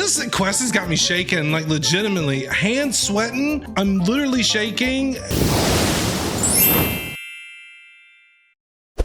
This quest has got me shaking, like legitimately. Hands sweating. I'm literally shaking.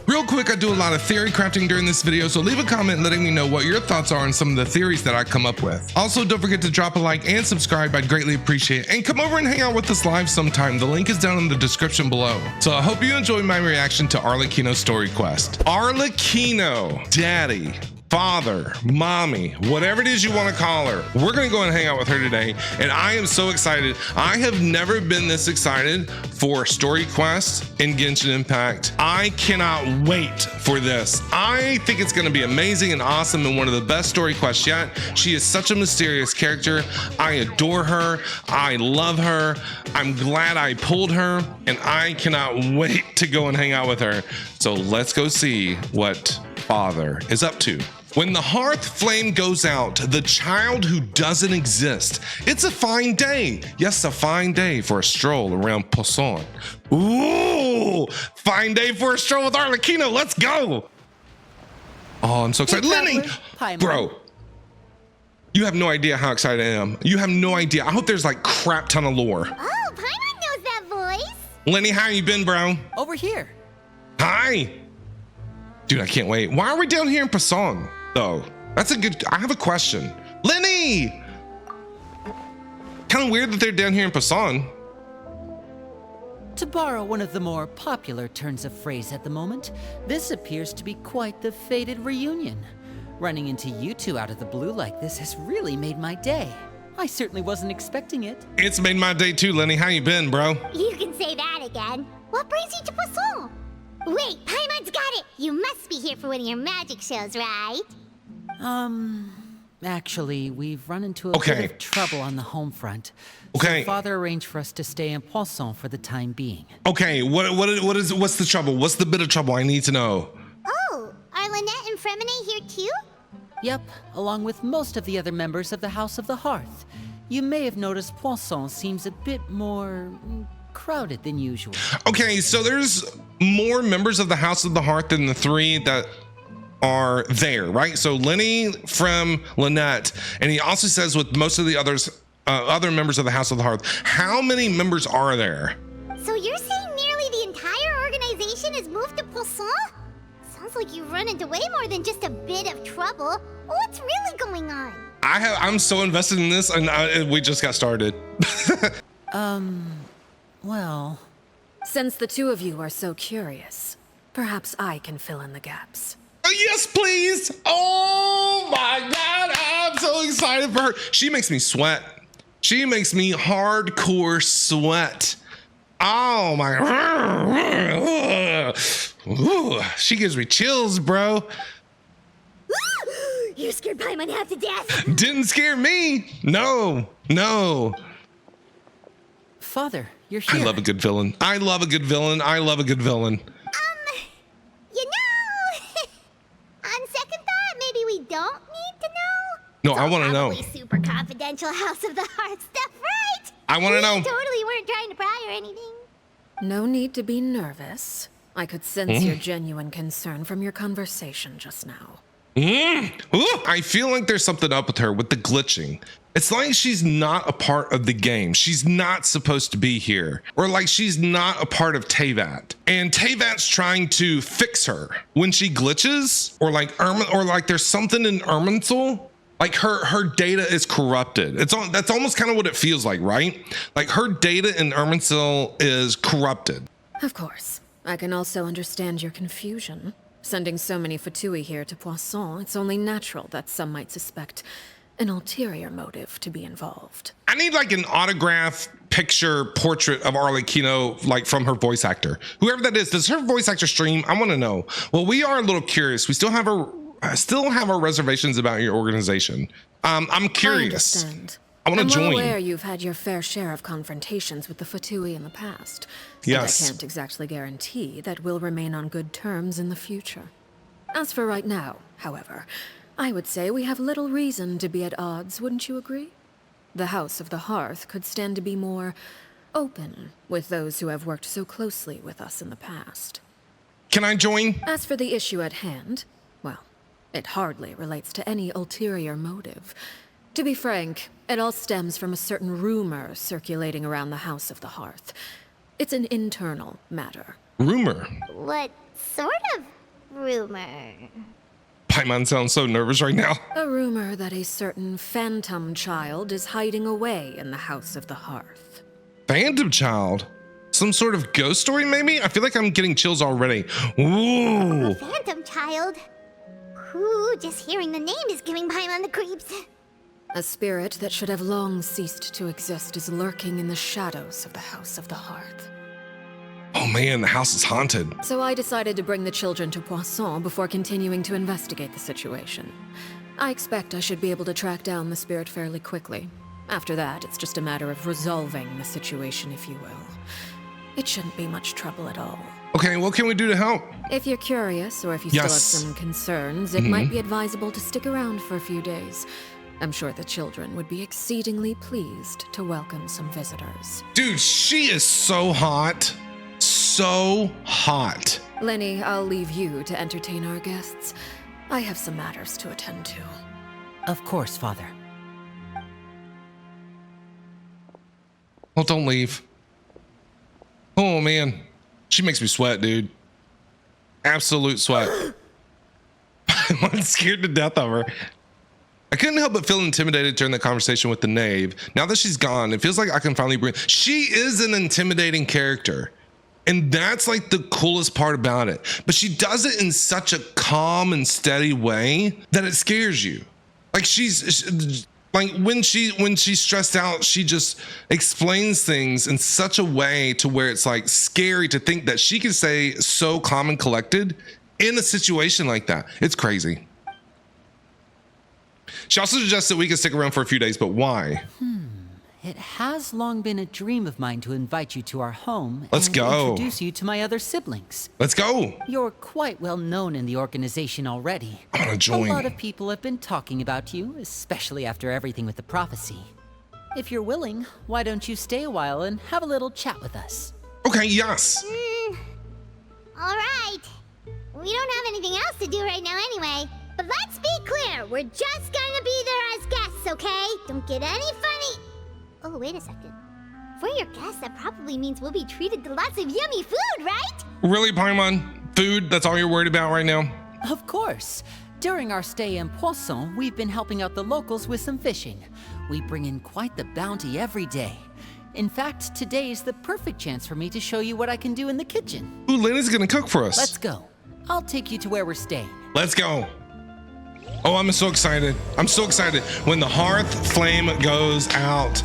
Real quick, I do a lot of theory crafting during this video, so leave a comment letting me know what your thoughts are on some of the theories that I come up with. Also, don't forget to drop a like and subscribe. I'd greatly appreciate it. And come over and hang out with us live sometime. The link is down in the description below. So I hope you enjoyed my reaction to Arlecchino's story quest. Arlecchino, daddy, father, mommy, whatever it is you want to call her. We're going to go and hang out with her today. And I am so excited. I have never been this excited for story quests in Genshin Impact. I cannot wait for this. I think it's going to be amazing and awesome and one of the best story quests yet. She is such a mysterious character. I adore her. I love her. I'm glad I pulled her and I cannot wait to go and hang out with her. So let's go see what father is up to. When the hearth flame goes out, the child who doesn't exist. It's a fine day. Yes, a fine day for a stroll around Poisson. Ooh, fine day for a stroll with Arlecchino. Let's go. Oh, I'm so excited. Lenny, bro, you have no idea how excited I am. You have no idea. I hope there's like crap ton of lore. Oh, Paimon knows that voice. Lenny, how you been, bro? Over here. Hi. Dude, I can't wait. Why are we down here in Poisson? Though that's a good. I have a question, Lenny. Kind of weird that they're down here in Poisson. To borrow one of the more popular turns of phrase at the moment, this appears to be quite the fated reunion. Running into you two out of the blue like this has really made my day. I certainly wasn't expecting it. It's made my day too, Lenny. How you been, bro? You can say that again. What brings you to Poisson? Wait, Paimon's got it. You must be here for one of your magic shows, right? Actually, we've run into a bit of trouble on the home front. Okay. So Father arranged for us to stay in Poisson for the time being. Okay, what's the trouble? What's the bit of trouble? I need to know. Oh, are Lynette and Fremine here too? Yep, along with most of the other members of the House of the Hearth. You may have noticed Poisson seems a bit more crowded than usual. Okay, so there's more members of the House of the Hearth than the three that are there, right? So Lenny from Lynette, and he also says with most of the others, other members of the House of the Hearth. How many members are there? So you're saying nearly the entire organization has moved to Poisson? Sounds like you've run into way more than just a bit of trouble. What's really going on? I'm so invested in this, and we just got started. Well, Since the two of you are so curious, perhaps I can fill in the gaps. Yes, please. Oh my God, I'm so excited for her. She makes me sweat. She makes me hardcore sweat. Oh my. Ooh, she gives me chills, bro. You scared Paimon half to death. Didn't scare me. No. Father, you're here. I love a good villain. I love a good villain. You know, on second thought, maybe we don't need to know. No, It's I all want to know. probably super confidential House of the Heart stuff, right? I want to know. We totally weren't trying to pry or anything. No need to be nervous. I could sense your genuine concern from your conversation just now. Ooh, I feel like there's something up with her with the glitching. It's like she's not a part of the game. She's not supposed to be here. Or like she's not a part of Teyvat. And Teyvat's trying to fix her when she glitches, or like there's something in Irminsul. Like her data is corrupted. That's almost kind of what it feels like, right? Like her data in Irminsul is corrupted. Of course. I can also understand your confusion. Sending so many Fatui here to Poisson, it's only natural that some might suspect an ulterior motive to be involved. I need like an autograph picture portrait of Arlecchino, like from her voice actor. Whoever that is, does her voice actor stream? I want to know. Well, we are a little curious. We still have our reservations about your organization. I'm curious. I understand. I want to join. I'm well aware you've had your fair share of confrontations with the Fatui in the past. Yes. And I can't exactly guarantee that we'll remain on good terms in the future. As for right now, however, I would say we have little reason to be at odds, wouldn't you agree? The House of the Hearth could stand to be more open with those who have worked so closely with us in the past. Can I join? As for the issue at hand, well, it hardly relates to any ulterior motive. To be frank, it all stems from a certain rumor circulating around the House of the Hearth. It's an internal matter. Rumor? What sort of rumor? Paimon sounds so nervous right now. A rumor that a certain phantom child is hiding away in the House of the Hearth. Phantom child? Some sort of ghost story, maybe? I feel like I'm getting chills already. Ooh. A phantom child? Ooh, just hearing the name is giving Paimon the creeps. A spirit that should have long ceased to exist is lurking in the shadows of the House of the Hearth. Oh man, the house is haunted. So I decided to bring the children to Poisson before continuing to investigate the situation. I expect I should be able to track down the spirit fairly quickly. After that, it's just a matter of resolving the situation, if you will. It shouldn't be much trouble at all. Okay, what can we do to help? If you're curious, or if you Yes. still have some concerns, it might be advisable to stick around for a few days. I'm sure the children would be exceedingly pleased to welcome some visitors. Dude, she is so hot. So hot. Lenny, I'll leave you to entertain our guests. I have some matters to attend to. Of course, Father. Well, don't leave. Oh man, she makes me sweat, dude. Absolute sweat. I'm scared to death of her. I couldn't help but feel intimidated during the conversation with the knave. Now that she's gone, it feels like I can finally breathe. She is an intimidating character. And that's like the coolest part about it. But she does it in such a calm and steady way that it scares you. Like like when she's stressed out, she just explains things in such a way to where it's like scary to think that she can stay so calm and collected in a situation like that. It's crazy. She also suggests that we can stick around for a few days, but why? It has long been a dream of mine to invite you to our home Let's and go. introduce you to my other siblings. Let's go. You're quite well known in the organization already. I want to join. A lot of people have been talking about you, especially after everything with the prophecy. If you're willing, why don't you stay a while and have a little chat with us? Okay, yes. All right. We don't have anything else to do right now anyway. But let's be clear, we're just gonna be there as guests, okay? Don't get any funny. Oh, wait a second. For your guests, that probably means we'll be treated to lots of yummy food, right? Really, Paimon? Food? That's all you're worried about right now? Of course. During our stay in Poisson, we've been helping out the locals with some fishing. We bring in quite the bounty every day. In fact, today is the perfect chance for me to show you what I can do in the kitchen. Ooh, Lenny's gonna cook for us. Let's go. I'll take you to where we're staying. Let's go. Oh, I'm so excited. I'm so excited. When the hearth flame goes out.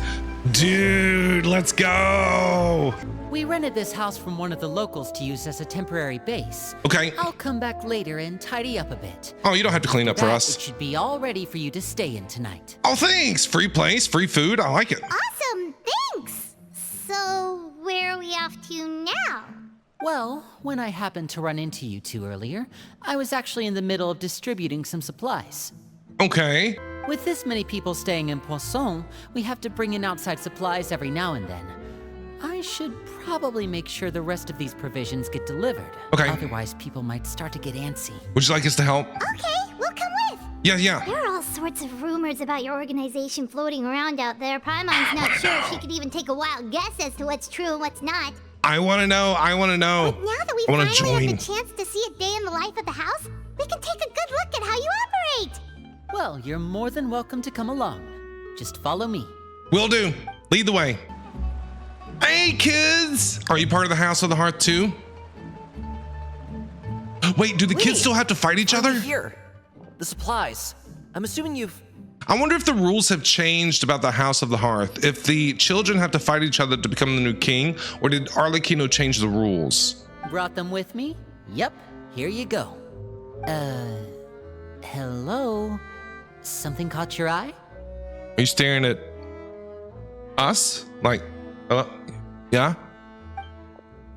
Dude, let's go. We rented this house from one of the locals to use as a temporary base. Okay. I'll come back later and tidy up a bit. Oh, you don't have to clean up for That, us. It should be all ready for you to stay in tonight. Oh, thanks. Free place, free food. I like it. Awesome, thanks. So, where are we off to now? Well, when I happened to run into you two earlier, I was actually in the middle of distributing some supplies. Okay. With this many people staying in Poisson, we have to bring in outside supplies every now and then. I should probably make sure the rest of these provisions get delivered. Okay. Otherwise, people might start to get antsy. Would you like us to help? Okay, we'll come with. Yeah. There are all sorts of rumors about your organization floating around out there. Paimon's not sure if she could even take a wild guess as to what's true and what's not. I want to know. But now that we I wanna finally join. have the chance to see a day in the life of the house, we can take a good look at how you operate. Well, you're more than welcome to come along. Just follow me. Will do. Lead the way. Hey, kids. Are you part of the House of the Hearth too? Wait, do the kids still have to fight each other? Here. The supplies. I'm assuming you've... I wonder if the rules have changed about the House of the Hearth. If the children have to fight each other to become the new king, or did Arlecchino change the rules? Brought them with me? Yep, here you go. Hello? Something caught your eye? Are you staring at us? Like, yeah?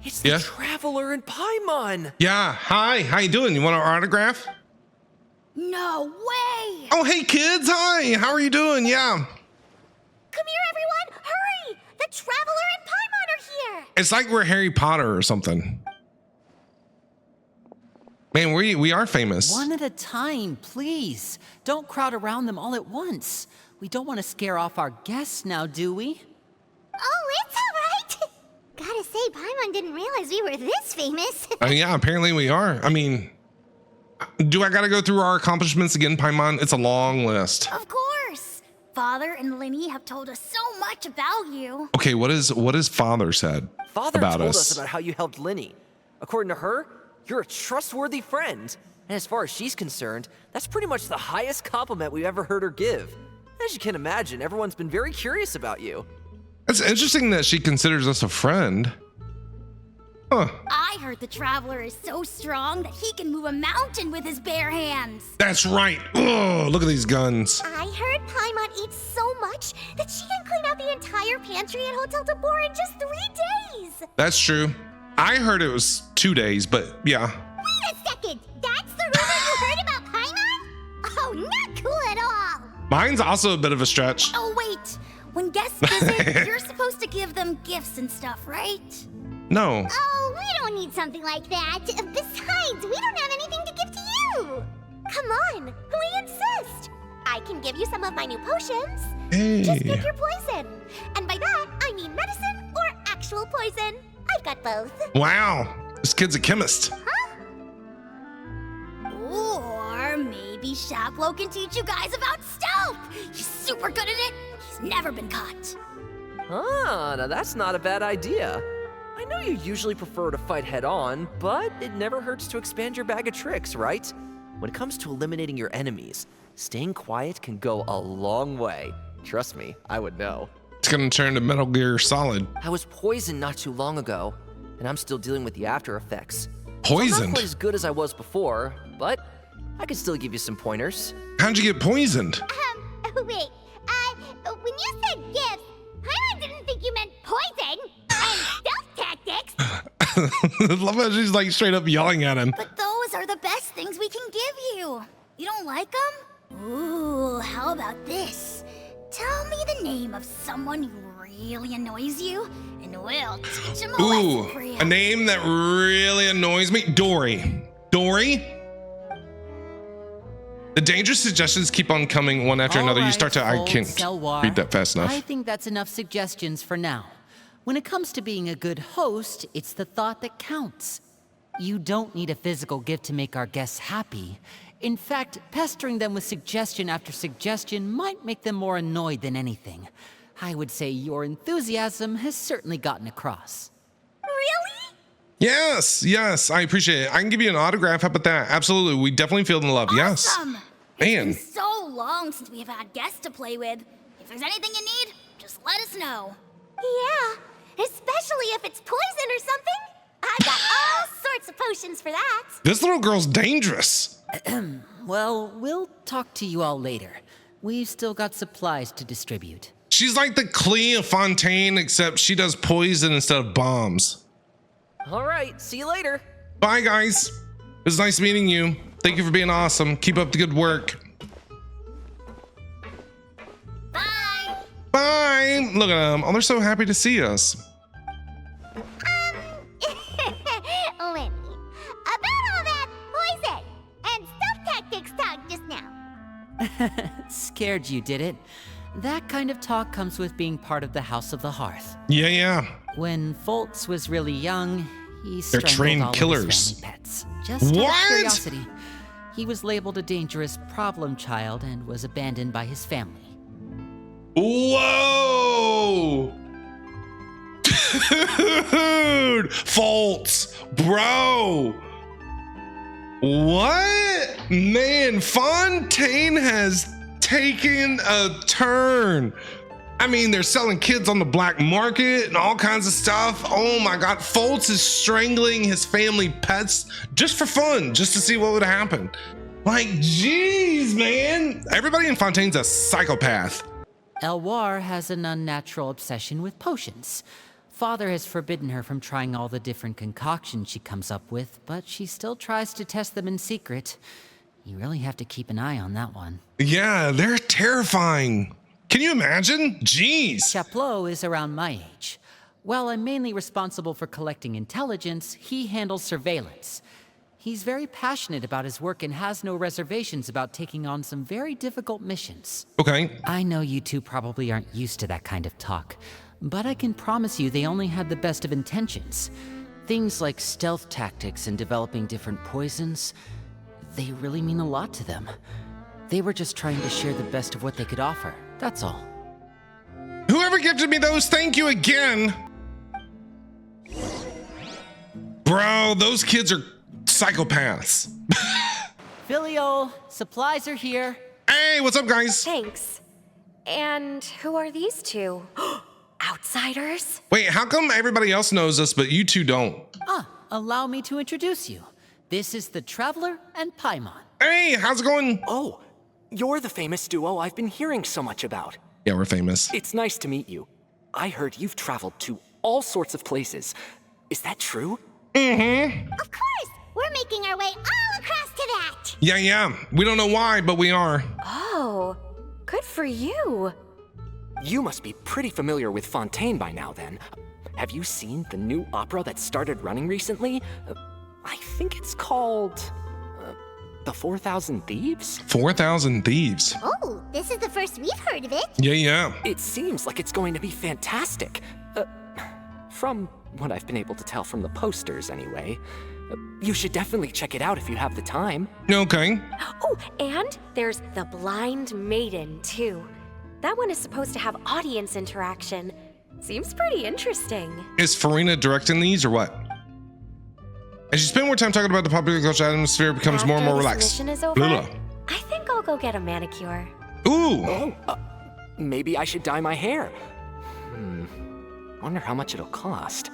It's the Yeah? Traveler in Paimon! Yeah, hi, how you doing? You want our autograph? No way! Oh, hey kids, hi, how are you doing? Yeah. Come here, everyone! Hurry! The Traveler and Paimon are here! It's like we're Harry Potter or something. Man, we are famous. One at a time, please. Don't crowd around them all at once. We don't want to scare off our guests now, do we? Oh, it's all right. Gotta say, Paimon didn't realize we were this famous. Yeah, apparently we are. I mean, do I gotta go through our accomplishments again, Paimon? It's a long list. Of course! Father and Linny have told us so much about you. Okay, what is Father said Father about told us? us about how you helped Linny. According to her, you're a trustworthy friend. And as far as she's concerned, that's pretty much the highest compliment we've ever heard her give. As you can imagine, everyone's been very curious about you. It's interesting that she considers us a friend. Huh. I heard the Traveler is so strong that he can move a mountain with his bare hands. That's right. Oh, look at these guns. I heard Paimon eats so much that she can clean out the entire pantry at Hotel Tabor in just 3 days. That's true. I heard it was 2 days, but yeah. Wait a second. That's the rumor you heard about Paimon? Oh, not cool at all. Mine's also a bit of a stretch. Oh, wait. When guests visit, you're supposed to give them gifts and stuff, right? No. Oh, we don't need something like that. Besides, we don't have anything to give to you. Come on, we insist. I can give you some of my new potions. Just pick Hey. your poison. And by that, I mean medicine or actual poison. I've got both. Wow. This kid's a chemist. Or maybe Shaplo can teach you guys about stealth. He's super good at it. He's never been caught. Ah, now that's not a bad idea. I know you usually prefer to fight head-on, but it never hurts to expand your bag of tricks, right? When it comes to eliminating your enemies, staying quiet can go a long way. Trust me, I would know. It's gonna turn to Metal Gear Solid. I was poisoned not too long ago, and I'm still dealing with the after effects. I'm not Poisoned? quite as good as I was before, but I can still give you some pointers. How'd you get poisoned? Wait. When you said gifts, Paimon didn't think you meant poison and stealth tactics. I love how she's like straight up yelling at him. But those are the best things we can give you. You don't like them? Ooh, how about this? Tell me the name of someone who really annoys you, and we'll teach him a lesson for you. Ooh, a name that really annoys me. Dory. Dory? The dangerous suggestions keep on coming one after another. You Alright, start to, I folks, can't Selwar. read that fast enough. I think that's enough suggestions for now. When it comes to being a good host, it's the thought that counts. You don't need a physical gift to make our guests happy. In fact, pestering them with suggestion after suggestion might make them more annoyed than anything. I would say your enthusiasm has certainly gotten across. Really? Yes, I appreciate it. I can give you an autograph. How about that? Absolutely. We definitely feel the love. Yes. Awesome. Man. It's been so long since we've had guests to play with. If there's anything you need, just let us know. Yeah, especially if it's poison or something. I've got all sorts of potions for that. This little girl's dangerous. Well, we'll talk to you all later. We've still got supplies to distribute. She's like the Clea of Fontaine, except she does poison instead of bombs. All right, see you later. Bye, guys. It was nice meeting you. Thank you for being awesome. Keep up the good work. Bye. Bye. Look at them. Oh, they're so happy to see us. Lenny, about all that poison and stealth tactics talk just now. Scared you, did it? That kind of talk comes with being part of the House of the Hearth. Yeah. When Foltz was really young, he They're strangled trained all killers. of his family pets. Just out What? of curiosity. He was labeled a dangerous problem child and was abandoned by his family. Whoa! Dude! Faults! Bro! What? Man, Fontaine has taken a turn. I mean, they're selling kids on the black market and all kinds of stuff. Oh my God, Foltz is strangling his family pets just for fun, just to see what would happen. Like, geez, man. Everybody in Fontaine's a psychopath. Elwar has an unnatural obsession with potions. Father has forbidden her from trying all the different concoctions she comes up with, but she still tries to test them in secret. You really have to keep an eye on that one. Yeah, they're terrifying. Can you imagine? Jeez. Chaplot is around my age. While I'm mainly responsible for collecting intelligence, he handles surveillance. He's very passionate about his work and has no reservations about taking on some very difficult missions. Okay. I know you two probably aren't used to that kind of talk, but I can promise you they only had the best of intentions. Things like stealth tactics and developing different poisons, they really mean a lot to them. They were just trying to share the best of what they could offer, that's all. Whoever gifted me those, thank you again. Bro, those kids are psychopaths. Filial, supplies are here. Hey, what's up, guys? Thanks. And who are these two? Outsiders? Wait, how come everybody else knows us, but you two don't? Allow me to introduce you. This is the Traveler and Paimon. Hey, how's it going? Oh, you're the famous duo I've been hearing so much about. Yeah, we're famous. It's nice to meet you. I heard you've traveled to all sorts of places. Is that true? Of course! We're making our way all across to that! Yeah. We don't know why, but we are. Oh, good for you. You must be pretty familiar with Fontaine by now, then. Have you seen the new opera that started running recently? I think it's called... The 4,000 Thieves? 4,000 Thieves. Oh, this is the first we've heard of it. Yeah. It seems like it's going to be fantastic. From what I've been able to tell from the posters, anyway. You should definitely check it out if you have the time. Okay. Oh, and there's The Blind Maiden, too. That one is supposed to have audience interaction. Seems pretty interesting. Is Farina directing these or what? As you spend more time talking about the popular culture, atmosphere becomes more and more After this relaxed. mission is over, Blah, blah. I think I'll go get a manicure. Ooh. Maybe I should dye my hair. Wonder how much it'll cost.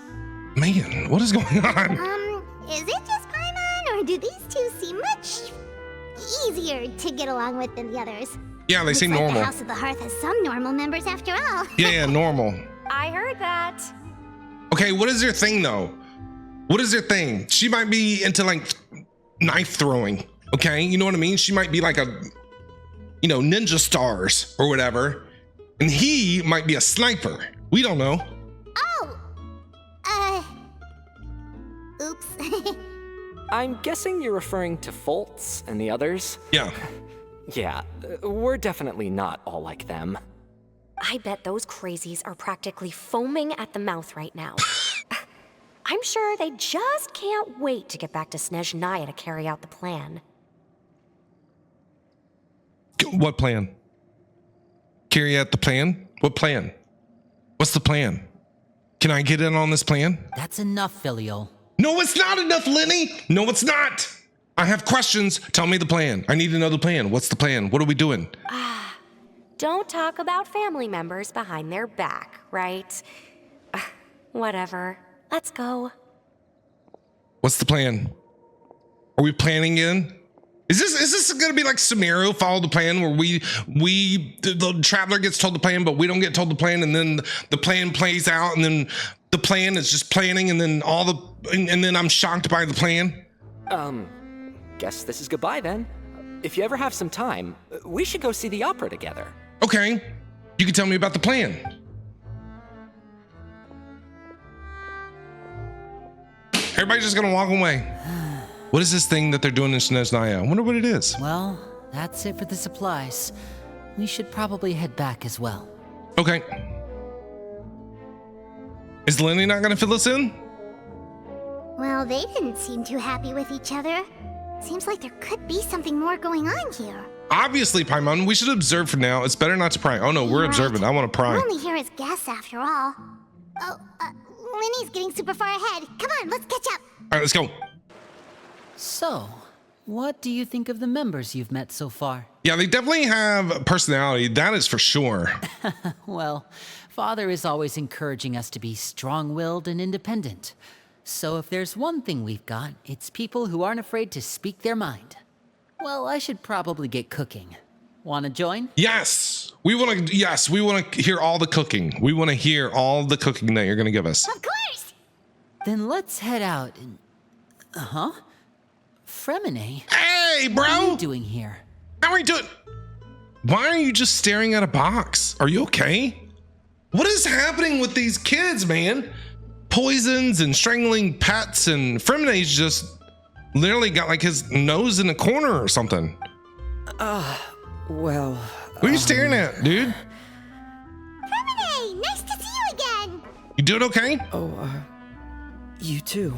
Man, what is going on? Is it just Paimon, or do these two seem much easier to get along with than the others? Yeah, they seem Looks like normal. The House of the Hearth has some normal members after all. Yeah, normal. I heard that. Okay, what is their thing though? What is their thing? She might be into like knife throwing. Okay, you know what I mean? She might be like a, ninja stars or whatever. And he might be a sniper. We don't know. Oops. I'm guessing you're referring to Foltz and the others? Yeah. Yeah, we're definitely not all like them. I bet those crazies are practically foaming at the mouth right now. I'm sure they just can't wait to get back to Snezhnaya to carry out the plan. What plan? Carry out the plan? What plan? What's the plan? Can I get in on this plan? That's enough, Filial. No, it's not enough, Lenny. No, it's not. I have questions. Tell me the plan. I need to know the plan. What's the plan? What are we doing? Don't talk about family members behind their back, right? Whatever. Let's go. What's the plan? Are we planning in? Is this gonna be like Sumeru, follow the plan, where the traveler gets told the plan, but we don't get told the plan, and then the plan plays out, and then the plan is just planning, and then and then I'm shocked by the plan? Guess this is goodbye then. If you ever have some time, we should go see the opera together. Okay, you can tell me about the plan. Everybody's just gonna walk away. What is this thing that they're doing in Snezhnaya? I wonder what it is. Well, that's it for the supplies. We should probably head back as well. Okay. Is Lenny not gonna fill us in? Well, they didn't seem too happy with each other. Seems like there could be something more going on here. Obviously, Paimon, we should observe for now. It's better not to pry. Oh no, we're Right. observant. I want to pry. We're only here as guests after all. Oh, Lenny's getting super far ahead. Come on, let's catch up. All right, let's go. So, what do you think of the members you've met so far? Yeah, they definitely have personality. That is for sure. Well, Father is always encouraging us to be strong-willed and independent. So if there's one thing we've got, it's people who aren't afraid to speak their mind. Well, I should probably get cooking. Wanna join? Yes, we want to hear all the cooking. We want to hear all the cooking that you're going to give us. Of course! Then let's head out and... Fremine? Hey, What are bro! you doing here? How are you doing? Why are you just staring at a box? Are you okay? What is happening with these kids, man? Poisons and strangling pets, and Fremine's just literally got like his nose in a corner or something. Well... What are you staring at, dude? Remine, nice to see you again. You doing okay? You too.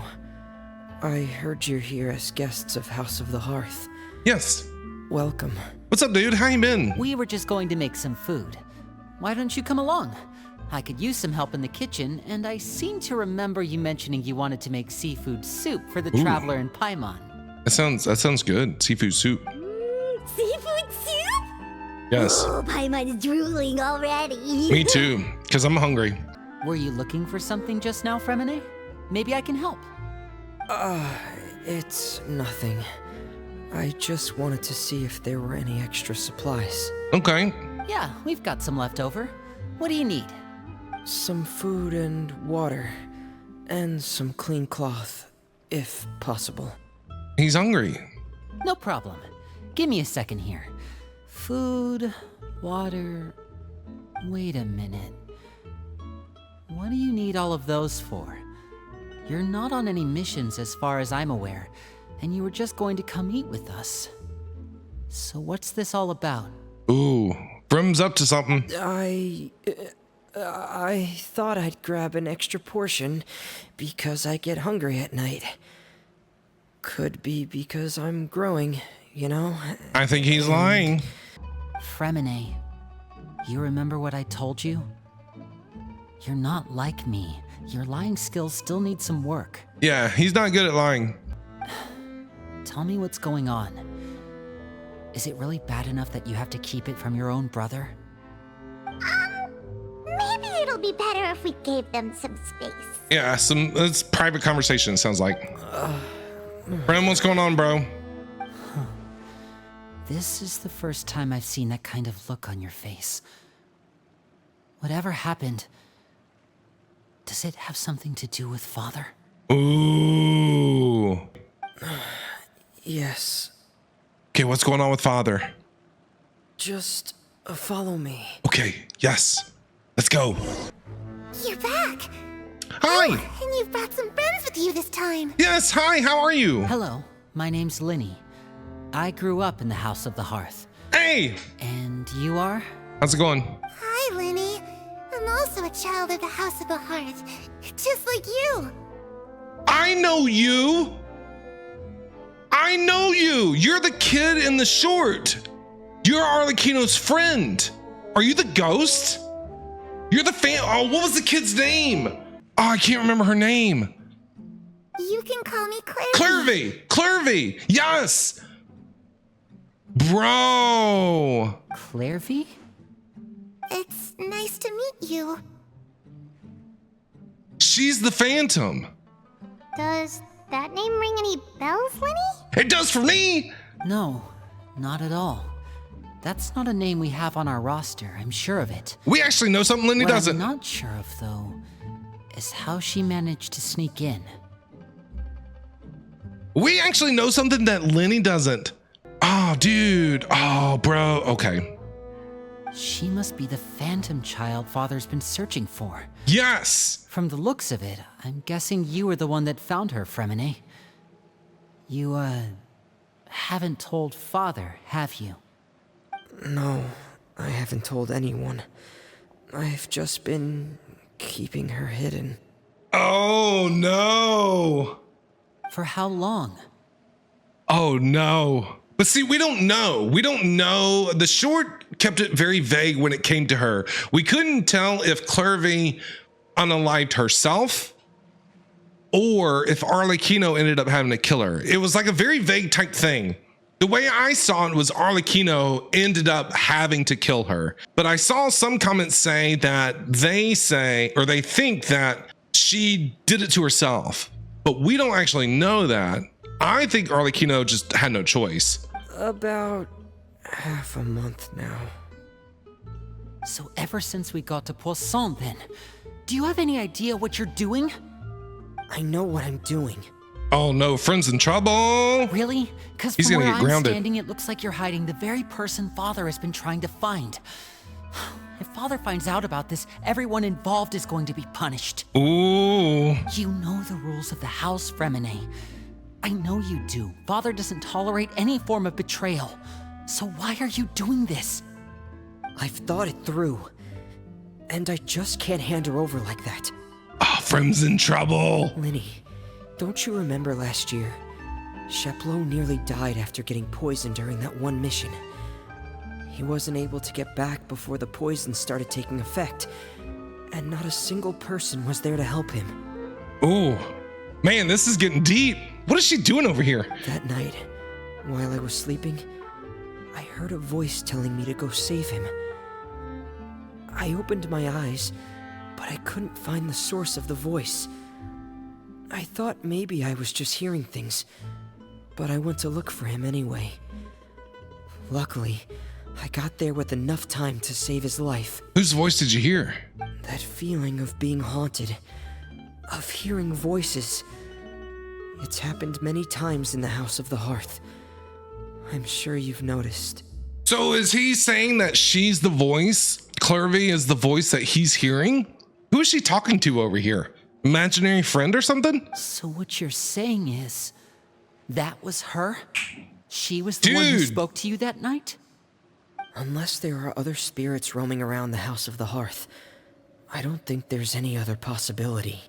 I heard you're here as guests of House of the Hearth. Yes. Welcome. What's up, dude? How you been? We were just going to make some food. Why don't you come along? I could use some help in the kitchen, and I seem to remember you mentioning you wanted to make seafood soup for the traveler in Paimon. That sounds good. Seafood soup. Seafood soup? Yes. Oh, Paimon is drooling already. Me too, because I'm hungry. Were you looking for something just now, Fremine? Maybe I can help. It's nothing. I just wanted to see if there were any extra supplies. Okay. Yeah, we've got some left over. What do you need? Some food and water. And some clean cloth, if possible. He's hungry. No problem. Give me a second here. Food, water... Wait a minute. What do you need all of those for? You're not on any missions as far as I'm aware, and you were just going to come eat with us. So what's this all about? Ooh, Brim's up to something. I thought I'd grab an extra portion because I get hungry at night. Could be because I'm growing, you know? I think he's lying. Fremine, you remember what I told you? You're not like me. Your lying skills still need some work. Yeah, he's not good at lying. Tell me what's going on. Is it really bad enough that you have to keep it from your own brother? Maybe it'll be better if we gave them some space. Yeah, it's private conversation, sounds like. Brim, what's going on, bro? This is the first time I've seen that kind of look on your face. Whatever happened, does it have something to do with Father? Ooh. Yes. Okay, what's going on with Father? Just follow me. Okay, yes. Let's go. You're back. Hi. And you've brought some friends with you this time. Yes, hi, how are you? Hello, my name's Linny. I grew up in the House of the Hearth. Hey. And you are? How's it going? Hi, Linny. I'm also a child of the House of the Hearth, just like you. I know you. I know you. You're the kid in the short. You're Arlecchino's friend. Are you the ghost? You're the fan. Oh, what was the kid's name? Oh, I can't remember her name. You can call me Claire. Clervy. Yes. Bro. Clairvy? It's nice to meet you. She's the Phantom. Does that name ring any bells, Linny? It does for me. No, not at all. That's not a name we have on our roster, I'm sure of it. We actually know something Lindy What doesn't. I'm not sure of, though, is how she managed to sneak in. We actually know something that Linny doesn't. Oh, dude. Oh, bro. Okay. She must be the phantom child Father's been searching for. Yes. From the looks of it, I'm guessing you were the one that found her, Fremine. You, haven't told Father, have you? No, I haven't told anyone. I've just been keeping her hidden. Oh, no. For how long? Oh, no. But see, we don't know. We don't know. The short kept it very vague when it came to her. We couldn't tell if Clervy unalived herself or if Arlecchino ended up having to kill her. It was like a very vague type thing. The way I saw it was Arlecchino ended up having to kill her. But I saw some comments say that they think that she did it to herself. But we don't actually know that. I think Arlecchino just had no choice. About half a month now. So ever since we got to Poisson, then, do you have any idea what you're doing? I know what I'm doing. Oh no, friend's in trouble. Really? Because He's from gonna where get I'm grounded. standing, it looks like you're hiding the very person Father has been trying to find. If Father finds out about this, everyone involved is going to be punished. Ooh. You know the rules of the house, Fremine. I know you do. Father doesn't tolerate any form of betrayal. So why are you doing this? I've thought it through, and I just can't hand her over like that. Oh, Frem's in trouble. Linny, don't you remember last year? Sheplo nearly died after getting poisoned during that one mission. He wasn't able to get back before the poison started taking effect, and not a single person was there to help him. Ooh, man, this is getting deep. What is she doing over here? That night, while I was sleeping, I heard a voice telling me to go save him. I opened my eyes, but I couldn't find the source of the voice. I thought maybe I was just hearing things, but I went to look for him anyway. Luckily, I got there with enough time to save his life. Whose voice did you hear? That feeling of being haunted, of hearing voices. It's happened many times in the House of the Hearth. I'm sure you've noticed. So is he saying that she's the voice? Clervy is the voice that he's hearing? Who is she talking to over here? Imaginary friend or something? So what you're saying is, that was her? She was the one who spoke to you that night? Unless there are other spirits roaming around the House of the Hearth, I don't think there's any other possibility.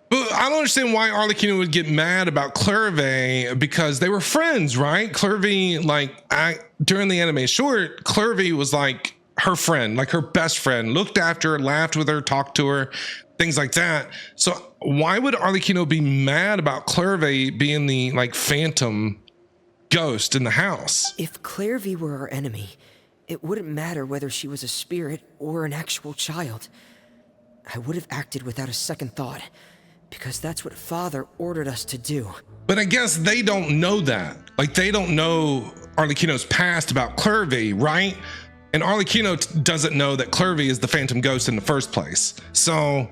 But I don't understand why Arlecchino would get mad about Clervy, because they were friends, right? Clervy, during the anime short, Clervy was like her friend, like her best friend, looked after her, laughed with her, talked to her, things like that. So why would Arlecchino be mad about Clervy being the phantom ghost in the house? If Clervy were our enemy, it wouldn't matter whether she was a spirit or an actual child. I would have acted without a second thought, because that's what Father ordered us to do. But I guess they don't know that. They don't know Arlecchino's past about Clervy, right? And Arlecchino doesn't know that Clervy is the phantom ghost in the first place. So...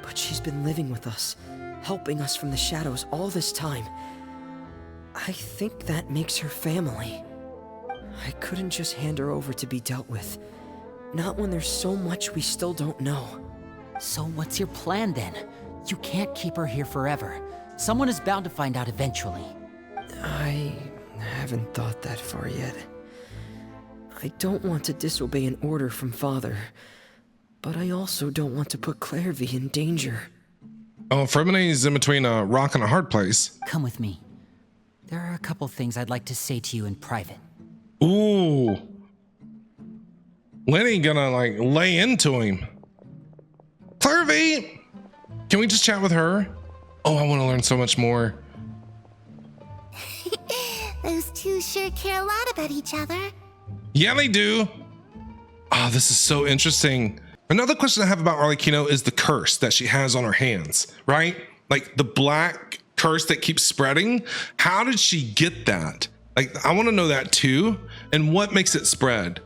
But she's been living with us, helping us from the shadows all this time. I think that makes her family. I couldn't just hand her over to be dealt with. Not when there's so much we still don't know. So what's your plan then? You can't keep her here forever. Someone is bound to find out eventually. I haven't thought that far yet. I don't want to disobey an order from Father, but I also don't want to put Clervy in danger. Oh, Fremone's in between a rock and a hard place. Come with me. There are a couple things I'd like to say to you in private. Ooh. Lenny gonna lay into him. Clervy! Can we just chat with her? Oh, I want to learn so much more. Those two sure care a lot about each other. Yeah, they do. Oh, this is so interesting. Another question I have about Arlecchino is the curse that she has on her hands, right? The black curse that keeps spreading. How did she get that? I want to know that too. And what makes it spread?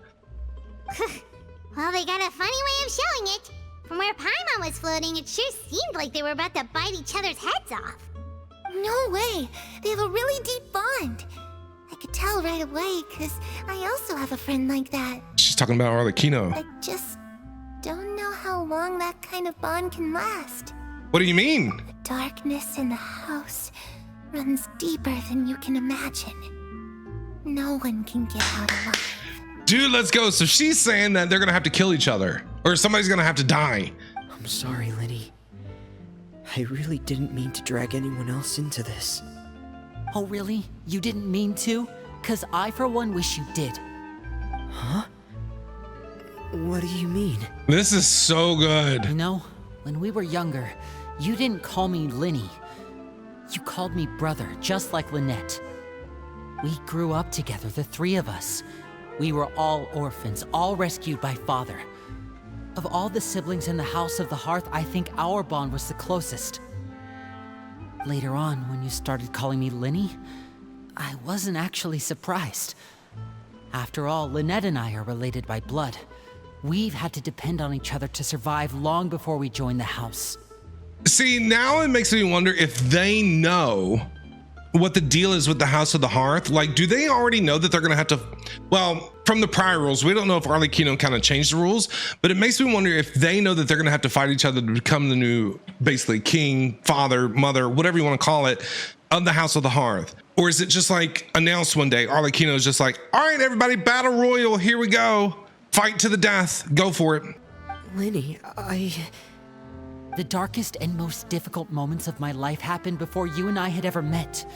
Well, they got a funny way of showing it. From where Paimon was floating, it sure seemed like they were about to bite each other's heads off. No way! They have a really deep bond. I could tell right away, because I also have a friend like that. She's talking about Arlecchino. I just don't know how long that kind of bond can last. What do you mean? The darkness in the house runs deeper than you can imagine. No one can get out alive. Dude, let's go. So she's saying that they're gonna have to kill each other, or somebody's gonna have to die. I'm sorry, Linny. I really didn't mean to drag anyone else into this. Oh, really? You didn't mean to? 'Cause I, for one, wish you did. Huh? What do you mean? This is so good. You know, when we were younger, you didn't call me Linny. You called me brother, just like Lynette. We grew up together, the three of us. We were all orphans, all rescued by Father. Of all the siblings in the House of the Hearth, I think our bond was the closest. Later on, when you started calling me Linny, I wasn't actually surprised. After all, Lynette and I are related by blood. We've had to depend on each other to survive long before we joined the house. See, now it makes me wonder if they know what the deal is with the House of the Hearth. Do they already know that they're gonna have to, well, from the prior rules, we don't know if Arlecchino kind of changed the rules, but it makes me wonder if they know that they're gonna have to fight each other to become the new, basically, king, father, mother, whatever you want to call it. of the House of the Hearth? Or is it just like announced one day? Arlecchino's just like, all right, everybody, battle royal, here we go. Fight to the death. Go for it. Lenny, The darkest and most difficult moments of my life happened before you and I had ever met.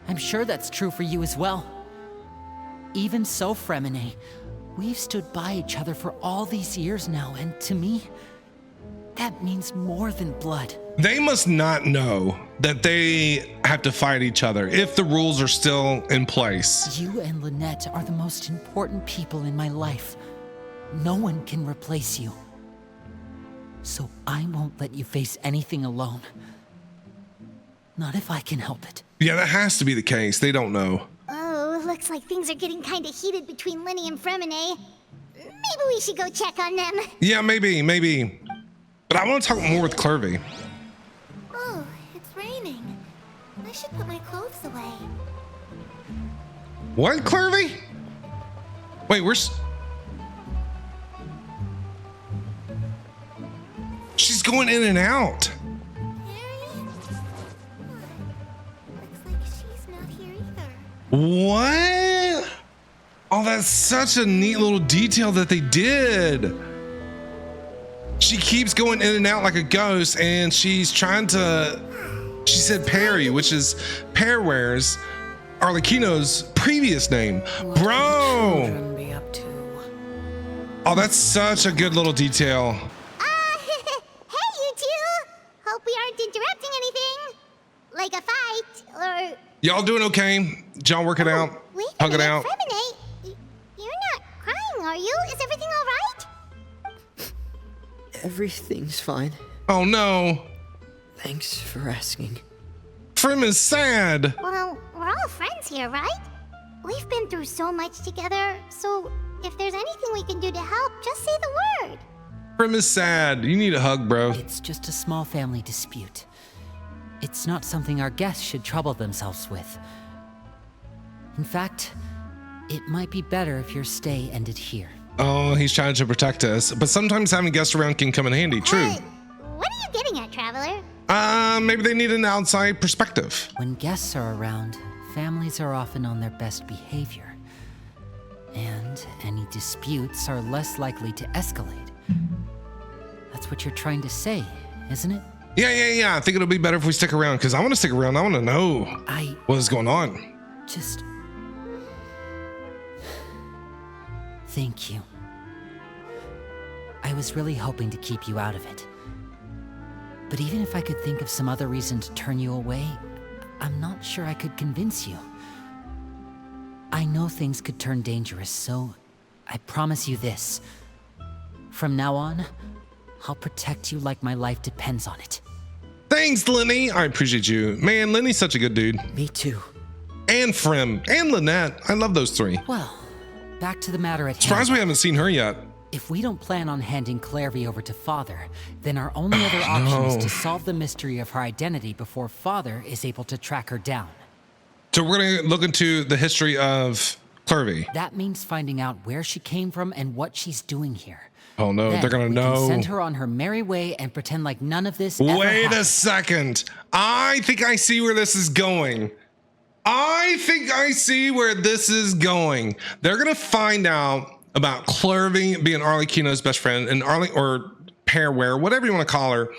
I'm sure that's true for you as well. Even so, Fremine, we've stood by each other for all these years now, and to me, that means more than blood. They must not know that they have to fight each other if the rules are still in place. You and Lynette are the most important people in my life. No one can replace you. So I won't let you face anything alone. Not if I can help it. Yeah, that has to be the case. They don't know. Oh, looks like things are getting kind of heated between Lenny and Fremine. Maybe we should go check on them. Yeah, maybe. But I want to talk more with Clervy. Oh, it's raining. I should put my clothes away. What, Clervy? Wait, she's going in and out. Looks like she's not here either. What? Oh, that's such a neat little detail that they did. She keeps going in and out like a ghost, and she's trying to, she said Perry, which is Pearware's, Arlecchino's previous name. What could Bro! children be up to? Oh, that's such a good little detail. Hey, you two! Hope we aren't interrupting anything. Like a fight, or... Y'all doing okay? Did y'all work it out? Wait a Hug it minute, out? Fremine, you're not crying, are you? Is everything all right? everything's fine. Oh no. Thanks for asking. Frem is sad. Well, we're all friends here, right? We've been through so much together, so if there's anything we can do to help, just say the word. Frem is sad. You need a hug, bro. It's just a small family dispute. It's not something our guests should trouble themselves with. In fact, it might be better if your stay ended here. Oh, he's trying to protect us, but sometimes having guests around can come in handy. True. What are you getting at, Traveler? Maybe they need an outside perspective. When guests are around, families are often on their best behavior. And any disputes are less likely to escalate. That's what you're trying to say, isn't it? Yeah. I think it'll be better if we stick around, because I want to stick around. I want to know what is going on. Just... Thank you. I was really hoping to keep you out of it. But even if I could think of some other reason to turn you away, I'm not sure I could convince you. I know things could turn dangerous, so I promise you this. From now on, I'll protect you like my life depends on it. Thanks, Lenny. I appreciate you. Man, Lenny's such a good dude. Me too. And Frem. And Lynette. I love those three. Well, back to the matter at hand. Surprised we haven't seen her yet. If we don't plan on handing Clervy over to Father, then our only other option is to solve the mystery of her identity before Father is able to track her down. So we're going to look into the history of Clervy. That means finding out where she came from and what she's doing here. Oh no, Then they're going to we can know. send her on her merry way and pretend like none of this ever Wait happened. a second. I think I see where this is going. They're going to find out about Clervy being Arlecchino's best friend and or Pearware, whatever you want to call her,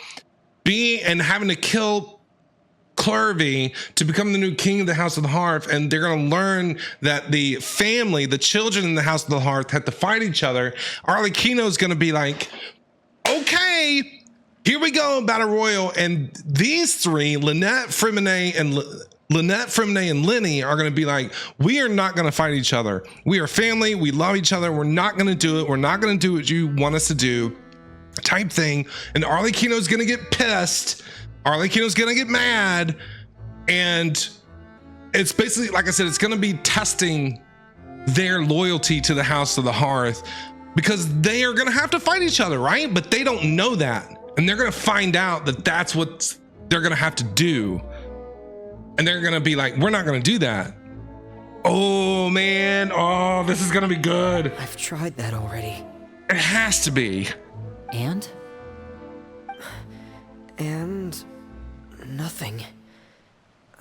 and having to kill Clervy to become the new king of the House of the Hearth. And they're going to learn that the family, the children in the House of the Hearth, had to fight each other. Arlecchino's going to be like, okay, here we go, Battle Royal. And these three, Lynette, Fremine, and Lenny are going to be like, we are not going to fight each other. We are family. We love each other. We're not going to do it. We're not going to do what you want us to do, type thing. And Arlecchino's going to get pissed. Arlecchino's going to get mad. And it's basically, like I said, it's going to be testing their loyalty to the House of the Hearth, because they are going to have to fight each other, right? But they don't know that. And they're going to find out that that's what they're going to have to do. And they're going to be like, we're not going to do that. Oh, man. Oh, this is going to be good. I've tried that already. It has to be. And? And nothing.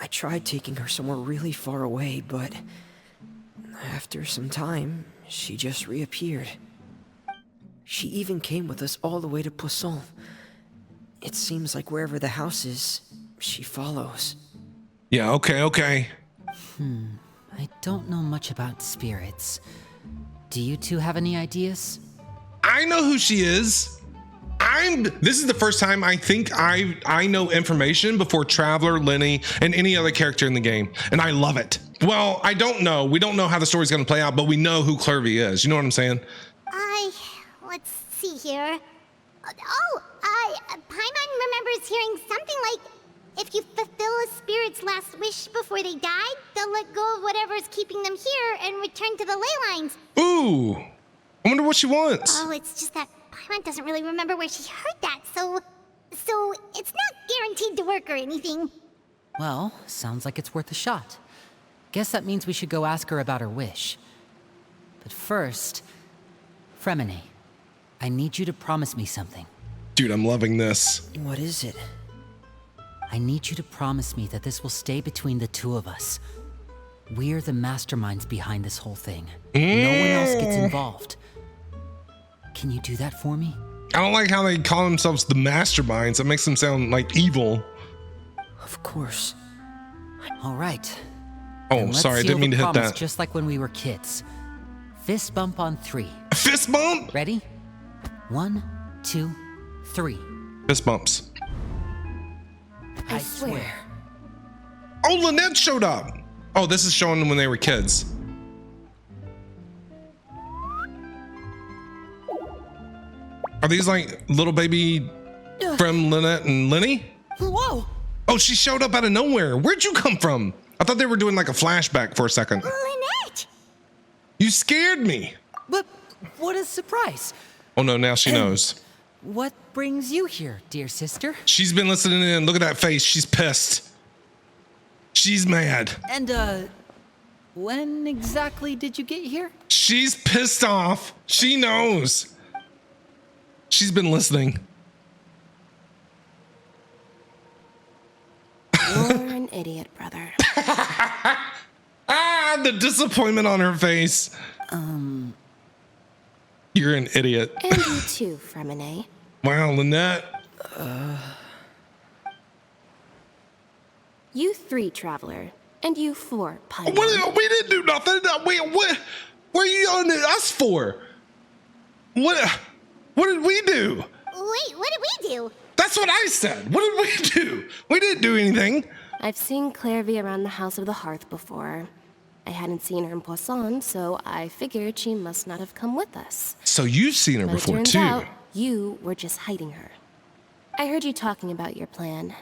I tried taking her somewhere really far away, but after some time, she just reappeared. She even came with us all the way to Poisson. It seems like wherever the house is, she follows. Yeah, okay. I don't know much about spirits. Do you two have any ideas? I know who she is. This is the first time I think I know information before Traveler, Lenny, and any other character in the game, and I love it. Well, I don't know. We don't know how the story's gonna play out, but we know who Clervy is. You know what I'm saying? Let's see here. Paimon remembers hearing something like, if you fulfill a spirit's last wish before they died, they'll let go of whatever's keeping them here and return to the ley lines. Ooh, I wonder what she wants. Oh, it's just that Paimon doesn't really remember where she heard that, so it's not guaranteed to work or anything. Well, sounds like it's worth a shot. Guess that means we should go ask her about her wish. But first, Fremine, I need you to promise me something. Dude, I'm loving this. What is it? I need you to promise me that this will stay between the two of us. We're the masterminds behind this whole thing. No one else gets involved. Can you do that for me? I don't like how they call themselves the masterminds. It makes them sound like evil. Of course. All right. Oh, Then let's sorry, I seal didn't mean the to hit promise that. Just like when we were kids. Fist bump on 3. Fist bump? Ready? 1, 2, 3. Fist bumps. I swear. Oh, Lynette showed up. Oh, this is showing them when they were kids. Are these like little baby from Lynette and Lenny? Whoa! Oh, she showed up out of nowhere. Where'd you come from? I thought they were doing like a flashback for a second. Lynette! You scared me. But what a surprise. Oh no, now she knows. What brings you here, dear sister? She's been listening in. Look at that face. She's pissed. She's mad. And, when exactly did you get here? She's pissed off. She knows. She's been listening. You're an idiot, brother. Ah, the disappointment on her face. You're an idiot. And you too, Fremine. Wow, Lynette. You 3, Traveler. And you 4, Paimon. We didn't do nothing. What are you yelling at us for? What did we do? Wait, what did we do? That's what I said. What did we do? We didn't do anything. I've seen Clervy around the House of the Hearth before. I hadn't seen her in Poisson, so I figured she must not have come with us. So you've seen her But before, it turns too. out you were just hiding her. I heard you talking about your plan.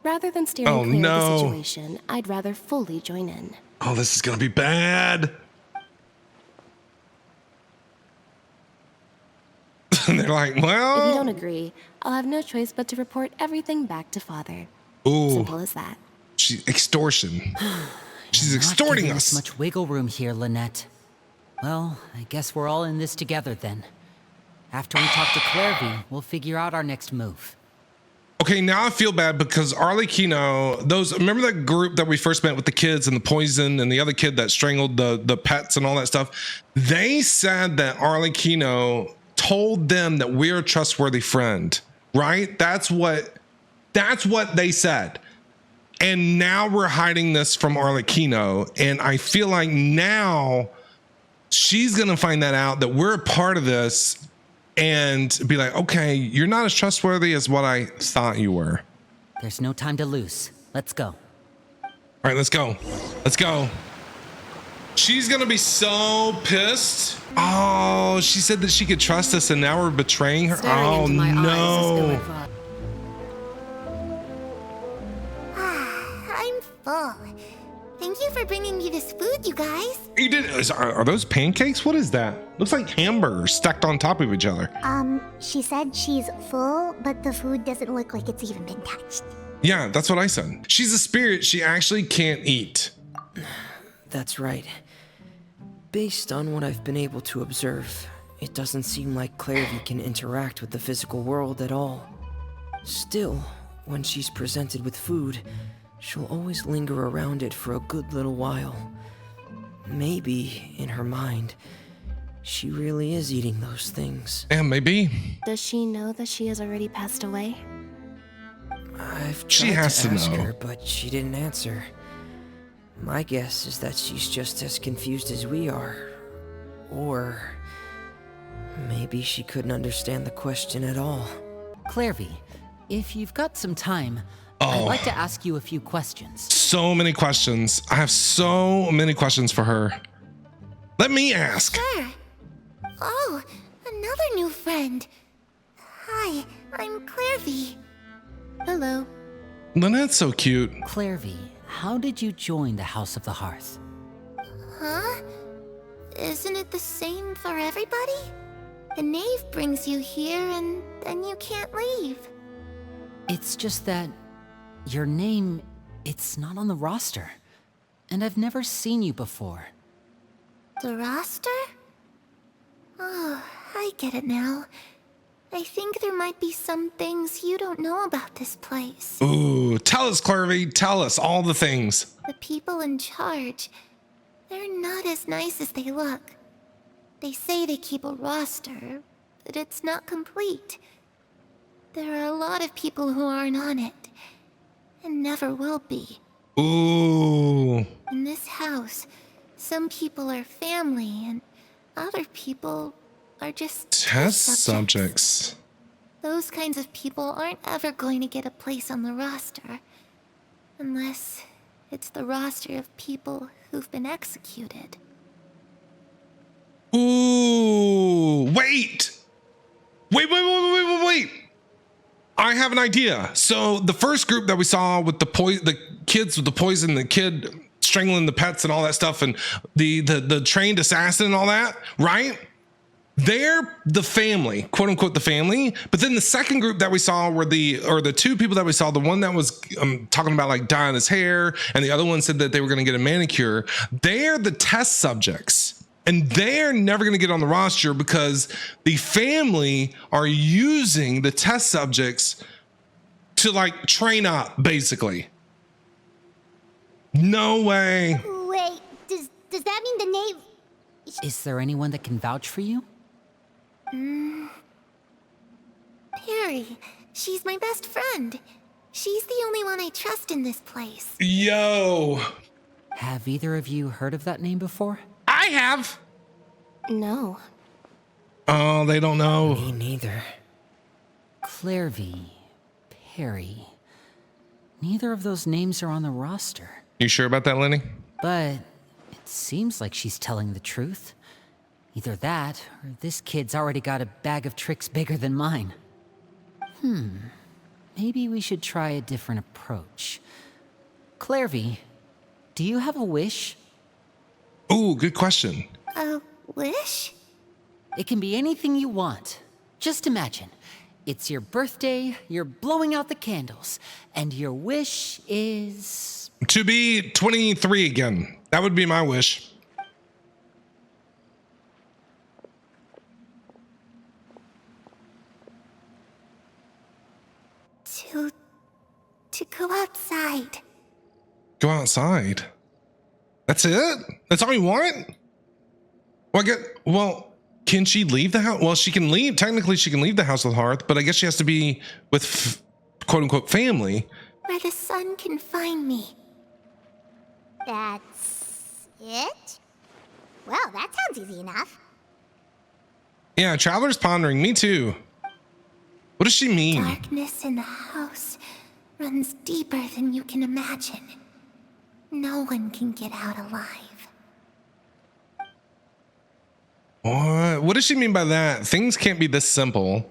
Rather than steering clear no. of the situation, I'd rather fully join in. Oh, this is going to be bad. And they're like, If you well. don't agree, I'll have no choice but to report everything back to Father. Ooh, Simple as that. extortion. She's Not extorting giving us. Much wiggle room here, Lynette. Well, I guess we're all in this together then. After we talk to Clervy, we'll figure out our next move. Okay, now I feel bad because Arlecchino, remember that group that we first met with the kids and the poison and the other kid that strangled the pets and all that stuff? They said that Arlecchino told them that we're a trustworthy friend, right? That's what they said. And now we're hiding this from Arlecchino. And I feel like now she's going to find that out, that we're a part of this, and be like, okay, you're not as trustworthy as what I thought you were. There's no time to lose. Let's go. All right, let's go. Let's go. She's going to be so pissed. Oh, she said that she could trust us, and now we're betraying her. Staring Oh, into my eyes is no. ill-advised. I'm full. Thank you for bringing me this food, you guys. You did. Are those pancakes? What is that? Looks like hamburgers stacked on top of each other. She said she's full, but the food doesn't look like it's even been touched. Yeah, that's what I said. She's a spirit. She actually can't eat. That's right. Based on what I've been able to observe, it doesn't seem like Clervy can interact with the physical world at all. Still, when she's presented with food, she'll always linger around it for a good little while. Maybe, in her mind, she really is eating those things. Yeah, maybe. Does she know that she has already passed away? I've She tried has to to ask know. her, but she didn't answer. My guess is that she's just as confused as we are. Or maybe she couldn't understand the question at all. Clairvy, if you've got some time, I'd like to ask you a few questions. So many questions. I have so many questions for her. Let me ask. Sure. Oh, another new friend. Hi, I'm Clairvy. Hello. Lynette's so cute. Clairvy, how did you join the House of the Hearth? Huh? Isn't it the same for everybody? The knave brings you here and then you can't leave. It's just that your name, it's not on the roster. And I've never seen you before. The roster? Oh, I get it now. I think there might be some things you don't know about this place. Ooh, tell us, Clairvy. Tell us all the things. The people in charge, they're not as nice as they look. They say they keep a roster, but it's not complete. There are a lot of people who aren't on it, and never will be. Ooh. In this house, some people are family, and other people are just Test subjects. Those kinds of people aren't ever going to get a place on the roster. Unless it's the roster of people who've been executed. Ooh. Wait. Wait. I have an idea. So the first group that we saw with the kids with the poison, the kid strangling the pets and all that stuff, and the trained assassin and all that, right? They're the family, quote unquote, the family. But then the second group that we saw were the two people that we saw, the one that was talking about like dyeing his hair, and the other one said that they were going to get a manicure. They're the test subjects. And they're never going to get on the roster because the family are using the test subjects to like train up, basically. No way. Wait, does that mean the knave... Is there anyone that can vouch for you? Perry, she's my best friend. She's the only one I trust in this place. Yo. Have either of you heard of that name before? I have. No. Oh, they don't know. Me neither. Clairvy, Perry. Neither of those names are on the roster. You sure about that, Lenny? But it seems like she's telling the truth. Either that, or this kid's already got a bag of tricks bigger than mine. Maybe we should try a different approach. Clairvy, do you have a wish? Ooh, good question. A wish? It can be anything you want. Just imagine. It's your birthday, you're blowing out the candles, and your wish is... To be 23 again. That would be my wish. To go outside. Go outside. That's it? That's all you want? Well, can she leave the house? Well, she can leave. Technically, she can leave the House of the Hearth, but I guess she has to be with quote unquote family. Where the sun can find me. That's it? Well, that sounds easy enough. Yeah, Traveler's pondering. Me too. What does she mean? Darkness in the house runs deeper than you can imagine. No one can get out alive. What does she mean by that? Things can't be this simple.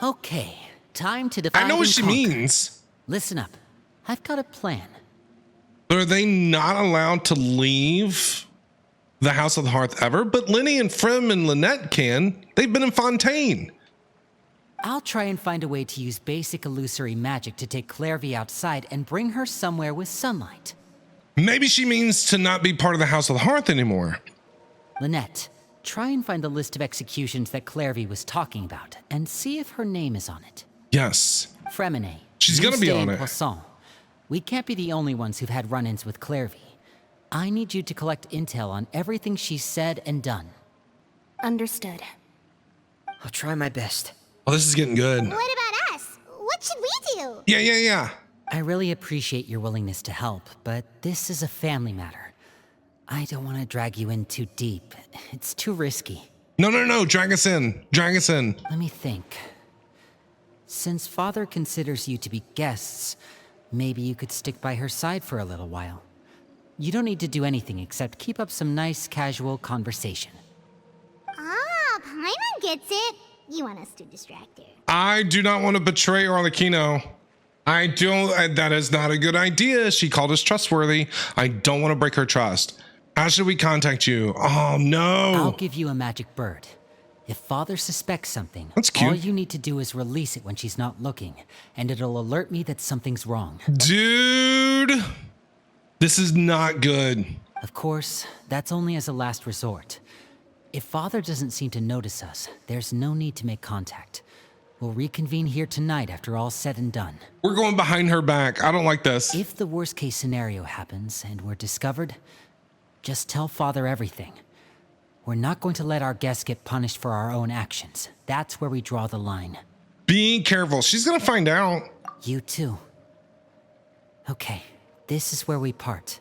Okay, time to divide I know what and she conquer. means. Listen up. I've got a plan. But are they not allowed to leave the House of the Hearth ever? But Lenny and Frem and Lynette can. They've been in Fontaine. I'll try and find a way to use basic illusory magic to take Clairvy outside and bring her somewhere with sunlight. Maybe she means to not be part of the House of the Hearth anymore. Lynette, try and find the list of executions that Clairvy was talking about and see if her name is on it. Yes. Fremine. She's you gonna be stay on in it. Poisson. We can't be the only ones who've had run-ins with Clairvy. I need you to collect intel on everything she's said and done. Understood. I'll try my best. Oh, this is getting good. What about us? What should we do? Yeah. I really appreciate your willingness to help, but this is a family matter. I don't want to drag you in too deep. It's too risky. No. Drag us in. Let me think. Since Father considers you to be guests, maybe you could stick by her side for a little while. You don't need to do anything except keep up some nice, casual conversation. Ah, Paimon gets it. You want us to distract her. I do not want to betray Arlecchino. I don't. That is not a good idea. She called us trustworthy. I don't want to break her trust. How should we contact you? Oh, no. I'll give you a magic bird. If Father suspects something, That's cute. all you need to do is release it when she's not looking, and it'll alert me that something's wrong. Dude, this is not good. Of course, that's only as a last resort. If Father doesn't seem to notice us, there's no need to make contact. We'll reconvene here tonight after all's said and done. We're going behind her back. I don't like this. If the worst case scenario happens and we're discovered, just tell Father everything. We're not going to let our guests get punished for our own actions. That's where we draw the line. Be careful. She's going to find out. You too. Okay, this is where we part.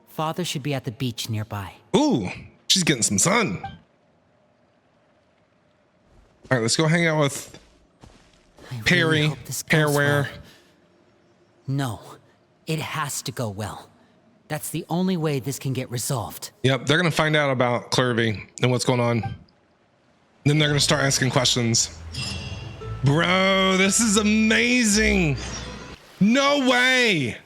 Father should be at the beach nearby. Ooh, she's getting some sun. All right, let's go hang out with I really Perry, hope this goes Hairwear. well. No, it has to go well. That's the only way this can get resolved. Yep, they're going to find out about Clairvy and what's going on. Then they're going to start asking questions. Bro, this is amazing. No way.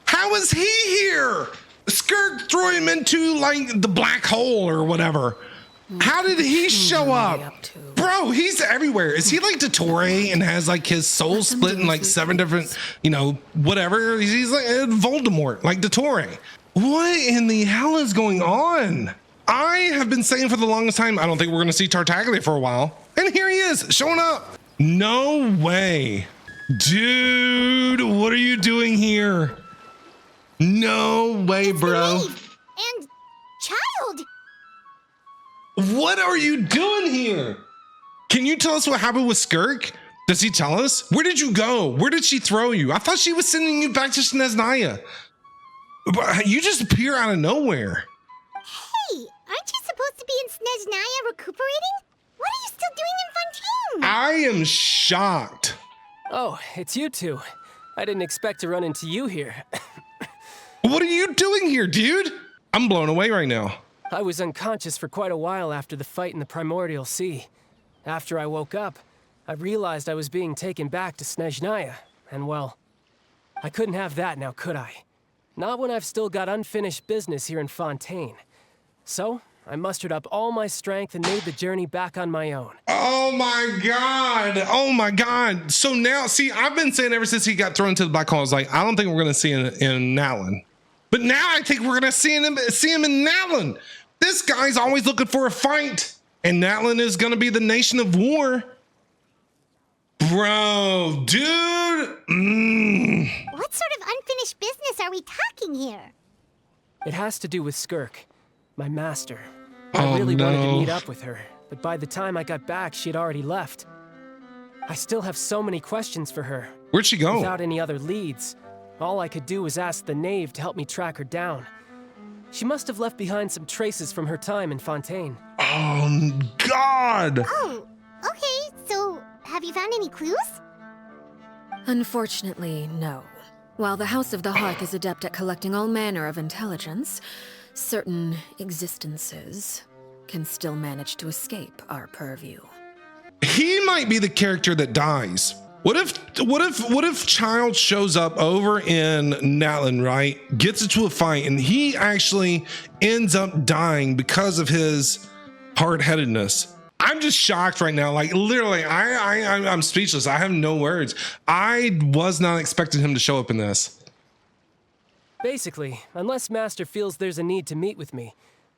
How is he here? Skirk threw him into like the black hole or whatever. How did he show up? Bro, he's everywhere. Is he like Dottore and has like his soul split in like 7 different, whatever? He's like Voldemort, like Dottore. What in the hell is going on? I have been saying for the longest time, I don't think we're going to see Tartaglia for a while. And here he is, showing up. No way. Dude, what are you doing here? No way, bro. And child. What are you doing here? Can you tell us what happened with Skirk? Does he tell us? Where did you go? Where did she throw you? I thought she was sending you back to Snezhnaya. But you just appear out of nowhere. Hey, aren't you supposed to be in Snezhnaya recuperating? What are you still doing in Fontaine? I am shocked. Oh, it's you two. I didn't expect to run into you here. What are you doing here, dude? I'm blown away right now. I was unconscious for quite a while after the fight in the Primordial Sea. After I woke up, I realized I was being taken back to Snezhnaya, and well, I couldn't have that now, could I? Not when I've still got unfinished business here in Fontaine. So, I mustered up all my strength and made the journey back on my own. Oh my God. Oh my God. So now, see, I've been saying ever since he got thrown into the black hole, I was like, I don't think we're going to see him in Nalin. But now I think we're going to see him in Nalin. This guy's always looking for a fight. And Nalin is going to be the nation of war. Bro, dude. What sort of unfinished business are we talking here? It has to do with Skirk, my master. Oh, I really wanted to no. meet up with her, but by the time I got back, she had already left. I still have so many questions for her. Where'd she go? Without any other leads, all I could do was ask the knave to help me track her down. She must have left behind some traces from her time in Fontaine. Oh, God. Oh, okay, so have you found any clues? Unfortunately, no. While the House of the Hearth is adept at collecting all manner of intelligence, certain existences can still manage to escape our purview. He might be the character that dies. What if Child shows up over in Nalin, right? Gets into a fight and he actually ends up dying because of his hard-headedness. I'm just shocked right now. Like literally, I'm speechless. I have no words. I was not expecting him to show up in this. Basically, unless Master feels there's a need to meet with me,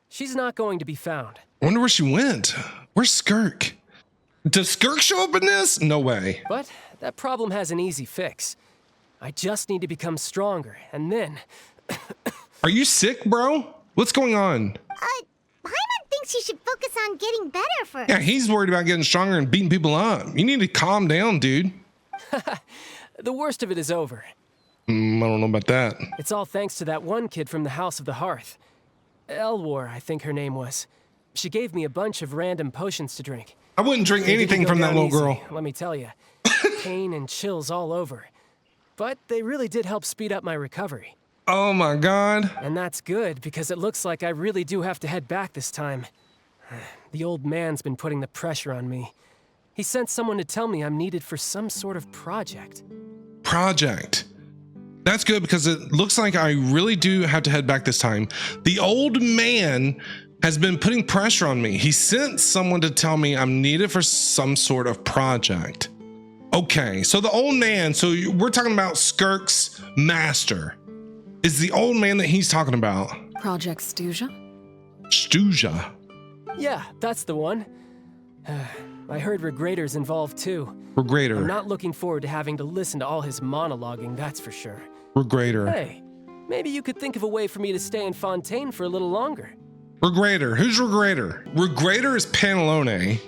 she's not going to be found. I wonder where she went. Where's Skirk? Does Skirk show up in this? No way. But that problem has an easy fix. I just need to become stronger, and then... Are you sick, bro? What's going on? Paimon thinks you should focus on getting better first. Yeah, he's worried about getting stronger and beating people up. You need to calm down, dude. The worst of it is over. I don't know about that. It's all thanks to that one kid from the House of the Hearth. Elwar, I think her name was. She gave me a bunch of random potions to drink. I wouldn't drink anything from that little girl. Let me tell you. Pain and chills all over. But they really did help speed up my recovery. Oh my God. And that's good, because it looks like I really do have to head back this time. The old man's been putting the pressure on me. He sent someone to tell me I'm needed for some sort of project. Project. That's good, because it looks like I really do have to head back this time. The old man has been putting pressure on me. He sent someone to tell me I'm needed for some sort of project. Okay, so the old man, so we're talking about Skirk's master. Is the old man that he's talking about? Project Stuja? Stuja. Yeah, that's the one. I heard Regrator's involved too. Regrator. I'm not looking forward to having to listen to all his monologuing, that's for sure. Regrator. Hey, maybe you could think of a way for me to stay in Fontaine for a little longer. Regrator. Who's Regrator? Regrator is Pantalone,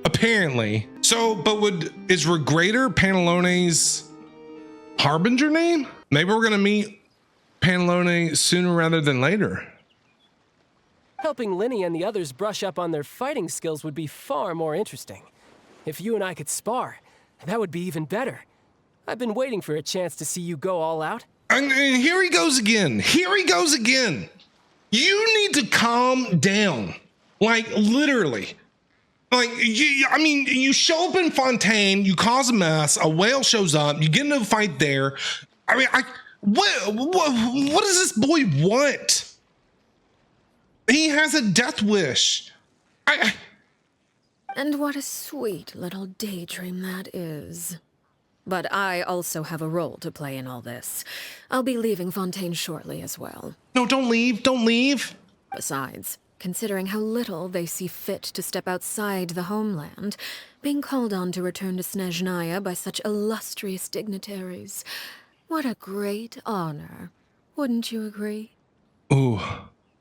apparently. So, but is Regrator Pantalone's harbinger name? Maybe we're gonna meet Pantalone sooner rather than later. Helping Linny and the others brush up on their fighting skills would be far more interesting. If you and I could spar, that would be even better. I've been waiting for a chance to see you go all out. And here he goes again. Here he goes again. You need to calm down. Like, literally. Like, you show up in Fontaine, you cause a mess, a whale shows up, you get into a fight there. I mean, what does this boy want? He has a death wish. And what a sweet little daydream that is. But I also have a role to play in all this. I'll be leaving Fontaine shortly as well. No, don't leave. Don't leave. Besides, considering how little they see fit to step outside the homeland, being called on to return to Snezhnaya by such illustrious dignitaries, what a great honor. Wouldn't you agree? Ooh.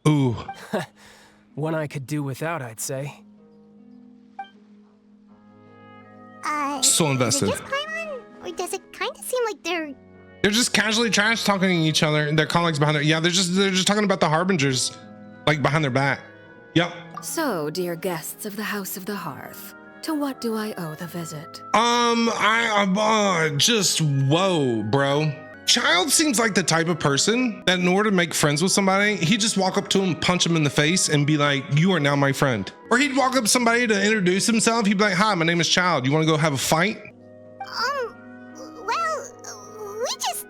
Ooh. One I could do without, I'd say. So invested. Is it just Paimon? Or does it kind of seem like they're just casually trash talking each other, their colleagues behind their, yeah, they're just talking about the harbingers, like behind their back. Yep. So, dear guests of the House of the Hearth, to what do I owe the visit? Just whoa, bro. Child seems like the type of person that in order to make friends with somebody, he'd just walk up to him, punch him in the face, and be like, "You are now my friend." Or he'd walk up to somebody to introduce himself. He'd be like, "Hi, my name is Child. You want to go have a fight?" Well, we just,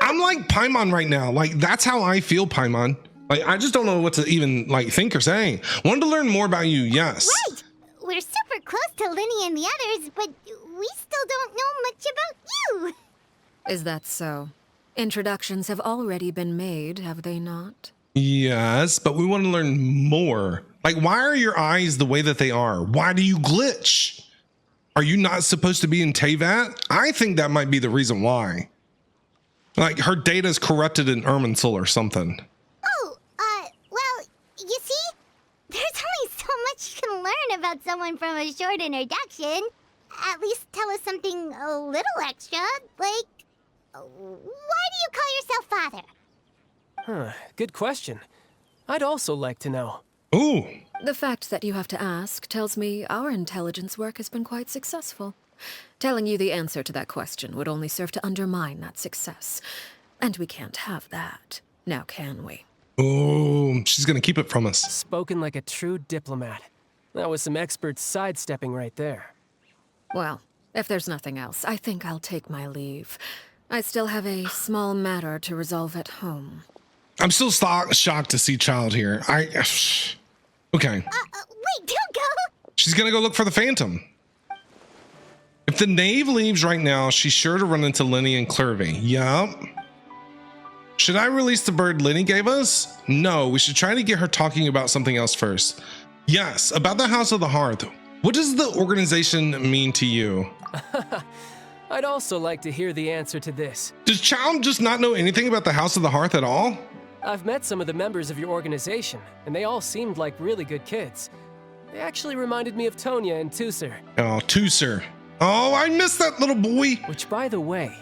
I'm like Paimon right now. Like, that's how I feel, Paimon. Like, I just don't know what to even, like, think or say. Wanted to learn more about you, yes. Right! We're super close to Linny and the others, but we still don't know much about you. Is that so? Introductions have already been made, have they not? Yes, but we want to learn more. Like, why are your eyes the way that they are? Why do you glitch? Are you not supposed to be in Teyvat? I think that might be the reason why. Like, her data's corrupted in Irminsul or something. Oh, well, you see? There's only so much you can learn about someone from a short introduction. At least tell us something a little extra, like, why do you call yourself father? Huh, good question. I'd also like to know. Ooh. The fact that you have to ask tells me our intelligence work has been quite successful. Telling you the answer to that question would only serve to undermine that success. And we can't have that, now can we? Oh, she's gonna keep it from us. Spoken like a true diplomat. That was some expert sidestepping right there. Well, if there's nothing else, I think I'll take my leave. I still have a small matter to resolve at home. I'm still shocked to see Child here. Okay. Wait, don't go! She's gonna go look for the Phantom. If the Knave leaves right now, she's sure to run into Linny and Clervy. Yup. Should I release the bird Linny gave us? No, we should try to get her talking about something else first. Yes, about the House of the Hearth. What does the organization mean to you? I I'd also like to hear the answer to this. Does Child just not know anything about the House of the Hearth at all? I've met some of the members of your organization, and they all seemed like really good kids. They actually reminded me of Tonya and Tusser. Oh, Tusser. Oh, I miss that little boy. Which, by the way,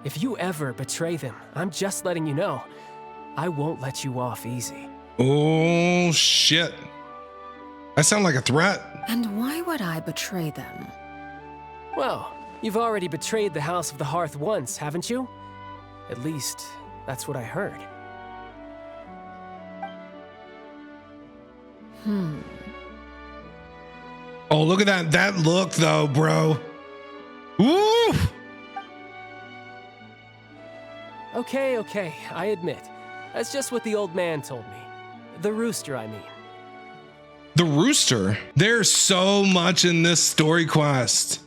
if you ever betray them, I'm just letting you know, I won't let you off easy. Oh, shit. That sounds like a threat. And why would I betray them? Well, you've already betrayed the House of the Hearth once, haven't you? At least, that's what I heard. Oh, look at that look, though, bro. Woo! Okay, I admit. That's just what the old man told me. The rooster, I mean. The rooster? There's so much in this story quest.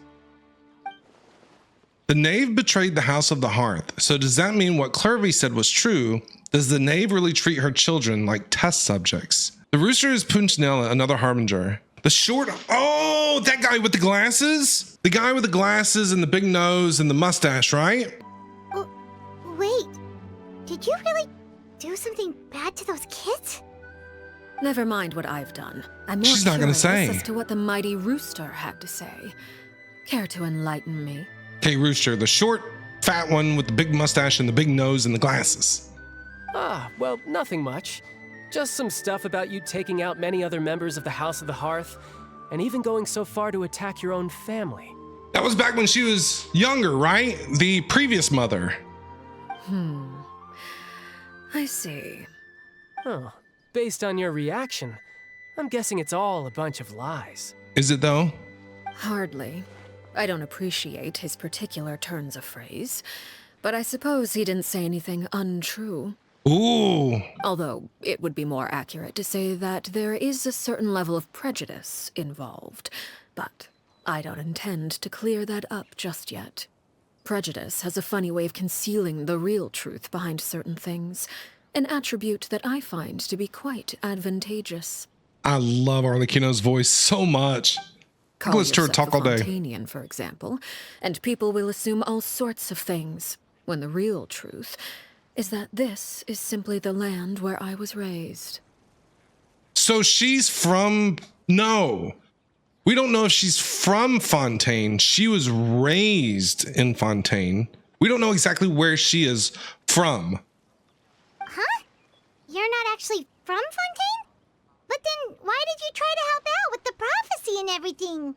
The knave betrayed the House of the Hearth. So does that mean what Clervy said was true? Does the knave really treat her children like test subjects? The rooster is Punchinella, another harbinger. The short, oh, that guy with the glasses? The guy with the glasses and the big nose and the mustache, right? Oh, wait, did you really do something bad to those kids? Never mind what I've done. I'm more She's not gonna curious say. as to what the mighty rooster had to say. Care to enlighten me? Okay, Rooster, the short, fat one with the big mustache and the big nose and the glasses. Ah, well, nothing much. Just some stuff about you taking out many other members of the House of the Hearth, and even going so far to attack your own family. That was back when she was younger, right? The previous mother. I see. Oh, based on your reaction, I'm guessing it's all a bunch of lies. Is it though? Hardly. I don't appreciate his particular turns of phrase, but I suppose he didn't say anything untrue. Ooh. Although it would be more accurate to say that there is a certain level of prejudice involved, but I don't intend to clear that up just yet. Prejudice has a funny way of concealing the real truth behind certain things, an attribute that I find to be quite advantageous. I love Arlecchino's voice so much. Call Let's to her yourself talk a all day. Fontanian, for example, and people will assume all sorts of things, when the real truth is that this is simply the land where I was raised. So she's from, no. We don't know if she's from Fontaine. She was raised in Fontaine. We don't know exactly where she is from. Huh? You're not actually from Fontaine? But then why did you try to help out with the prophecy and everything?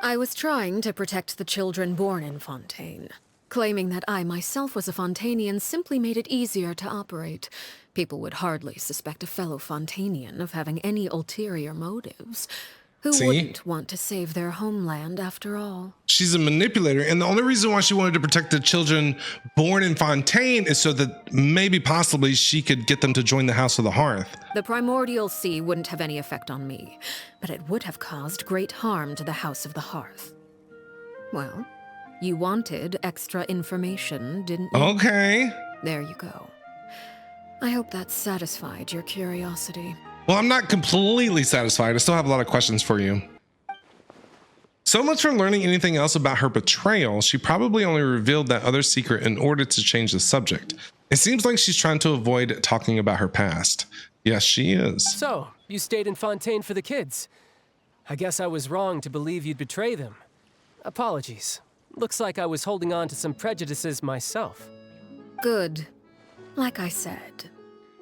I was trying to protect the children born in Fontaine. Claiming that I myself was a Fontanian simply made it easier to operate. People would hardly suspect a fellow Fontanian of having any ulterior motives. Who wouldn't want to save their homeland after all? She's a manipulator, and the only reason why she wanted to protect the children born in Fontaine is so that maybe possibly she could get them to join the House of the Hearth. The primordial sea wouldn't have any effect on me, but it would have caused great harm to the House of the Hearth. Well, you wanted extra information, didn't you? Okay. There you go. I hope that satisfied your curiosity. Well, I'm not completely satisfied. I still have a lot of questions for you. So much for learning anything else about her betrayal. She probably only revealed that other secret in order to change the subject. It seems like she's trying to avoid talking about her past. Yes, she is. So, you stayed in Fontaine for the kids. I guess I was wrong to believe you'd betray them. Apologies. Looks like I was holding on to some prejudices myself. Good. Like I said,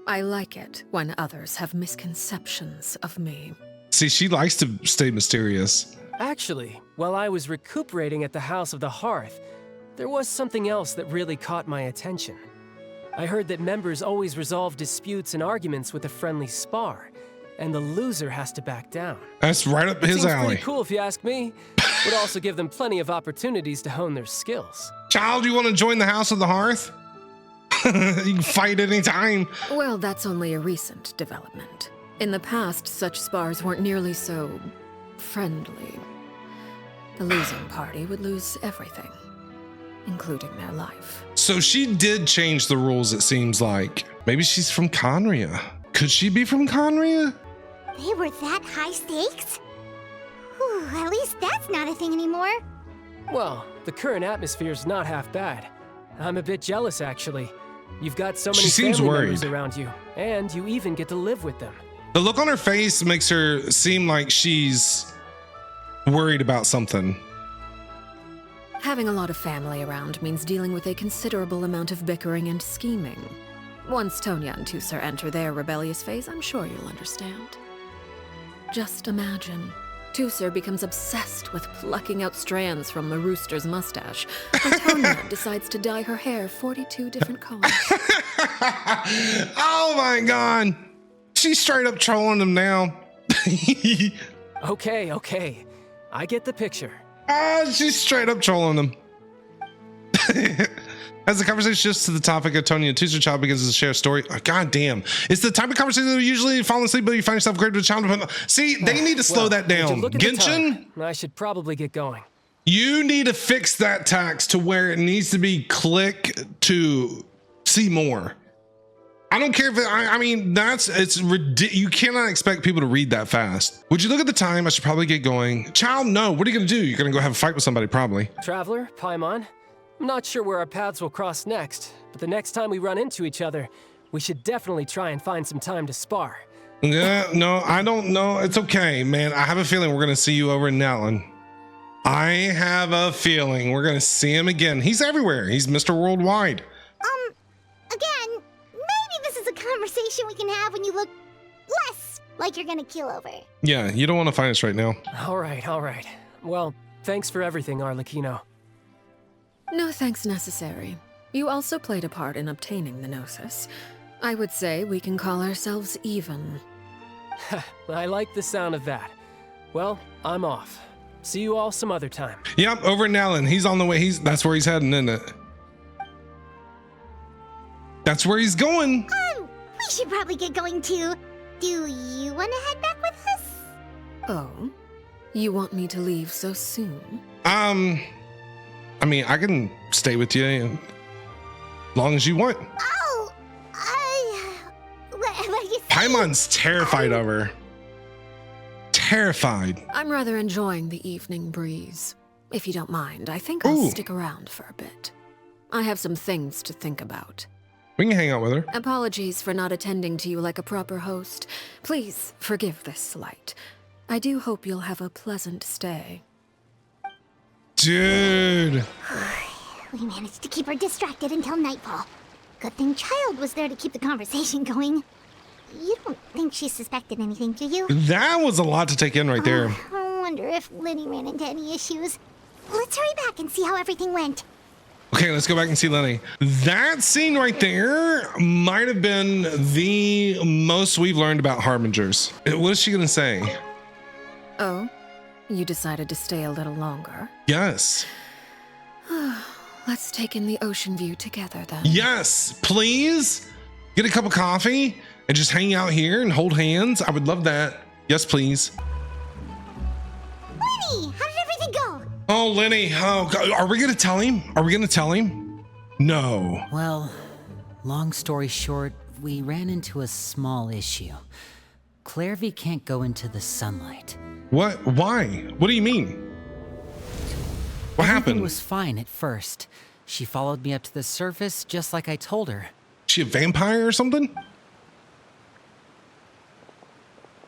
I like it when others have misconceptions of me. See, she likes to stay mysterious. Actually, while I was recuperating at the House of the Hearth, there was something else that really caught my attention. I heard that members always resolve disputes and arguments with a friendly spar, and the loser has to back down. That's right up his Seems alley. pretty cool if you ask me. Would also give them plenty of opportunities to hone their skills. Child, you want to join the House of the Hearth? You can fight anytime. Well, that's only a recent development. In the past, such spars weren't nearly so friendly. The losing party would lose everything, including their life. So she did change the rules, it seems like. Maybe she's from Conria. Could she be from Conria? They were that high stakes? Whew, at least that's not a thing anymore. Well, the current atmosphere's not half bad. I'm a bit jealous, actually. You've got so many She seems family worried. members around you, and you even get to live with them. The look on her face makes her seem like she's worried about something. Having a lot of family around means dealing with a considerable amount of bickering and scheming. Once Tonya and Tusar enter their rebellious phase, I'm sure you'll understand. Just imagine. Tusar becomes obsessed with plucking out strands from the rooster's mustache, and Tonya decides to dye her hair 42 different colors. Oh my god. She's straight up trolling him now. Okay. I get the picture. She's straight up trolling him. As the conversation shifts to the topic of Tonya and Tusar, child begins to share a story. Oh, god damn. It's the type of conversation that usually fall asleep, but you find yourself great with a child. See, they need to slow that would you down. look at the Genshin, time? I should probably get going. you need to fix that tax to where it needs to be click to see more. I don't care if it, I mean, it's ridiculous. You cannot expect people to read that fast. Would you look at the time? I should probably get going. Child, no. What are you going to do? You're going to go have a fight with somebody, probably. Traveler, Paimon, I'm not sure where our paths will cross next, but the next time we run into each other, we should definitely try and find some time to spar. Yeah, no, I don't know. It's okay, man. I have a feeling we're going to see you over in Nalin. I have a feeling we're going to see him again. He's everywhere. He's Mr. Worldwide. Again, maybe this is a conversation we can have when you look less like you're gonna keel over. Yeah, you don't want to fight us right now. All right. Well, thanks for everything, Arlecchino. No thanks necessary. You also played a part in obtaining the Gnosis. I would say we can call ourselves even. I like the sound of that. Well, I'm off. See you all some other time. Yep, over in Nalin. He's on the way. That's where he's heading, isn't it? That's where he's going. We should probably get going too. Do you want to head back with us? Oh? You want me to leave so soon? I mean, I can stay with you as long as you want. Oh, what you say? Paimon's terrified of her. Terrified. I'm rather enjoying the evening breeze. If you don't mind, I think I'll stick around for a bit. I have some things to think about. We can hang out with her. Apologies for not attending to you like a proper host. Please forgive this slight. I do hope you'll have a pleasant stay. Dude. We managed to keep her distracted until nightfall. Good thing Child was there to keep the conversation going. You don't think she suspected anything, do you? That was a lot to take in right there. I wonder if Lenny ran into any issues. Let's hurry back and see how everything went. Okay, let's go back and see Lenny. That scene right there might have been the most we've learned about Harbingers. What is she gonna say? Oh? You decided to stay a little longer? Yes. Let's take in the ocean view together then. Yes, please. Get a cup of coffee and just hang out here and hold hands. I would love that. Yes, please. Lenny, how did everything go? Oh, Lenny. Oh, God. Are we gonna tell him? Are we gonna tell him? No. Well, long story short, we ran into a small issue. Clairvy can't go into the sunlight. What? Why? What do you mean? What Everything happened? was fine at first. She followed me up to the surface just like I told her. She a vampire or something?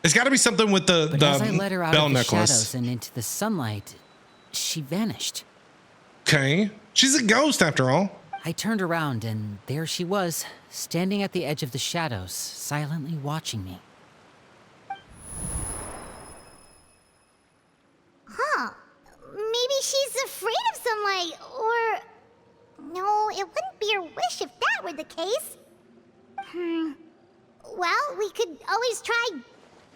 It's got to be something with the As I let her out bell of the necklace. shadows and into the sunlight, she vanished. Okay. She's a ghost after all. I turned around and there she was, standing at the edge of the shadows, silently watching me. Huh. Maybe she's afraid of sunlight, or... No, it wouldn't be her wish if that were the case. Well, we could always try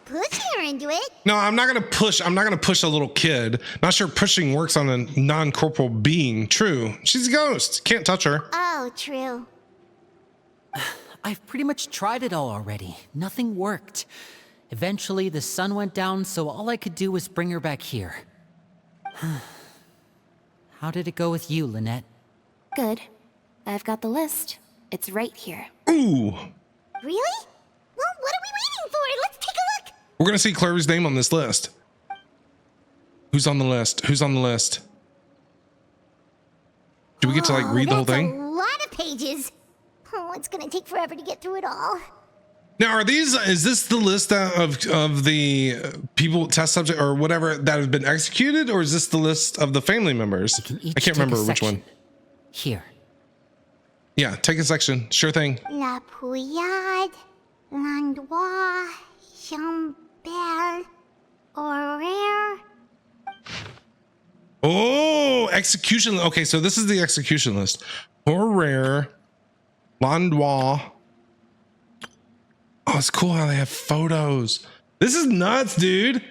pushing her into it. No, I'm not gonna push a little kid. Not sure pushing works on a non-corporal being. True. She's a ghost. Can't touch her. Oh, true. I've pretty much tried it all already. Nothing worked. Eventually, the sun went down, so all I could do was bring her back here. How did it go with you, Lynette? Good. I've got the list. It's right here. Ooh. Really? Well, what are we waiting for? Let's take a look. We're gonna see Clary's name on this list. Who's on the list? Who's on the list? Do we get to like read the whole That's thing? a lot of pages. Oh, it's gonna take forever to get through it all. Now, is this the list of the people, test subject or whatever that have been executed, or is this the list of the family members? I can't remember which one. Here. Yeah, take a section. Sure thing. La Pouillade, L'Endroit, Chambert, Horaire. Oh, execution. Okay, so this is the execution list. Horaire, L'Endroit. Oh, it's cool how they have photos. This is nuts, dude.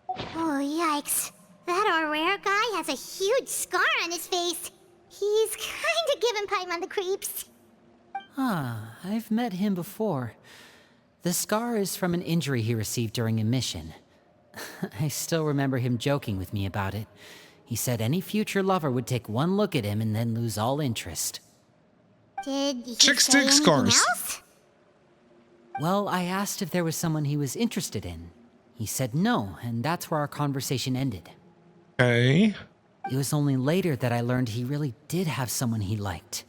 Oh, yikes. That Horaire guy has a huge scar on his face. He's kinda giving Paimon the creeps. Ah, I've met him before. The scar is from an injury he received during a mission. I still remember him joking with me about it. He said any future lover would take one look at him and then lose all interest. Did he Chicks say take anything scars. else? Well, I asked if there was someone he was interested in. He said no, and that's where our conversation ended. Okay. It was only later that I learned he really did have someone he liked.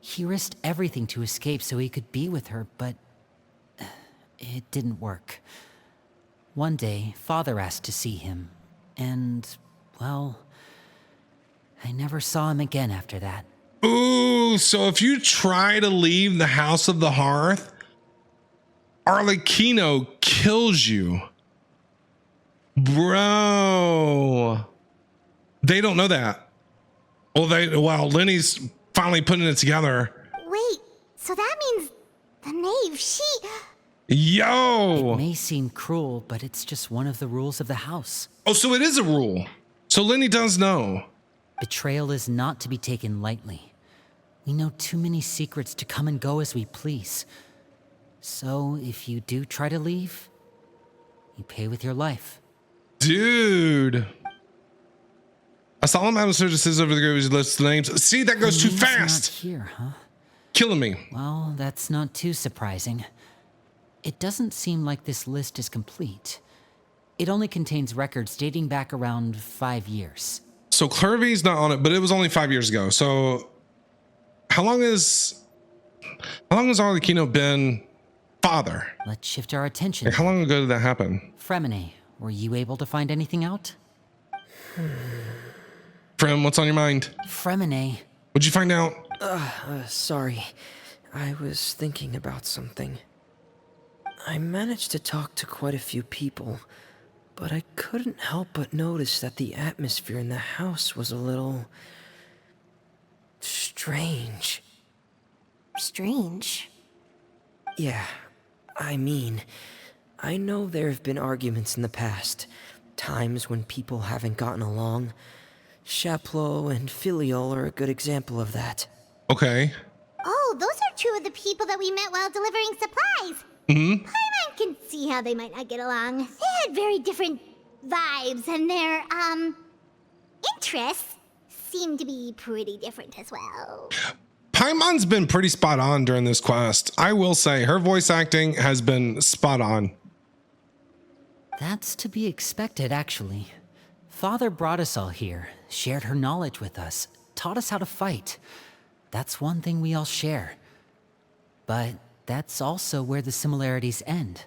He risked everything to escape so he could be with her, but it didn't work. One day, Father asked to see him, and, well, I never saw him again after that. Ooh, so if you try to leave the House of the Hearth, Arlecchino kills you. Bro. They don't know that. Well, Lenny's finally putting it together. Wait, so that means the knave, Yo. It may seem cruel, but it's just one of the rules of the house. Oh, so it is a rule. So Lenny does know. Betrayal is not to be taken lightly. We know too many secrets to come and go as we please. So if you do try to leave, you pay with your life. Dude. A solemn atmosphere decides over the grave lists the names. See, that goes too He's fast. Not here, huh? Killing me. Well, that's not too surprising. It doesn't seem like this list is complete. It only contains records dating back around 5 years. So Clervy's not on it, but it was only 5 years ago. So how long has Arlecchino been father? Let's shift our attention. Like, how long ago did that happen? Fremine, were you able to find anything out? Frem, what's on your mind? Fremine. What'd you find out? Sorry. I was thinking about something. I managed to talk to quite a few people, but I couldn't help but notice that the atmosphere in the house was a little strange. Strange. Yeah, I mean, I know there have been arguments in the past, times when people haven't gotten along. Chaplot and Filiol are a good example of that. Okay. Oh, those are two of the people that we met while delivering supplies. Mm-hmm. Paimon can see how they might not get along. They had very different vibes, and their, interests seem to be pretty different as well. Paimon's been pretty spot on during this quest. I will say her voice acting has been spot on. That's to be expected, actually. Father brought us all here, shared her knowledge with us, taught us how to fight. That's one thing we all share. But that's also where the similarities end.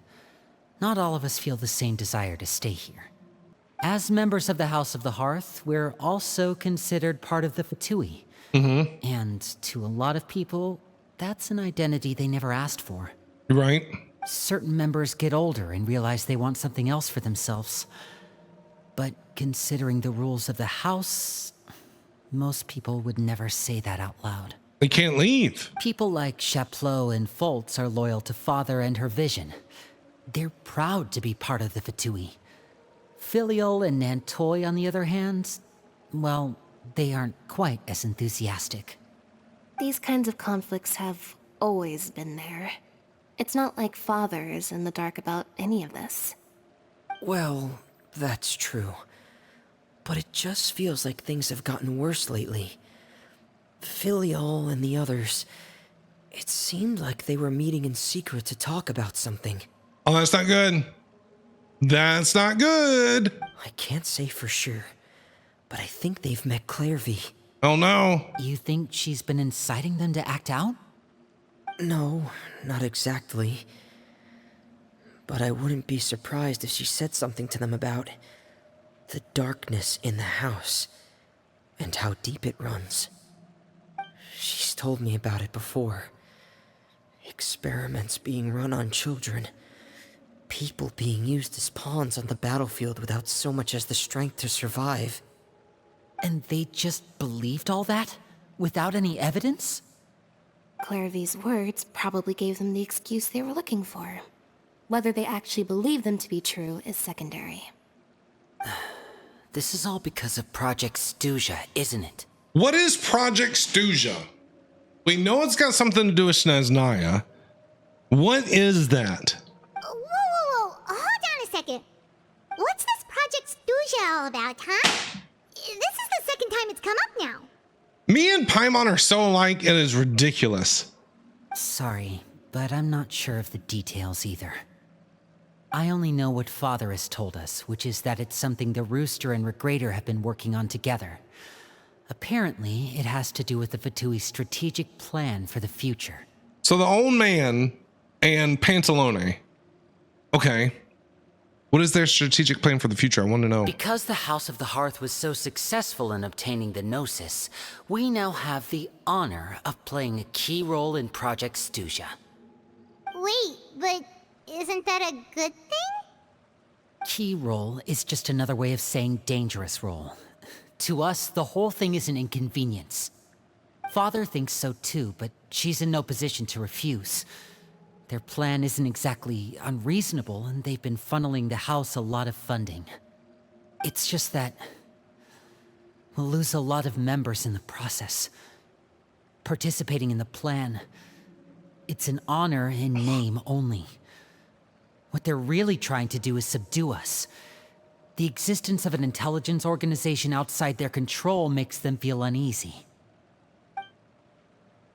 Not all of us feel the same desire to stay here. As members of the House of the Hearth, we're also considered part of the Fatui. Mm-hmm. And to a lot of people, that's an identity they never asked for. Right. Certain members get older and realize they want something else for themselves. But considering the rules of the house, most people would never say that out loud. They can't leave. People like Chaplot and Foltz are loyal to Father and her vision. They're proud to be part of the Fatui. Filiol and Nantoy, on the other hand, well, they aren't quite as enthusiastic. These kinds of conflicts have always been there. It's not like Father is in the dark about any of this. Well, that's true. But it just feels like things have gotten worse lately. Filiol and the others, it seemed like they were meeting in secret to talk about something. Oh, that's not good. That's not good. I can't say for sure, but I think they've met Clairvy. Oh no. You think she's been inciting them to act out? No, not exactly. But I wouldn't be surprised if she said something to them about the darkness in the house and how deep it runs. She's told me about it before. Experiments being run on children. People being used as pawns on the battlefield without so much as the strength to survive. And they just believed all that? Without any evidence? Clairvy's words probably gave them the excuse they were looking for. Whether they actually believe them to be true is secondary. This is all because of Project Stuja, isn't it? What is Project Stuja? We know it's got something to do with Snezhnaya. What is that? Whoa. Hold on a second. What's this Project Stuja all about, huh? This is the second time it's come up now. Me and Paimon are so alike, it is ridiculous. Sorry, but I'm not sure of the details either. I only know what Father has told us, which is that it's something the Rooster and Regrator have been working on together. Apparently, it has to do with the Fatui's strategic plan for the future. So the old man and Pantalone. Okay. What is their strategic plan for the future? I want to know. Because the House of the Hearth was so successful in obtaining the Gnosis, we now have the honor of playing a key role in Project Stuja. Wait, but isn't that a good thing? Key role is just another way of saying dangerous role. To us, the whole thing is an inconvenience. Father thinks so too, but she's in no position to refuse. Their plan isn't exactly unreasonable, and they've been funneling the house a lot of funding. It's just that we'll lose a lot of members in the process. Participating in the plan, it's an honor in name only. What they're really trying to do is subdue us. The existence of an intelligence organization outside their control makes them feel uneasy.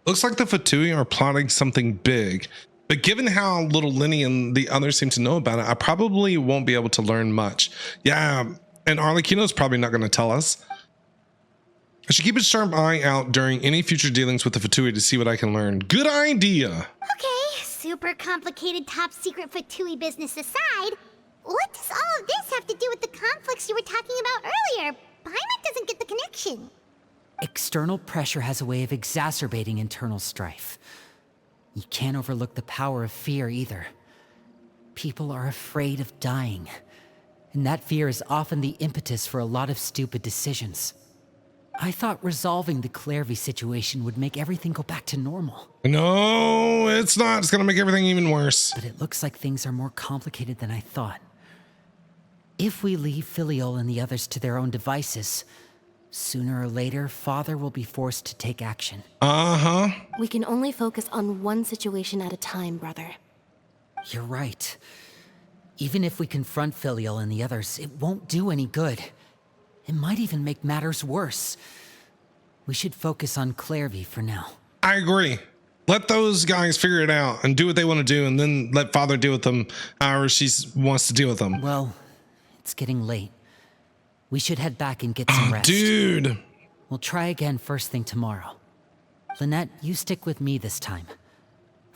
Looks like the Fatui are plotting something big. But given how little Lenny and the others seem to know about it, I probably won't be able to learn much. Yeah, and Arlecchino's probably not going to tell us. I should keep a sharp eye out during any future dealings with the Fatui to see what I can learn. Good idea. Okay, super complicated top secret Fatui business aside, what does all of this have to do with the conflicts you were talking about earlier? Paimon doesn't get the connection. External pressure has a way of exacerbating internal strife. You can't overlook the power of fear either. People are afraid of dying, and that fear is often the impetus for a lot of stupid decisions. I thought resolving the Clairvy situation would make everything go back to normal. No, it's not. It's going to make everything even worse. But it looks like things are more complicated than I thought. If we leave Filiol and the others to their own devices, sooner or later, Father will be forced to take action. Uh-huh. We can only focus on one situation at a time, brother. You're right. Even if we confront Filiol and the others, it won't do any good. It might even make matters worse. We should focus on Clairvy for now. I agree. Let those guys figure it out and do what they want to do, and then let Father deal with them however she wants to deal with them. Well, it's getting late. We should head back and get some rest. Dude. We'll try again first thing tomorrow. Lynette, you stick with me this time.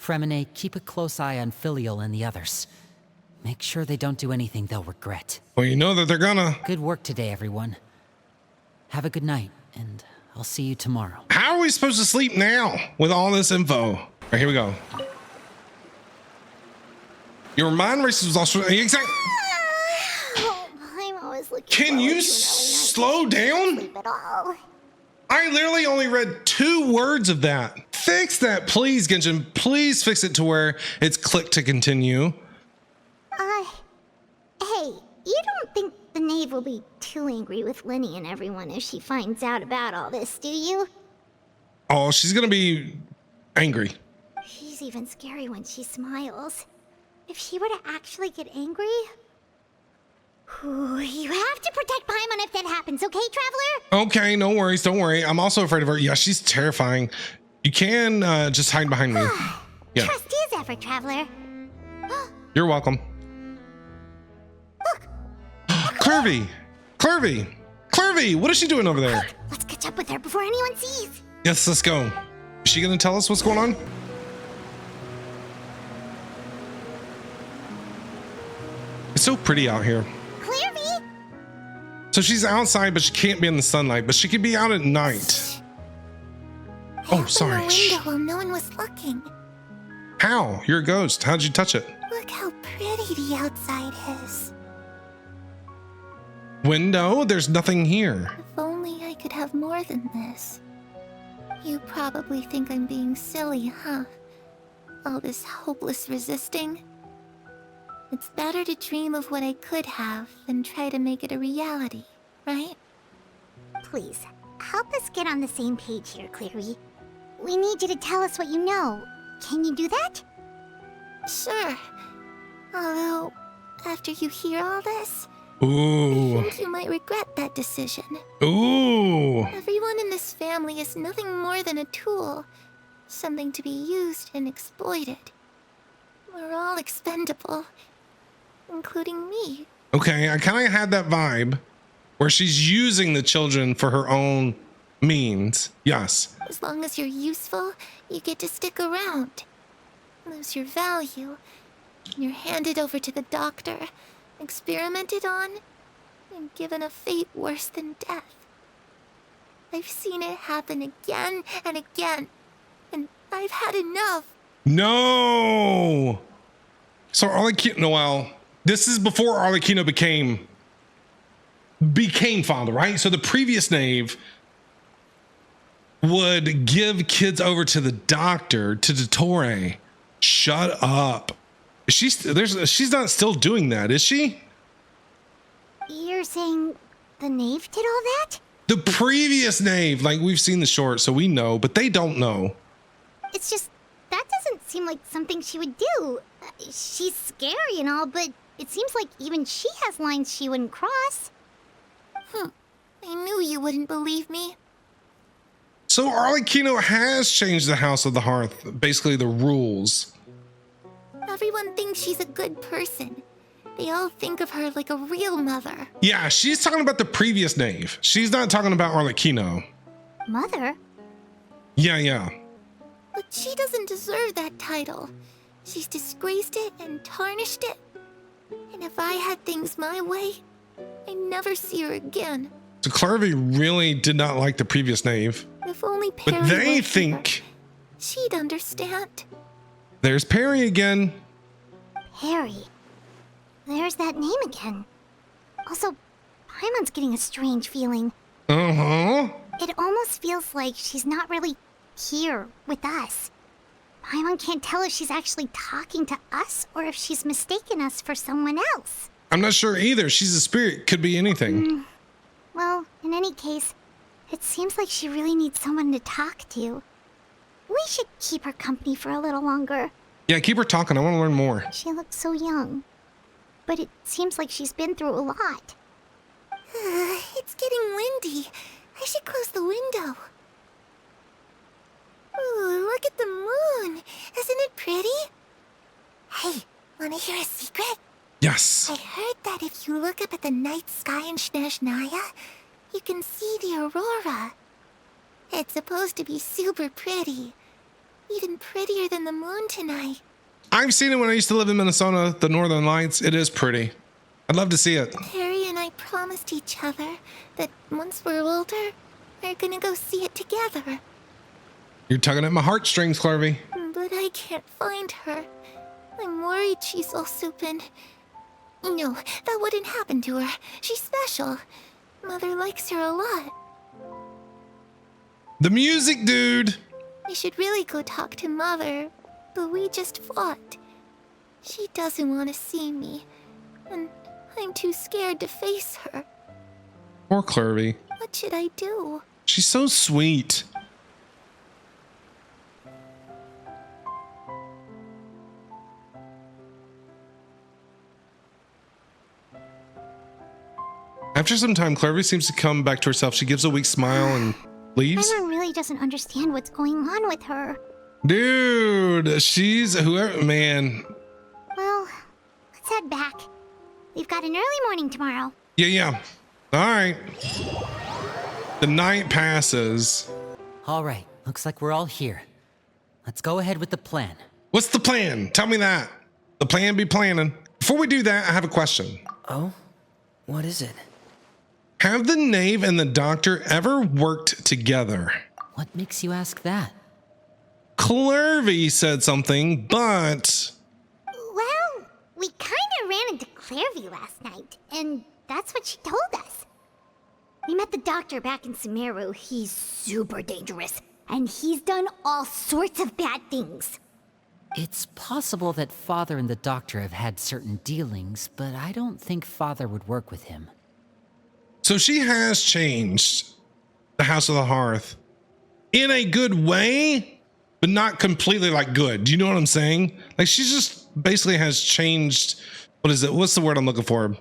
Fremine, keep a close eye on Filiol and the others. Make sure they don't do anything they'll regret. Well, you know that they're gonna. Good work today, everyone. Have a good night, and I'll see you tomorrow. How are we supposed to sleep now with all this info? All right, here we go. Your mind races was also exactly. Can you slow down? At all. I literally only read 2 words of that. Fix that, please, Genshin. Please fix it to where it's click to continue. Hey, you don't think the knave will be too angry with Lenny and everyone if she finds out about all this, do you? Oh, she's gonna be angry. She's even scary when she smiles. If she were to actually get angry... Ooh, you have to protect Paimon if that happens, okay, Traveler? Okay, no worries, don't worry. I'm also afraid of her. Yeah, she's terrifying. You can just hide behind me. Yeah. Trust is ever, Traveler. You're welcome. Look! Clairvy! Clairvy! Clarvy, what is she doing over there? Let's catch up with her before anyone sees. Yes, let's go. Is she gonna tell us what's going on? It's so pretty out here. Clarvy? So she's outside, but she can't be in the sunlight, but she can be out at night. Oh, sorry. Open the window while no one was looking. How? You're a ghost. How'd you touch it? Look how pretty the outside is. Window? There's nothing here. If only I could have more than this. You probably think I'm being silly, huh? All this hopeless resisting. It's better to dream of what I could have than try to make it a reality, right? Please, help us get on the same page here, Clarvy. We need you to tell us what you know. Can you do that? Sure. Although, after you hear all this, Ooh. I think you might regret that decision. Ooh. Everyone in this family is nothing more than a tool. Something to be used and exploited. We're all expendable. Including me. Okay, I kind of had that vibe where she's using the children for her own means. Yes. As long as you're useful, you get to stick around. Lose your value. You're handed over to the doctor, experimented on, and given a fate worse than death. I've seen it happen again and again, and I've had enough. No. So Arlecchino, well, this is before Arlecchino became father, right? So the previous knave would give kids over to the doctor, to Dottore. Shut up. She's not still doing that, is she? You're saying the knave did all that? The previous knave, like we've seen the short, so we know, but they don't know. It's just, that doesn't seem like something she would do. She's scary and all, but it seems like even she has lines she wouldn't cross. I knew you wouldn't believe me. So Arlecchino has changed the House of the Hearth, basically the rules. Everyone thinks she's a good person. They all think of her like a real mother. Yeah, she's talking about the previous knave. She's not talking about Arlecchino. Mother? Yeah. But she doesn't deserve that title. She's disgraced it and tarnished it. And if I had things my way, I'd never see her again. So Clarvy really did not like the previous knave. If only Perry But they was think... here, she'd understand. There's Perry again. Perry. There's that name again. Also, Paimon's getting a strange feeling. Uh-huh. It almost feels like she's not really here with us. Paimon can't tell if she's actually talking to us or if she's mistaken us for someone else. I'm not sure either. She's a spirit. Could be anything. Well, in any case, it seems like she really needs someone to talk to. We should keep her company for a little longer. Yeah, keep her talking. I want to learn more. She looks so young. But it seems like she's been through a lot. It's getting windy. I should close the window. Ooh, look at the moon. Isn't it pretty? Hey, wanna hear a secret? Yes. I heard that if you look up at the night sky in Snezhnaya, you can see the aurora. It's supposed to be super pretty. Even prettier than the moon tonight. I've seen it when I used to live in Minnesota, the Northern Lights. It is pretty. I'd love to see it. Harry and I promised each other that once we're older, we're gonna go see it together. You're tugging at my heartstrings, Clarvy. But I can't find her. I'm worried she's also been... No, that wouldn't happen to her. She's special. Mother likes her a lot. The music, dude. I should really go talk to Mother, but we just fought. She doesn't want to see me, and I'm too scared to face her. Poor Clarvy. What should I do? She's so sweet. After some time, Clarvy seems to come back to herself. She gives a weak smile and leaves. Paimon really doesn't understand what's going on with her. Dude, she's whoever, man. Well, let's head back. We've got an early morning tomorrow. Yeah. All right. The night passes. All right, looks like we're all here. Let's go ahead with the plan. What's the plan? Tell me that. The plan be planning. Before we do that, I have a question. Oh? What is it? Have the knave and the doctor ever worked together? What makes you ask that? Clervy said something, but... Well, we kind of ran into Clairvy last night, and that's what she told us. We met the doctor back in Sumeru. He's super dangerous, and he's done all sorts of bad things. It's possible that Father and the Doctor have had certain dealings, but I don't think Father would work with him. So she has changed the House of the Hearth in a good way, but not completely like good. Do you know what I'm saying? Like she just basically has changed. What is it? What's the word I'm looking for?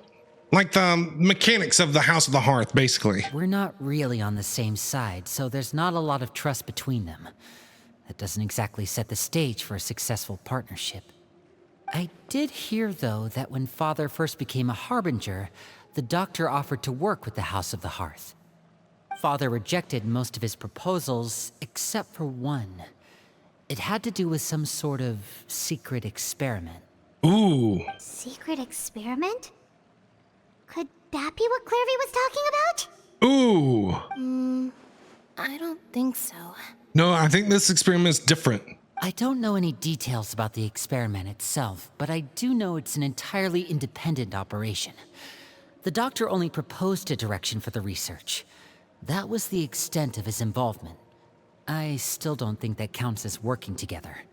Like the mechanics of the House of the Hearth, basically. We're not really on the same side, so there's not a lot of trust between them. That doesn't exactly set the stage for a successful partnership. I did hear, though, that when Father first became a Harbinger, the Doctor offered to work with the House of the Hearth. Father rejected most of his proposals, except for one. It had to do with some sort of secret experiment. Ooh. Secret experiment? Could that be what Clairvy was talking about? Ooh. I don't think so. No, I think this experiment is different. I don't know any details about the experiment itself, but I do know it's an entirely independent operation. The Doctor only proposed a direction for the research. That was the extent of his involvement. I still don't think that counts as working together.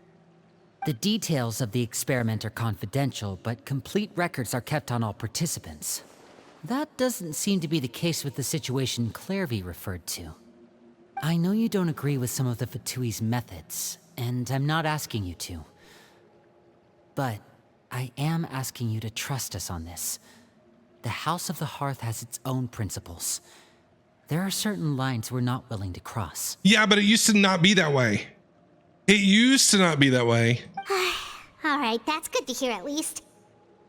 The details of the experiment are confidential, but complete records are kept on all participants. That doesn't seem to be the case with the situation Clairvy referred to. I know you don't agree with some of the Fatui's methods, and I'm not asking you to. But I am asking you to trust us on this. The House of the Hearth has its own principles. There are certain lines we're not willing to cross. Yeah, but it used to not be that way. It used to not be that way. Alright, that's good to hear at least.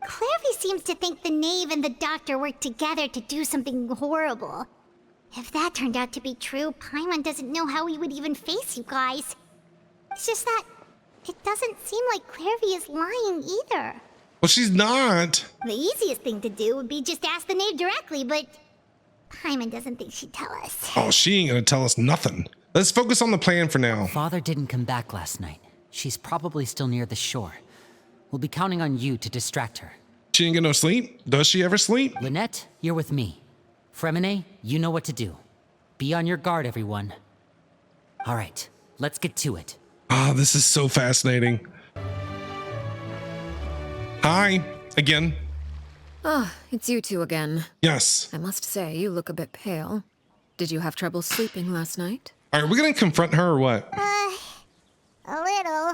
Clairvy seems to think the knave and the doctor worked together to do something horrible. If that turned out to be true, Paimon doesn't know how he would even face you guys. It's just that it doesn't seem like Clairvy is lying either. Well, she's not. The easiest thing to do would be just ask the knave directly, but Paimon doesn't think she'd tell us. Oh, she ain't gonna tell us nothing. Let's focus on the plan for now. Father didn't come back last night. She's probably still near the shore. We'll be counting on you to distract her. She didn't get no sleep? Does she ever sleep? Lynette, you're with me. Fremine, you know what to do. Be on your guard, everyone. All right, let's get to it. Ah, this is so fascinating. Hi, again. Ah, it's you two again. Yes. I must say, you look a bit pale. Did you have trouble sleeping last night? All right, we're gonna confront her or what? A little.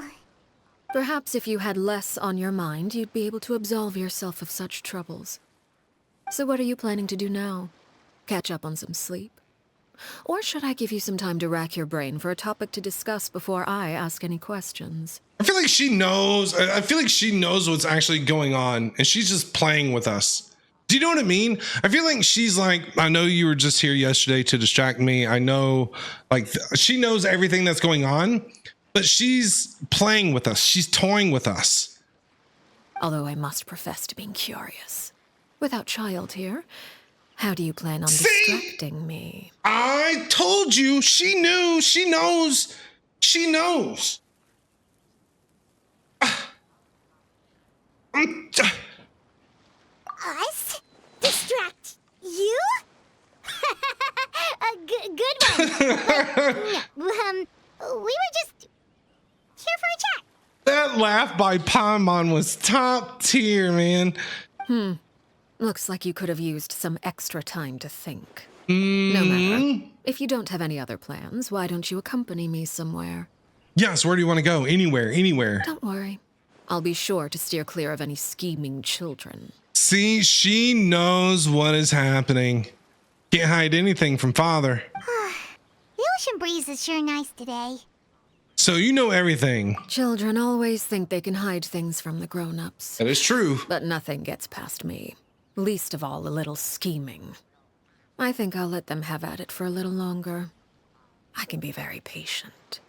Perhaps if you had less on your mind, you'd be able to absolve yourself of such troubles. So what are you planning to do now? Catch up on some sleep? Or should I give you some time to rack your brain for a topic to discuss before I ask any questions? I feel like she knows. I feel like she knows what's actually going on, and she's just playing with us. Do you know what I mean? I feel like she's like, I know you were just here yesterday to distract me. I know, like, she knows everything that's going on, but she's playing with us. She's toying with us. Although I must profess to being curious. Without child here, how do you plan on distracting me? I told you. She knew. She knows. She knows. Us? Distract you? A good one. We were just here for a chat. That laugh by Paimon was top tier, man. Looks like you could have used some extra time to think. No matter. If you don't have any other plans, why don't you accompany me somewhere? Yes, where do you want to go? Anywhere, anywhere. Don't worry. I'll be sure to steer clear of any scheming children. See, she knows what is happening. Can't hide anything from Father. The ocean breeze is sure nice today. So you know everything. Children always think they can hide things from the grown-ups. That is true. But nothing gets past me. Least of all a little scheming. I think I'll let them have at it for a little longer. I can be very patient.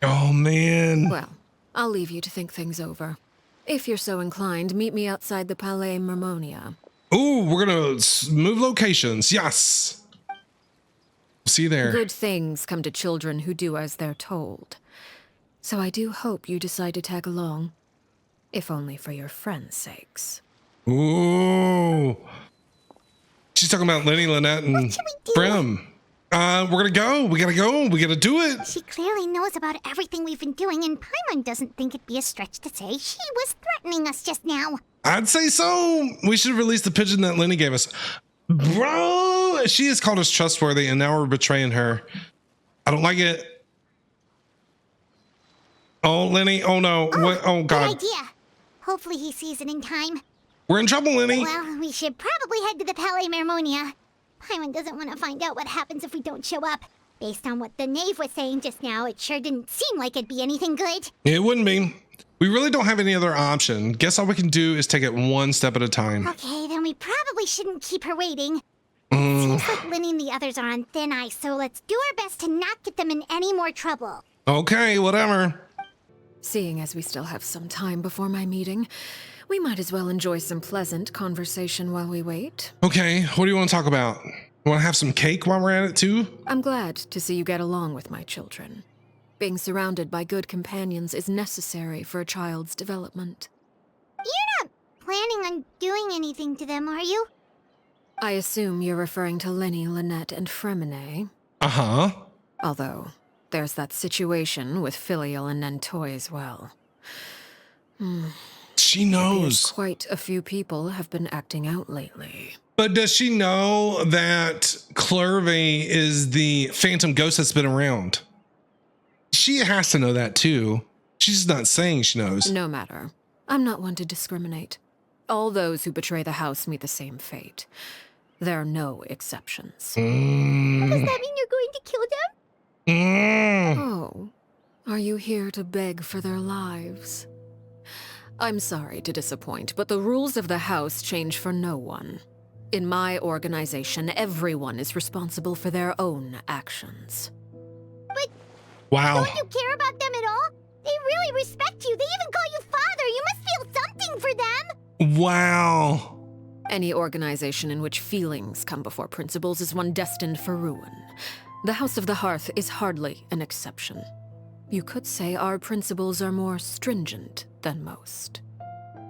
Oh, man. Well, I'll leave you to think things over. If you're so inclined, meet me outside the Palais Mermonia. Ooh, we're gonna move locations. Yes. See you there. Good things come to children who do as they're told. So I do hope you decide to tag along. If only for your friends' sakes. Ooh. She's talking about Lenny, Lynette, and Brim. We're gonna go. We gotta go. We gotta do it. She clearly knows about everything we've been doing, and Paimon doesn't think it'd be a stretch to say she was threatening us just now. I'd say so. We should release the pigeon that Lenny gave us. Bro, she has called us trustworthy, and now we're betraying her. I don't like it. Oh, Lenny. Oh, no. What? Oh, God. Good idea. Hopefully he sees it in time. We're in trouble, Lenny. Well, we should probably head to the Palais Mermonia. Paimon doesn't want to find out what happens if we don't show up. Based on what the knave was saying just now, it sure didn't seem like it'd be anything good. It wouldn't be. We really don't have any other option. Guess all we can do is take it one step at a time. Okay, then we probably shouldn't keep her waiting. Seems like Lenny and the others are on thin ice, so let's do our best to not get them in any more trouble. Okay, whatever. Seeing as we still have some time before my meeting, we might as well enjoy some pleasant conversation while we wait. Okay, what do you want to talk about? Want to have some cake while we're at it too? I'm glad to see you get along with my children. Being surrounded by good companions is necessary for a child's development. You're not planning on doing anything to them, are you? I assume you're referring to Lenny, Lynette, and Fremine. Uh-huh. Although, there's that situation with Filial and Nentoy as well. She knows. Quite a few people have been acting out lately. But does she know that Clervy is the phantom ghost that's been around? She has to know that too. She's just not saying she knows. No matter. I'm not one to discriminate. All those who betray the house meet the same fate. There are no exceptions. Does that mean you're going to kill them? Oh, are you here to beg for their lives? I'm sorry to disappoint, but the rules of the house change for no one. In my organization, everyone is responsible for their own actions. But wow. Don't you care about them at all? They really respect you. They even call you father. You must feel something for them. Wow. Any organization in which feelings come before principles is one destined for ruin. The House of the Hearth is hardly an exception. You could say our principles are more stringent than most.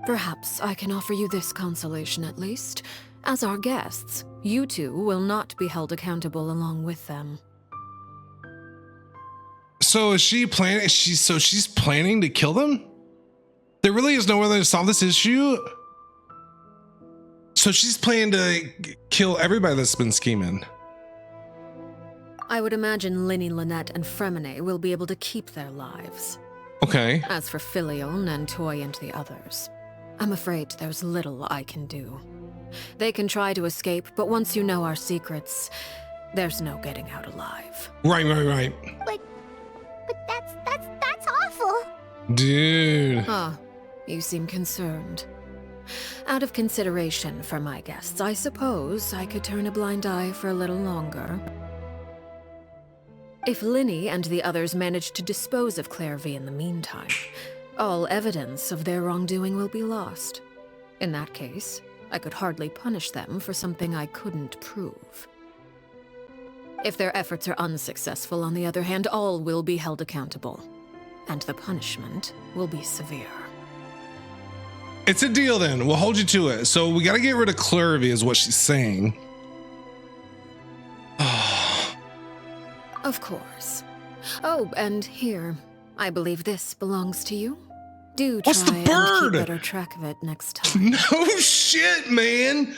Perhaps I can offer you this consolation at least. As our guests, you two will not be held accountable along with them. So is she planning? She's planning to kill them? There really is no way to solve this issue. So she's planning to kill everybody that's been scheming. I would imagine Lenny, Lynette, and Fremine will be able to keep their lives. Okay. As for Filial, Nentoy, and the others, I'm afraid there's little I can do. They can try to escape, but once you know our secrets, there's no getting out alive. Right. But that's awful. Dude. Ah, you seem concerned. Out of consideration for my guests, I suppose I could turn a blind eye for a little longer. If Lenny and the others manage to dispose of Clervy in the meantime, all evidence of their wrongdoing will be lost. In that case, I could hardly punish them for something I couldn't prove. If their efforts are unsuccessful, on the other hand, all will be held accountable, and the punishment will be severe. It's a deal then. We'll hold you to it. So we got to get rid of Clervy is what she's saying. Of course. Oh, and here, I believe this belongs to you. Do try What's the and bird? keep better track of it next time. No shit, man.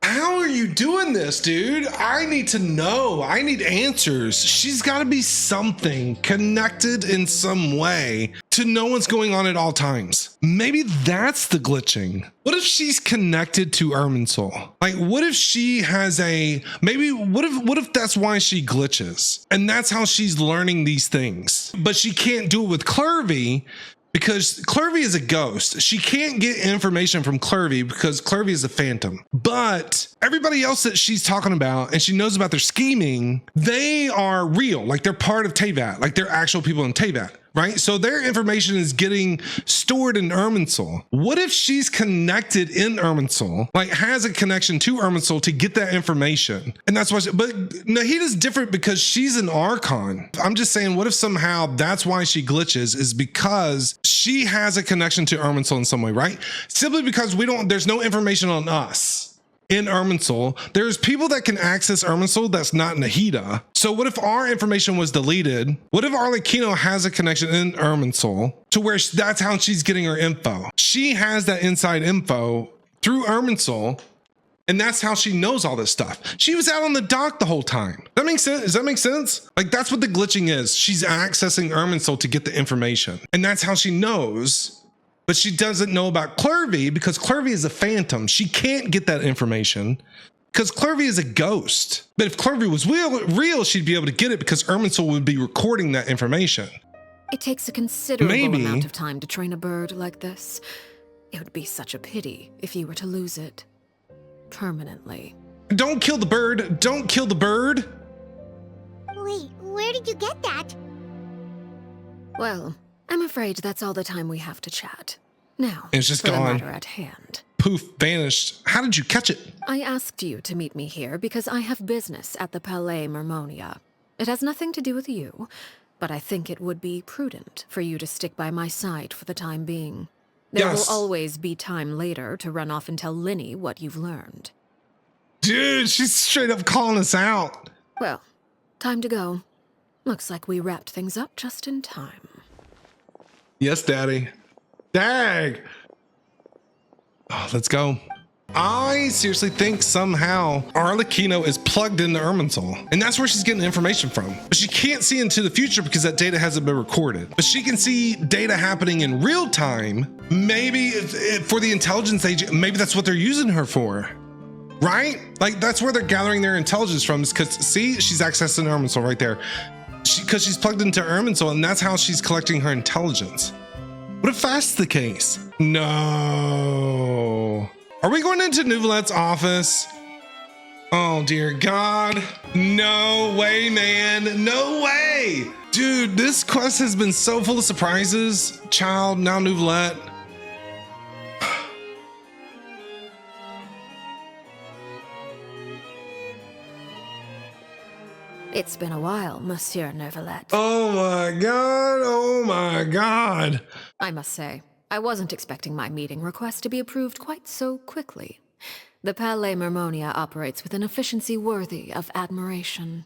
How are you doing this, dude? I need to know. I need answers. She's got to be something connected in some way to know what's going on at all times. Maybe that's the glitching. What if she's connected to Irminsul? Like, what if she has what if that's why she glitches? And that's how she's learning these things. But she can't do it with Clervy because Clervy is a ghost. She can't get information from Clervy because Clervy is a phantom. But everybody else that she's talking about and she knows about their scheming, they are real. Like they're part of Teyvat. Like they're actual people in Teyvat, right? So their information is getting stored in Irminsul. What if she's connected in Irminsul, like has a connection to Irminsul to get that information? And that's why, but Nahida's different because she's an Archon. I'm just saying, what if somehow that's why she glitches, is because she has a connection to Irminsul in some way, right? Simply because there's no information on us in Irminsul. There's people that can access Irminsul that's not Nahida. So what if our information was deleted? What if Arlecchino has a connection in Irminsul to where that's how she's getting her info? She has that inside info through Irminsul, and that's how she knows all this stuff. She was out on the dock the whole time. That makes sense? Does that make sense? Like that's what the glitching is. She's accessing Irminsul to get the information, and that's how she knows. But she doesn't know about Clervy because Clervy is a phantom. She can't get that information because Clervy is a ghost. But if Clervy was real, she'd be able to get it because Irminsul would be recording that information. It takes a considerable amount of time to train a bird like this. It would be such a pity if you were to lose it permanently. Don't kill the bird. Don't kill the bird. Wait, where did you get that? Well, I'm afraid that's all the time we have to chat. Now, it's just for gone. the matter at hand. Poof, vanished. How did you catch it? I asked you to meet me here because I have business at the Palais Mermonia. It has nothing to do with you, but I think it would be prudent for you to stick by my side for the time being. There will always be time later to run off and tell Linny what you've learned. Dude, she's straight up calling us out. Well, time to go. Looks like we wrapped things up just in time. Yes, Daddy. Dag. Oh, let's go. I seriously think somehow Arlecchino is plugged into Irminsul, and that's where she's getting the information from. But she can't see into the future because that data hasn't been recorded. But she can see data happening in real time. Maybe for the intelligence agent, maybe that's what they're using her for, right? Like that's where they're gathering their intelligence from. Is because see, she's accessing Irminsul right there. Because she's plugged into Irminsul, and that's how she's collecting her intelligence. What if that's the case? No. Are we going into Nouvelette's office? Oh, dear God. No way, man. No way. Dude, this quest has been so full of surprises. Child, now Nouvelette. It's been a while, Monsieur Nouvelette. Oh my God. Oh my God. I must say, I wasn't expecting my meeting request to be approved quite so quickly. The Palais Mermonia operates with an efficiency worthy of admiration.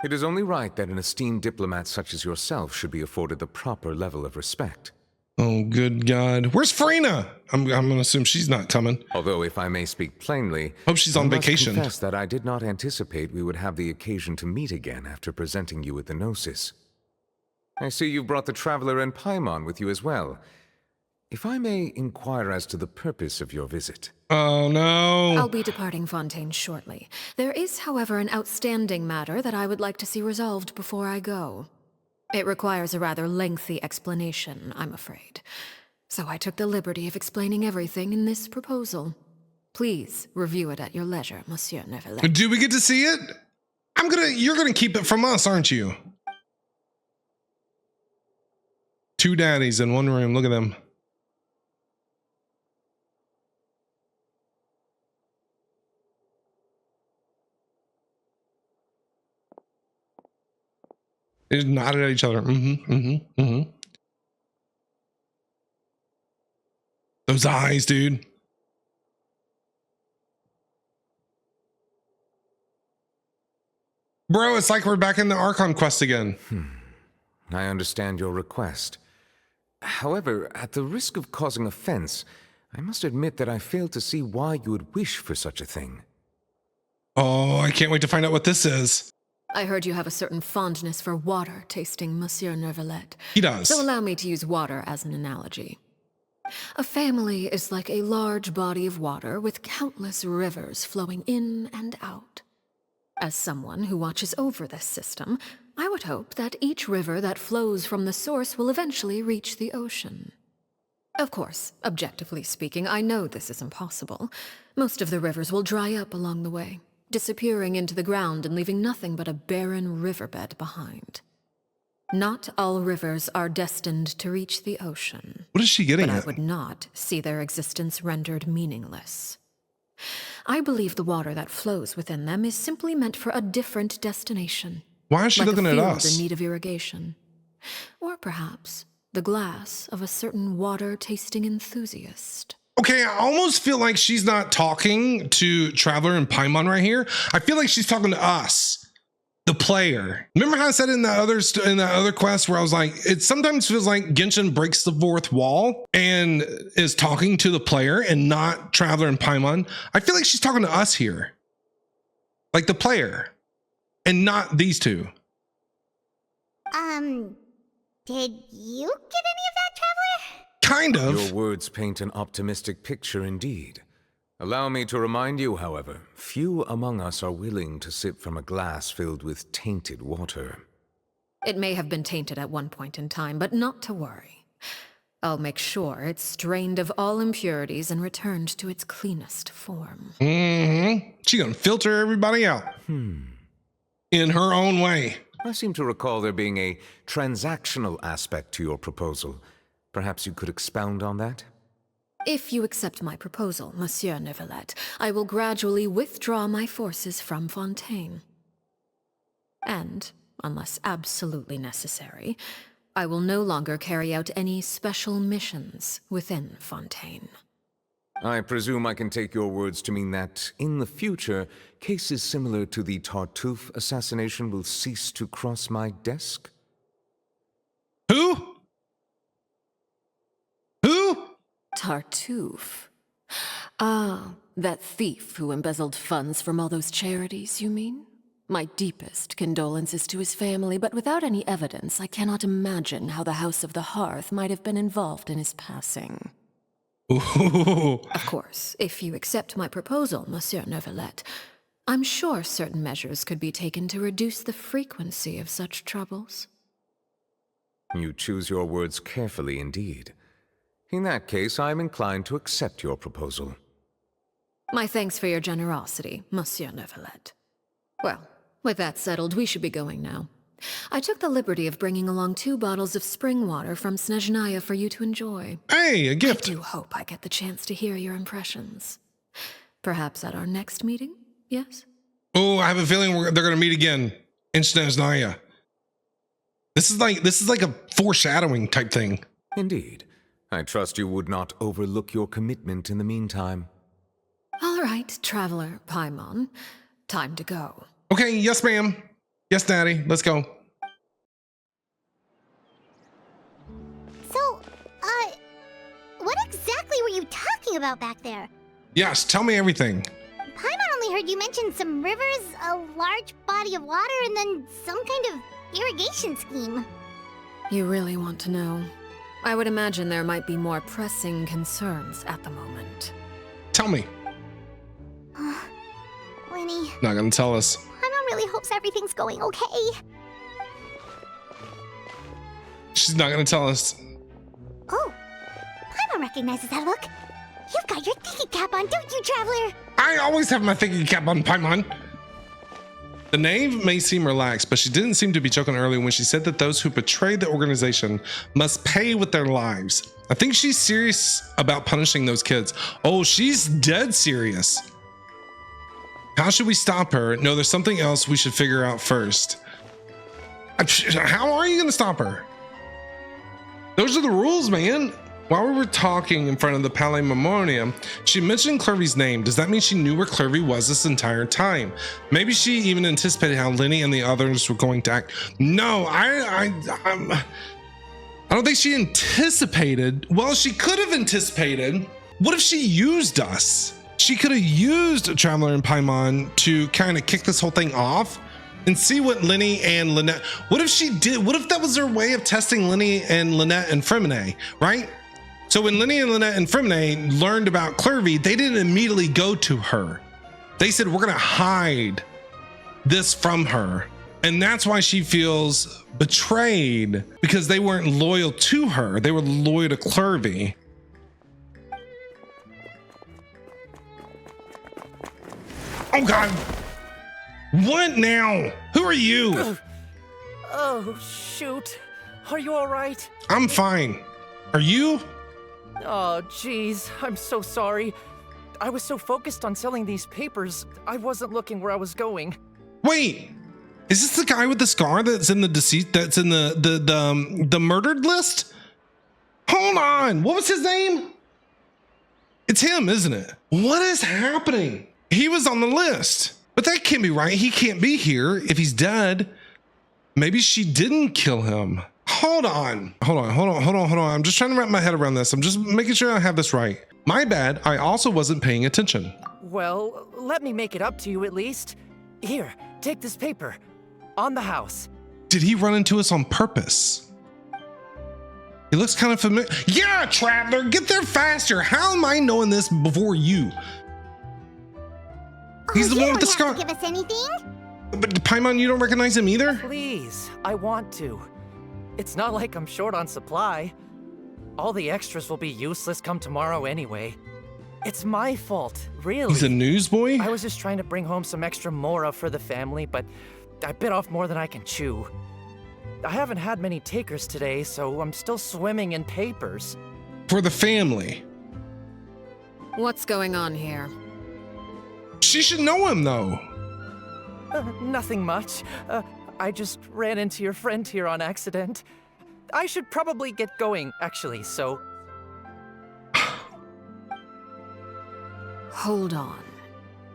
It is only right that an esteemed diplomat such as yourself should be afforded the proper level of respect. Oh, good God. Where's Farina? I'm going to assume she's not coming. Although, if I may speak plainly, hope she's on vacation. I must confess that I did not anticipate we would have the occasion to meet again after presenting you with the Gnosis. I see you brought the Traveler and Paimon with you as well. If I may inquire as to the purpose of your visit. Oh, no. I'll be departing Fontaine shortly. There is, however, an outstanding matter that I would like to see resolved before I go. It requires a rather lengthy explanation, I'm afraid. So I took the liberty of explaining everything in this proposal. Please review it at your leisure, Monsieur Nouvelette. Do we get to see it? You're gonna keep it from us, aren't you? Two daddies in one room. Look at them. They just nodded at each other. Those eyes, dude. Bro, it's like we're back in the Archon quest again. I understand your request. However, at the risk of causing offense, I must admit that I fail to see why you would wish for such a thing. Oh, I can't wait to find out what this is. I heard you have a certain fondness for water tasting, Monsieur Nouvelette. He does. So allow me to use water as an analogy. A family is like a large body of water with countless rivers flowing in and out. As someone who watches over this system, I would hope that each river that flows from the source will eventually reach the ocean. Of course, objectively speaking, I know this is impossible. Most of the rivers will dry up along the way, disappearing into the ground and leaving nothing but a barren riverbed behind. Not all rivers are destined to reach the ocean. What is she getting but at? I would not see their existence rendered meaningless. I believe the water that flows within them is simply meant for a different destination. Why is she like looking a at field us? in need of irrigation. Or perhaps the glass of a certain water-tasting enthusiast. Okay, I almost feel like she's not talking to Traveler and Paimon right here. I feel like she's talking to us, the player. Remember how I said in that other quest where I was like, it sometimes feels like Genshin breaks the fourth wall and is talking to the player and not Traveler and Paimon. I feel like she's talking to us here, like the player, and not these two. Did you get any of that, Traveler? Kind of. Your words paint an optimistic picture indeed. Allow me to remind you, however, few among us are willing to sip from a glass filled with tainted water. It may have been tainted at one point in time, but not to worry. I'll make sure it's strained of all impurities and returned to its cleanest form. Mm-hmm. She's gonna filter everybody out. In her own way. I seem to recall there being a transactional aspect to your proposal. Perhaps you could expound on that? If you accept my proposal, Monsieur Neuvillette, I will gradually withdraw my forces from Fontaine. And, unless absolutely necessary, I will no longer carry out any special missions within Fontaine. I presume I can take your words to mean that, in the future, cases similar to the Tartuffe assassination will cease to cross my desk? Who? Who? Tartuffe. Ah, that thief who embezzled funds from all those charities, you mean? My deepest condolences to his family, but without any evidence, I cannot imagine how the House of the Hearth might have been involved in his passing. Ooh. Of course, if you accept my proposal, Monsieur Neuvillette, I'm sure certain measures could be taken to reduce the frequency of such troubles. You choose your words carefully indeed. In that case, I am inclined to accept your proposal. My thanks for your generosity, Monsieur Neuvillette. Well, with that settled, we should be going now. I took the liberty of bringing along 2 bottles of spring water from Snezhnaya for you to enjoy. Hey, a gift. I do hope I get the chance to hear your impressions. Perhaps at our next meeting, yes? Oh, I have a feeling they're going to meet again in Snezhnaya. This is like a foreshadowing type thing. Indeed. I trust you would not overlook your commitment in the meantime. All right, Traveler Paimon. Time to go. Okay, yes, ma'am. Yes, Daddy. Let's go. So, what exactly were you talking about back there? Yes, tell me everything. Paimon only heard you mention some rivers, a large body of water, and then some kind of irrigation scheme. You really want to know? I would imagine there might be more pressing concerns at the moment. Tell me. Winnie, Not gonna tell us. Paimon really hopes everything's going okay. She's not gonna tell us. Oh, Paimon recognizes that look. You've got your thinking cap on, don't you, Traveler? I always have my thinking cap on, Paimon. The knave may seem relaxed, but she didn't seem to be joking earlier when she said that those who betray the organization must pay with their lives. I think she's serious about punishing those kids. Oh, she's dead serious. How should we stop her? No, there's something else we should figure out first. How are you going to stop her? Those are the rules, man. While we were talking in front of the Palais Memoriam, she mentioned Clervy's name. Does that mean she knew where Clervy was this entire time? Maybe she even anticipated how Lenny and the others were going to act. No, I don't think she anticipated. Well, she could have anticipated. What if she used us? She could have used Traveler and Paimon to kind of kick this whole thing off and see what Lenny and Lynette. What if she did? What if that was her way of testing Lenny and Lynette and Freminet, right? So when Lenny and Lynette and Freminet learned about Clervy, they didn't immediately go to her. They said, we're going to hide this from her. And that's why she feels betrayed, because they weren't loyal to her. They were loyal to Clervy. Oh God. What now? Who are you? Oh, shoot. Are you alright? I'm fine. Are you? Oh, jeez. I'm so sorry. I was so focused on selling these papers, I wasn't looking where I was going. Wait. Is this the guy with the scar that's in the deceased, that's in the murdered list? Hold on. What was his name? It's him, isn't it? What is happening? He was on the list, but that can't be right. He can't be here if he's dead. Maybe she didn't kill him. Hold on. I'm just trying to wrap my head around this. I'm just making sure I have this right. My bad. I also wasn't paying attention. Well, let me make it up to you at least. Here, take this paper. On the house. Did he run into us on purpose? He looks kind of familiar. Yeah, Traveler, get there faster. How am I knowing this before you? He's the one with the scar. Give us anything? But Paimon, you don't recognize him either? Please, I want to. It's not like I'm short on supply. All the extras will be useless come tomorrow anyway. It's my fault, really. He's a newsboy? I was just trying to bring home some extra mora for the family, but I bit off more than I can chew. I haven't had many takers today, so I'm still swimming in papers. For the family. What's going on here? She should know him, though. Nothing much. I just ran into your friend here on accident. I should probably get going, actually, so... Hold on.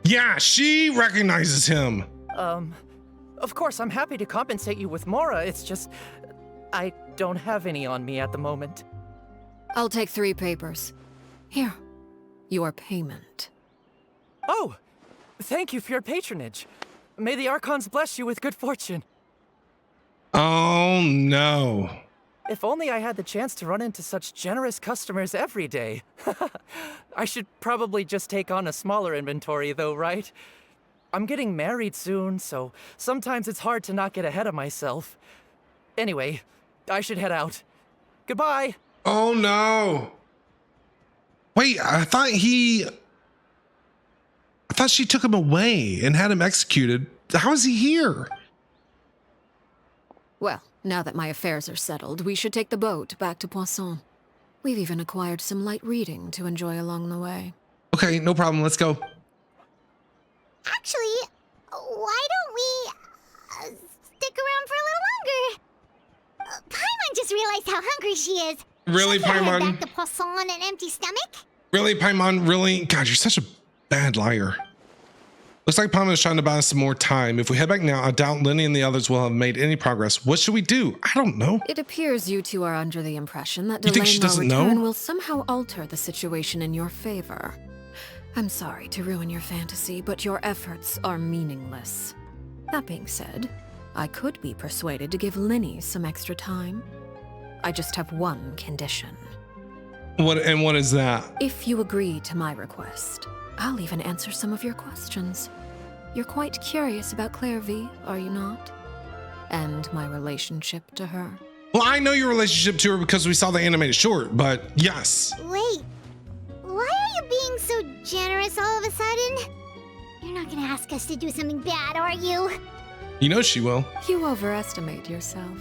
Yeah, she recognizes him. Of course, I'm happy to compensate you with mora, it's just... I don't have any on me at the moment. I'll take 3 papers. Here, your payment. Oh! Thank you for your patronage. May the Archons bless you with good fortune. Oh, no. If only I had the chance to run into such generous customers every day. I should probably just take on a smaller inventory though, right? I'm getting married soon, so sometimes it's hard to not get ahead of myself. Anyway, I should head out. Goodbye! Oh, no. Wait, I thought she took him away and had him executed. How is he here? Well, now that my affairs are settled, we should take the boat back to Poisson. We've even acquired some light reading to enjoy along the way. Okay, no problem. Let's go. Actually, why don't we stick around for a little longer? Paimon just realized how hungry she is. Really, She can't head Paimon? back to Poisson on an empty stomach? Really, Paimon? Really? God, you're such a bad liar. Looks like Paimon is trying to buy us some more time. If we head back now, I doubt Lenny and the others will have made any progress. What should we do? I don't know. It appears you two are under the impression that You think she delaying our doesn't return know? will somehow alter the situation in your favor. I'm sorry to ruin your fantasy, but your efforts are meaningless. That being said, I could be persuaded to give Linny some extra time. I just have one condition. What is that? If you agree to my request, I'll even answer some of your questions. You're quite curious about Claire V, are you not? And my relationship to her. Well, I know your relationship to her because we saw the animated short, but yes. Wait, why are you being so generous all of a sudden? You're not gonna ask us to do something bad, are you? You know she will. You overestimate yourself.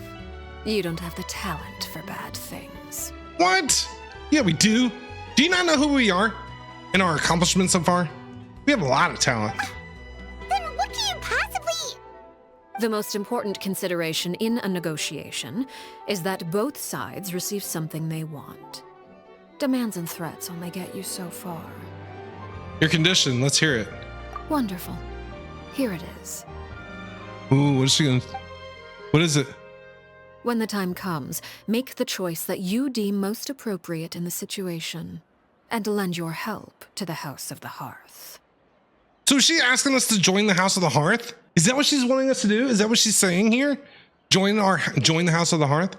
You don't have the talent for bad things. What? Yeah, we do. Do you not know who we are and our accomplishments so far? We have a lot of talent. Then what can you possibly... The most important consideration in a negotiation is that both sides receive something they want. Demands and threats only get you so far. Your condition, let's hear it. Wonderful. Here it is. Ooh, what is she gonna... What is it? When the time comes, make the choice that you deem most appropriate in the situation, and lend your help to the House of the Hearth. So is she asking us to join the House of the Hearth? Is that what she's wanting us to do? Is that what she's saying here? Join the House of the Hearth?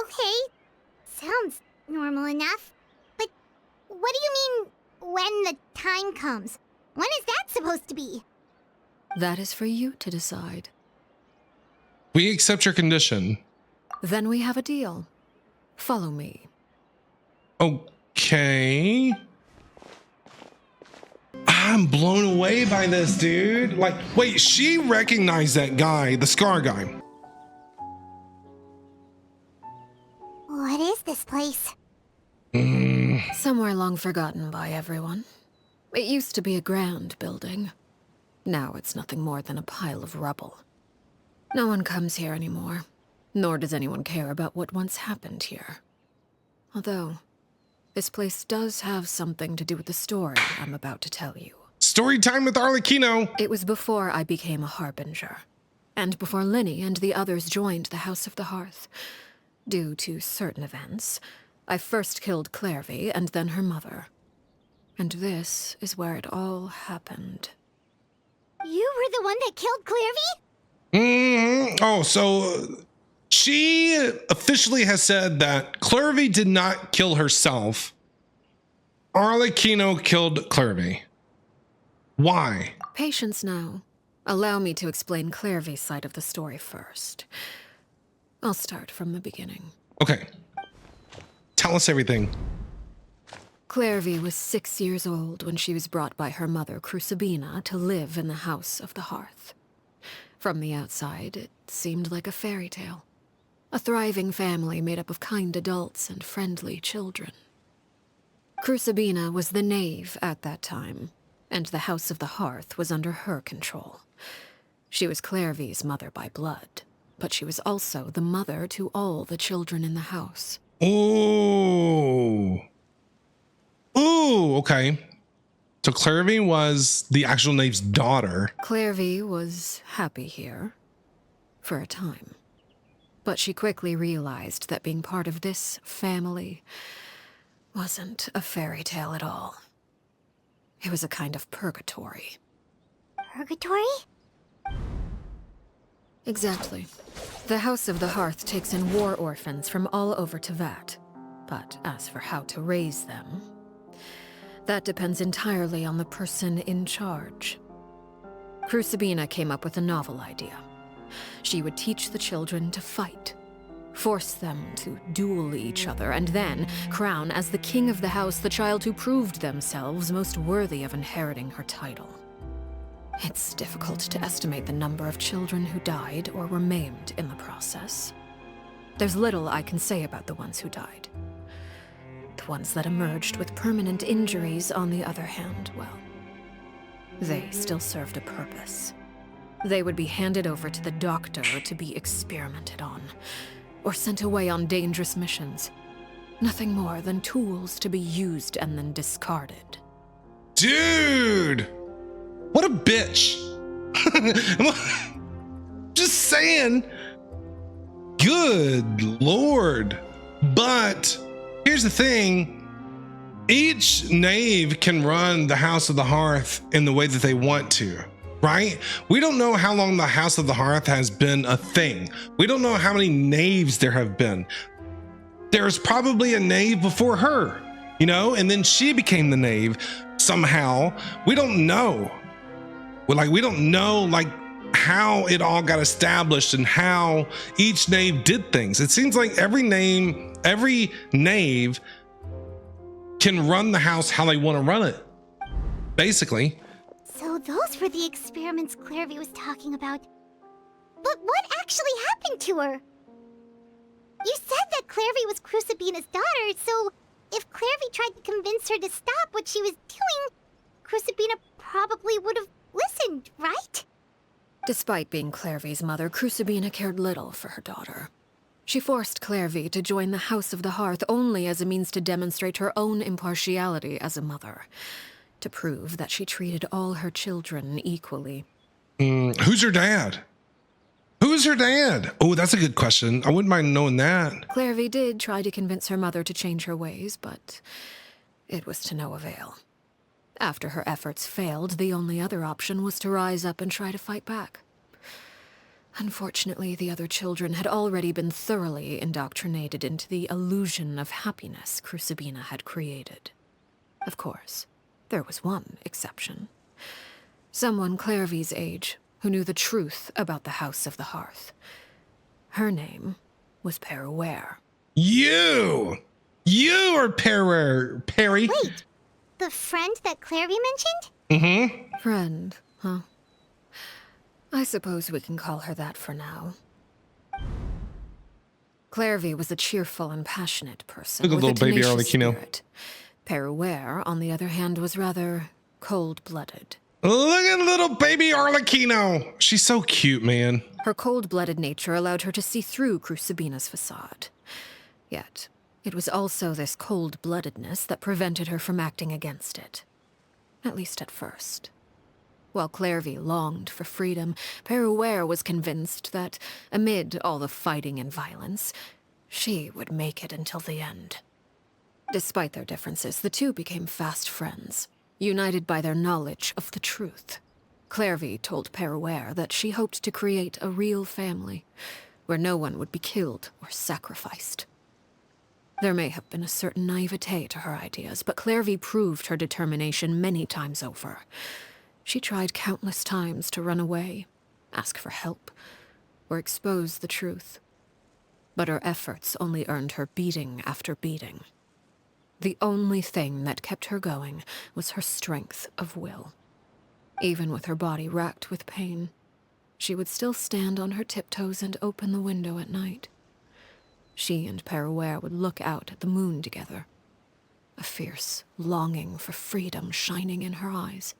Okay, sounds normal enough. But what do you mean, when the time comes? When is that supposed to be? That is for you to decide. We accept your condition. Then we have a deal. Follow I'm blown away by this, dude. Like, wait, she recognized that guy, the Scar guy. What is this place? Somewhere long forgotten by everyone. It used to be a grand building. Now it's nothing more than a pile of rubble. No one comes here anymore, nor does anyone care about what once happened here. Although, this place does have something to do with the story I'm about to tell you. Story time with Arlecchino. It was before I became a harbinger, and before Linny and the others joined the House of the Hearth. Due to certain events, I first killed Clairvy and then her mother. And this is where it all happened. You were the one that killed Clairvy? Oh, so she officially has said that Clairvy did not kill herself. Arlecchino killed Clairvy. Why? Patience now. Allow me to explain Clairvy's side of the story first. I'll start from the beginning. Okay. Tell us everything. Clairvy was 6 years old when she was brought by her mother, Crucibina, to live in the House of the Hearth. From the outside, it seemed like a fairy tale. A thriving family made up of kind adults and friendly children. Crucibina was the knave at that time, and the House of the Hearth was under her control. She was Clairvy's mother by blood, but she was also the mother to all the children in the house. Ooh. Ooh, okay. So Clairvy was the actual knave's daughter. Clairvy was happy here. For a time. But she quickly realized that being part of this family wasn't a fairy tale at all. It was a kind of purgatory. Purgatory? Exactly. The House of the Hearth takes in war orphans from all over Tevat. But as for how to raise them, that depends entirely on the person in charge. Crucibina came up with a novel idea. She would teach the children to fight, force them to duel each other, and then crown as the king of the house the child who proved themselves most worthy of inheriting her title. It's difficult to estimate the number of children who died or were maimed in the process. There's little I can say about the ones who died. The ones that emerged with permanent injuries, on the other hand, well, they still served a purpose. They would be handed over to the doctor to be experimented on, or sent away on dangerous missions. Nothing more than tools to be used and then discarded. Dude! What a bitch! Just saying. Good Lord. But here's the thing. Each knave can run the House of the Hearth in the way that they want to, right? We don't know how long the House of the Hearth has been a thing. We don't know how many knaves there have been. There's probably a knave before her, you know, and then she became the knave somehow. We don't know. We don't know, how it all got established and how each knave did things. It seems like every knave can run the house how they want to run it, basically. So those were the experiments Clairvy was talking about. But what actually happened to her? You said that Clairvy was Crucibina's daughter, so if Clairvy tried to convince her to stop what she was doing, Crucibina probably would have listened, right? Despite being Clairvy's mother, Crucibina cared little for her daughter. She forced Clairvy to join the House of the Hearth only as a means to demonstrate her own impartiality as a mother, to prove that she treated all her children equally. Who's her dad? Who's her dad? Oh, that's a good question. I wouldn't mind knowing that. Clairvy did try to convince her mother to change her ways, but it was to no avail. After her efforts failed, the only other option was to rise up and try to fight back. Unfortunately, the other children had already been thoroughly indoctrinated into the illusion of happiness Crucibina had created. Of course, there was one exception. Someone Clairvy's age who knew the truth about the House of the Hearth. Her name was Peruere. You are Perry. Wait, the friend that Clairvy mentioned? Mm-hmm. Friend, huh? I suppose we can call her that for now. Clairvy was a cheerful and passionate person Look at with little a baby tenacious Arlecchino. spirit. Peruere, on the other hand, was rather cold-blooded. Look at little baby Arlecchino. She's so cute, man. Her cold-blooded nature allowed her to see through Crucibina's facade. Yet, it was also this cold-bloodedness that prevented her from acting against it. At least at first. While Clairvy longed for freedom, Peruere was convinced that, amid all the fighting and violence, she would make it until the end. Despite their differences, the two became fast friends, united by their knowledge of the truth. Clairvy told Peruere that she hoped to create a real family, where no one would be killed or sacrificed. There may have been a certain naivete to her ideas, but Clairvy proved her determination many times over. She tried countless times to run away, ask for help, or expose the truth. But her efforts only earned her beating after beating. The only thing that kept her going was her strength of will. Even with her body racked with pain, she would still stand on her tiptoes and open the window at night. She and Peruere would look out at the moon together, a fierce longing for freedom shining in her eyes.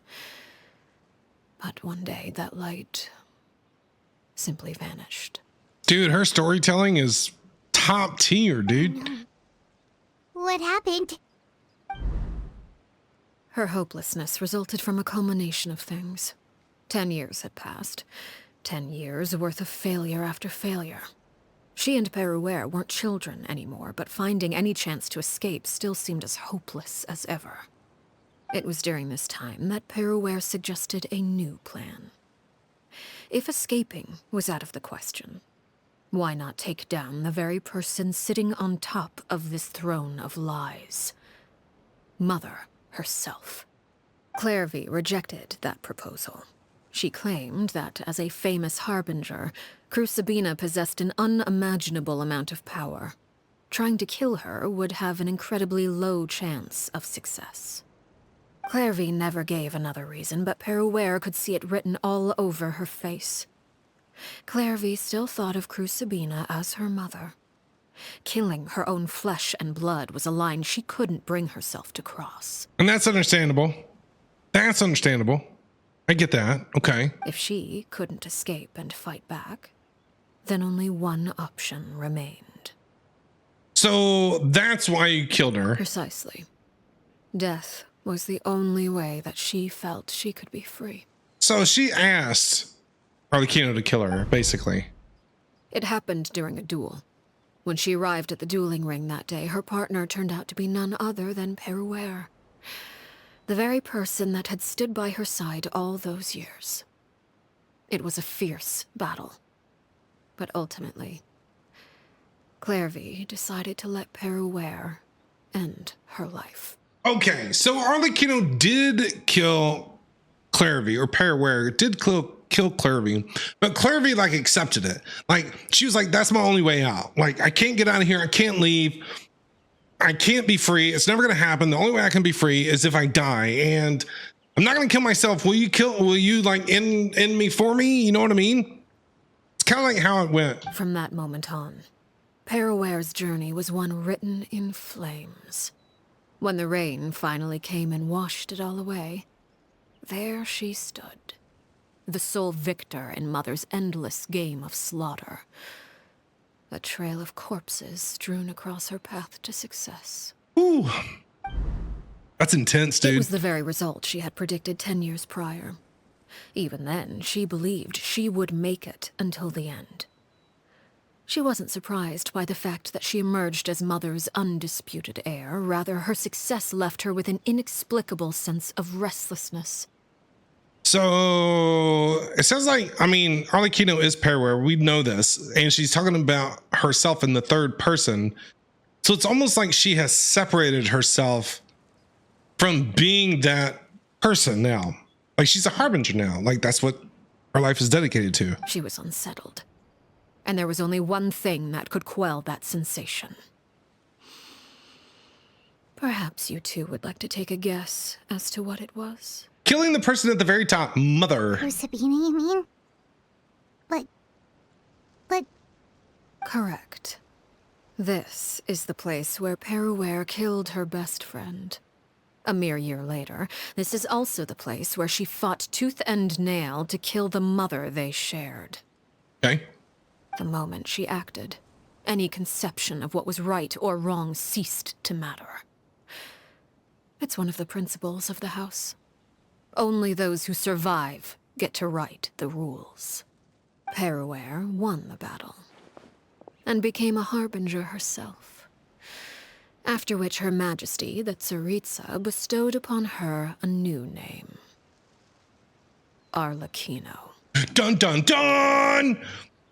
But one day, that light simply vanished. Dude, her storytelling is top tier, dude. What happened? Her hopelessness resulted from a culmination of things. 10 years had passed. 10 years worth of failure after failure. She and Peruere weren't children anymore, but finding any chance to escape still seemed as hopeless as ever. It was during this time that Peruere suggested a new plan. If escaping was out of the question, why not take down the very person sitting on top of this throne of lies? Mother herself. Clairvy rejected that proposal. She claimed that, as a famous harbinger, Crucibina possessed an unimaginable amount of power. Trying to kill her would have an incredibly low chance of success. Clairvy never gave another reason, but Peruere could see it written all over her face. Clairvy still thought of Crucibina as her mother. Killing her own flesh and blood was a line she couldn't bring herself to cross. And that's understandable. That's understandable. I get that. Okay. If she couldn't escape and fight back, then only one option remained. So that's why you killed her. Precisely. Death was the only way that she felt she could be free. So she asked Arlecchino to kill her, basically. It happened during a duel. When she arrived at the dueling ring that day, her partner turned out to be none other than Peruere. The very person that had stood by her side all those years. It was a fierce battle. But ultimately, Clairvy decided to let Peruere end her life. Okay, so Arlecchino did kill Clairvy, or Peruere did kill Clairvy, but Clairvy like accepted it. Like she was like, that's my only way out. Like I can't get out of here. I can't leave. I can't be free. It's never gonna happen. The only way I can be free is if I die, and I'm not gonna kill myself. Will you like end me for me? You know what I mean? It's kind of like how it went. From that moment on, Peruere's journey was one written in flames. When the rain finally came and washed it all away, there she stood, the sole victor in Mother's endless game of slaughter. A trail of corpses strewn across her path to success. Ooh, that's intense, dude. It was the very result she had predicted 10 years prior. Even then, she believed she would make it until the end. She wasn't surprised by the fact that she emerged as Mother's undisputed heir. Rather, her success left her with an inexplicable sense of restlessness. So it sounds like, I mean, Arlecchino is Peruere. We know this. And she's talking about herself in the third person. So it's almost like she has separated herself from being that person now. Like she's a harbinger now. Like that's what her life is dedicated to. She was unsettled. And there was only one thing that could quell that sensation. Perhaps you two would like to take a guess as to what it was? Killing the person at the very top, mother. Oh, Sabina, you mean? But... Correct. This is the place where Peruware killed her best friend. A mere year later, this is also the place where she fought tooth and nail to kill the mother they shared. Okay. The moment she acted, any conception of what was right or wrong ceased to matter. It's one of the principles of the house. Only those who survive get to write the rules. Peruware won the battle, and became a harbinger herself. After which Her Majesty, the Tsaritsa, bestowed upon her a new name. Arlecchino. Dun dun dun!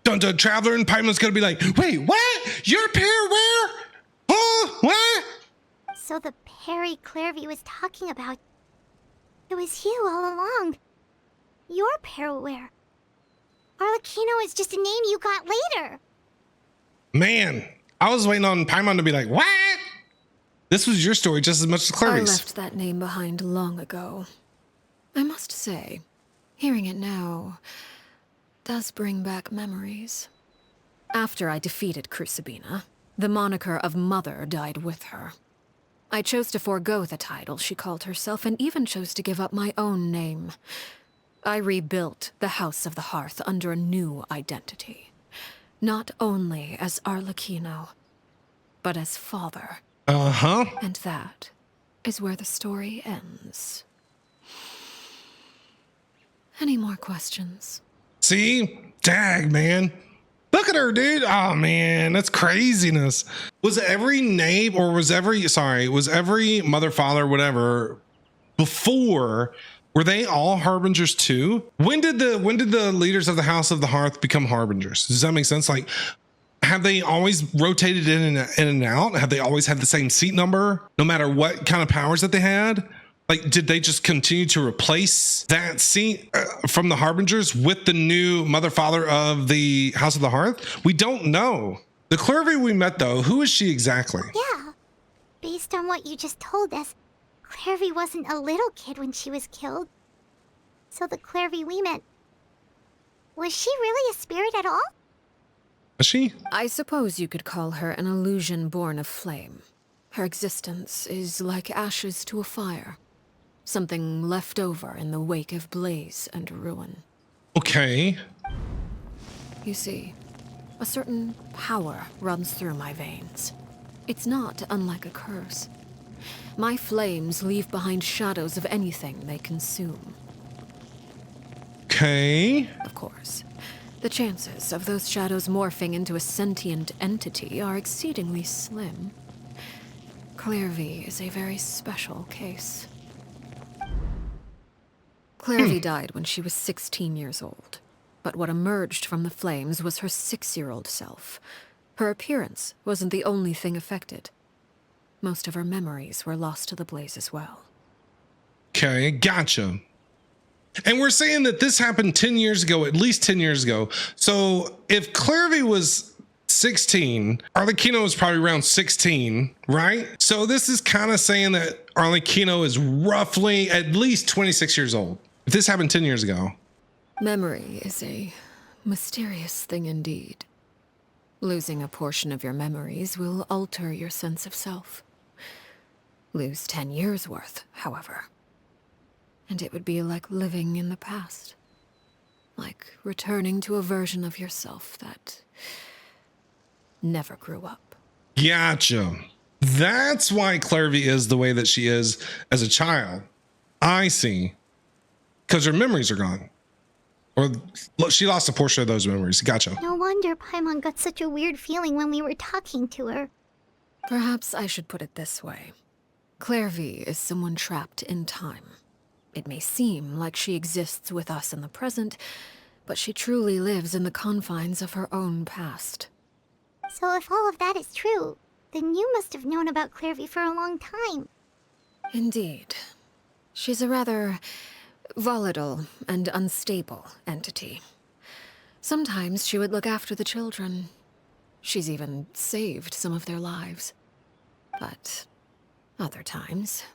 Dun dun, Traveler and Paimon's gonna be like, wait, what? You're Peruware? Huh? What? So the Perry Clairvy was talking about... It was you all along. You're Peruware. Arlecchino is just a name you got later. Man, I was waiting on Paimon to be like, what? This was your story just as much as I Clary's. left that name behind long ago. I must say, hearing it now does bring back memories. After I defeated Crucibina, the moniker of Mother died with her. I chose to forego the title she called herself, and even chose to give up my own name. I rebuilt the House of the Hearth under a new identity. Not only as Arlecchino, but as father. Uh-huh. And that is where the story ends. Any more questions? See? Dag, man. Look at her, dude. Oh, man, that's craziness. Was every name, or was every mother, father, whatever, before, were they all harbingers too? When did the leaders of the House of the Hearth become harbingers? Does that make sense? Like, have they always rotated in and out? Have they always had the same seat number, no matter what kind of powers that they had? Like, did they just continue to replace that seat from the harbingers with the new mother, father of the House of the Hearth? We don't know. The Clairvy we met, though, who is she exactly? Yeah. Based on what you just told us, Clairvy wasn't a little kid when she was killed. So the Clairvy we met... Was she really a spirit at all? Was she? I suppose you could call her an illusion born of flame. Her existence is like ashes to a fire. Something left over in the wake of blaze and ruin. Okay. You see, a certain power runs through my veins. It's not unlike a curse. My flames leave behind shadows of anything they consume. Okay. Of course, the chances of those shadows morphing into a sentient entity are exceedingly slim. Clairvy is a very special case. Clairvy died when she was 16 years old, but what emerged from the flames was her 6-year-old self. Her appearance wasn't the only thing affected. Most of her memories were lost to the blaze as well. Okay, gotcha. And we're saying that this happened 10 years ago, at least 10 years ago. So if Clairvy was 16, Arlecchino was probably around 16, right? So this is kind of saying that Arlecchino is roughly at least 26 years old. If this happened 10 years ago. Memory is a mysterious thing indeed. Losing a portion of your memories will alter your sense of self. Lose 10 years' worth, however, and it would be like living in the past. Like returning to a version of yourself that never grew up. Gotcha. That's why Clairvy is the way that she is as a child. I see. Because her memories are gone. Or she lost a portion of those memories. Gotcha. No wonder Paimon got such a weird feeling when we were talking to her. Perhaps I should put it this way. Clairvy is someone trapped in time. It may seem like she exists with us in the present, but she truly lives in the confines of her own past. So if all of that is true, then you must have known about Clairvy for a long time. Indeed. She's a rather volatile and unstable entity. Sometimes she would look after the children. She's even saved some of their lives. But other times,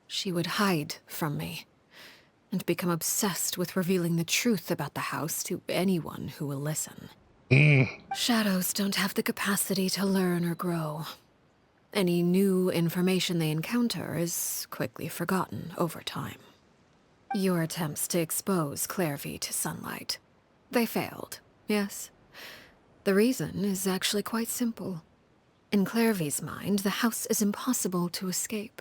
she would hide from me. and become obsessed with revealing the truth about the house to anyone who will listen. Shadows don't have the capacity to learn or grow. Any new information they encounter is quickly forgotten over time. Your attempts to expose Clairvy to sunlight. They failed, yes. The reason is actually quite simple. In Clairvy's mind, the house is impossible to escape.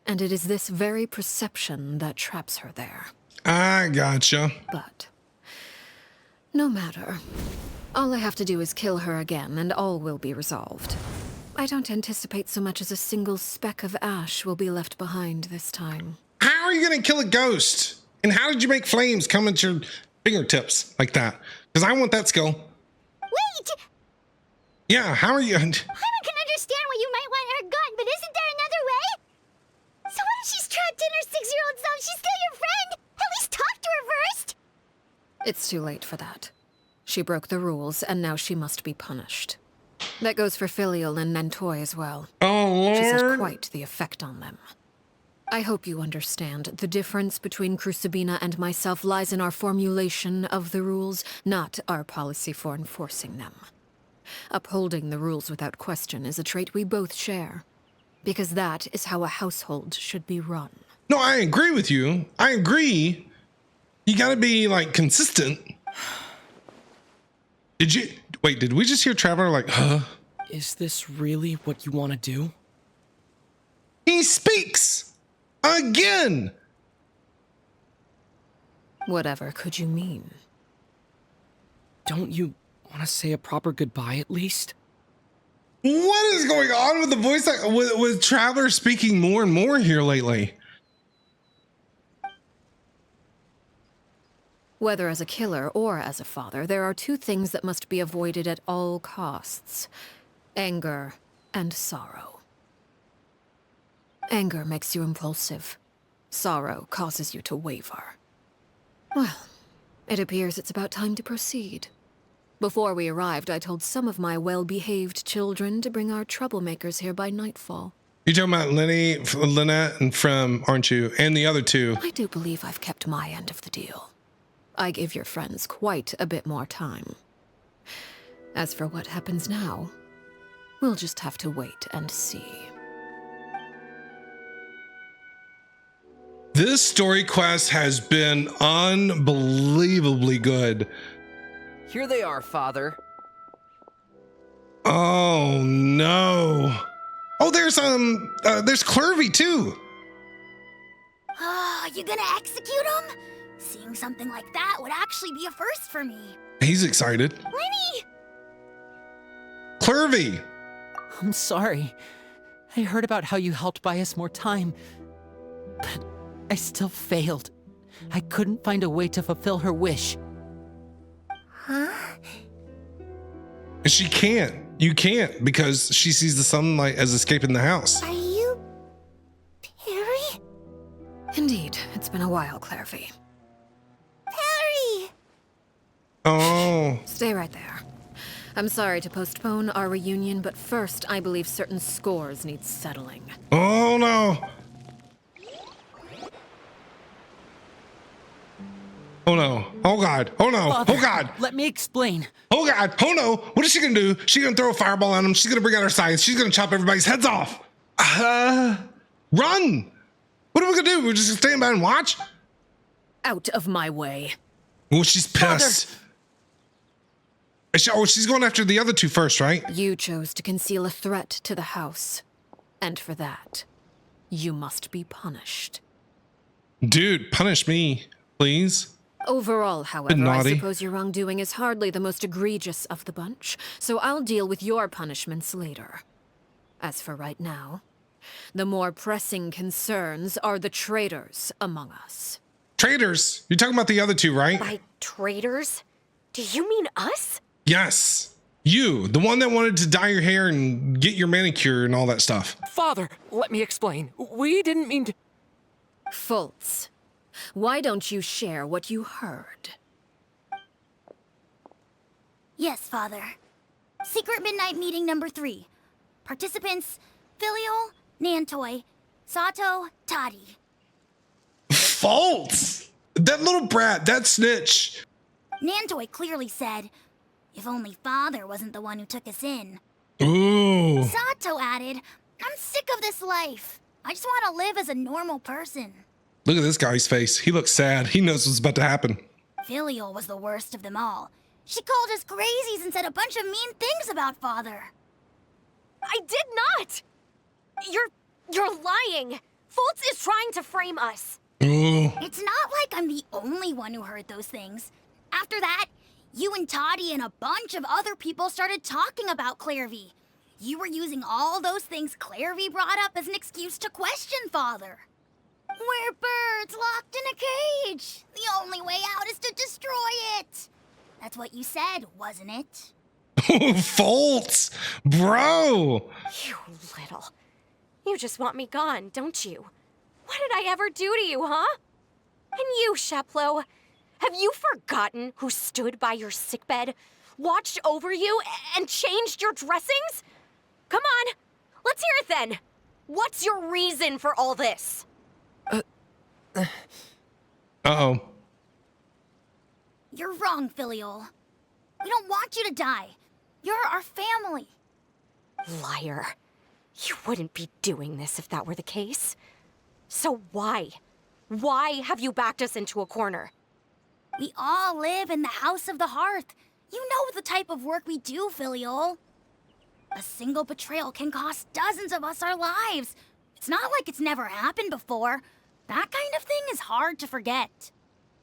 And it is this very perception that traps her there. I gotcha. But no matter. All I have to do is kill her again, and all will be resolved. I don't anticipate so much as a single speck of ash will be left behind this time. How are you gonna kill a ghost? And how did you make flames come at your fingertips like that? Because I want that skill. Wait! Yeah, how are you? I can understand why you might want her gun, but isn't there another way? So what if she's trapped in her 6-year-old self? She's still your friend! At least talk to her first! It's too late for that. She broke the rules, and now she must be punished. That goes for Filial and Nantoy as well. Oh, Lord. She's had quite the effect on them. I hope you understand. The difference between Crucibina and myself lies in our formulation of the rules, not our policy for enforcing them. Upholding the rules without question is a trait we both share, because that is how a household should be run. No, I agree with you. I agree. You gotta be, like, consistent. Did we just hear Traveler like, huh? Is this really what you want to do? He speaks! Again! Whatever could you mean? Don't you want to say a proper goodbye at least? What is going on with the voice with Traveler speaking more and more here lately? Whether as a killer or as a father, there are two things that must be avoided at all costs: anger and sorrow. Anger makes you impulsive. Sorrow causes you to waver. Well, it appears it's about time to proceed. Before we arrived, I told some of my well-behaved children to bring our troublemakers here by nightfall. You're talking about Lynette, and From, aren't you? And the other two. I do believe I've kept my end of the deal. I give your friends quite a bit more time. As for what happens now, we'll just have to wait and see. This story quest has been unbelievably good. Here they are, Father. Oh no. Oh, there's Clairvy too. Oh, you gonna execute him? Seeing something like that would actually be a first for me. He's excited. Lenny! Clairvy! I'm sorry. I heard about how you helped buy us more time, but I still failed. I couldn't find a way to fulfill her wish. Huh? She can't. You can't, because she sees the sunlight as escaping the house. Are you... Perry? Indeed, it's been a while, Clairvy. Perry! Oh. Stay right there. I'm sorry to postpone our reunion, but first, I believe certain scores need settling. Oh no. Oh no. Oh god. Oh no. Father, Oh god. let me explain. Oh god. Oh no. What is she gonna do? She's gonna throw a fireball at him. She's gonna bring out her scythe. She's gonna chop everybody's heads off. Run. What are we gonna do? We're just gonna stand by and watch? Out of my way. Oh, she's pissed. She's going after the other two first, right? You chose to conceal a threat to the house. And for that, you must be punished. Dude, punish me, please. Overall, however, I naughty. suppose your wrongdoing is hardly the most egregious of the bunch, so I'll deal with your punishments later. As for right now, the more pressing concerns are the traitors among us. Traitors? You're talking about the other two, right? By traitors? Do you mean us? Yes. You, the one that wanted to dye your hair and get your manicure and all that stuff. Father, let me explain. We didn't mean to... Fultz, why don't you share what you heard? Yes, Father. Secret Midnight Meeting number 3. Participants, Filial, Nantoy, Sato, Toddy. False. That little brat, that snitch. Nantoy clearly said, if only Father wasn't the one who took us in. Ooh. Sato added, I'm sick of this life. I just want to live as a normal person. Look at this guy's face. He looks sad. He knows what's about to happen. Filial was the worst of them all. She called us crazies and said a bunch of mean things about Father. I did not! You're lying! Fultz is trying to frame us. Ooh. It's not like I'm the only one who heard those things. After that, you and Toddy and a bunch of other people started talking about Clairvy. You were using all those things Clairvy brought up as an excuse to question Father. We're birds locked in a cage. The only way out is to destroy it. That's what you said, wasn't it? Fultz, bro. You little. You just want me gone, don't you? What did I ever do to you, huh? And you, Sheplo, have you forgotten who stood by your sickbed, watched over you, and changed your dressings? Come on, let's hear it then. What's your reason for all this? Uh-oh. You're wrong, Filial. We don't want you to die. You're our family. Liar. You wouldn't be doing this if that were the case. So why? Why have you backed us into a corner? We all live in the House of the Hearth. You know the type of work we do, Filial. A single betrayal can cost dozens of us our lives. It's not like it's never happened before. That kind of thing is hard to forget.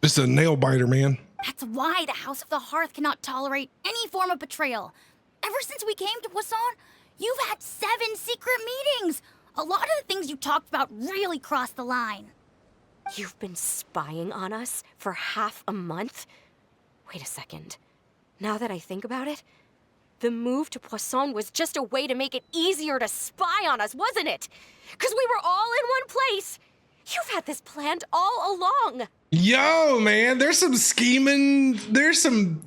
This is a nail biter, man. That's why the House of the Hearth cannot tolerate any form of betrayal. Ever since we came to Poisson, you've had 7 secret meetings. A lot of the things you talked about really crossed the line. You've been spying on us for half a month? Wait a second. Now that I think about it, the move to Poisson was just a way to make it easier to spy on us, wasn't it? Because we were all in one place. You've had this planned all along. Yo, man, there's some scheming, there's some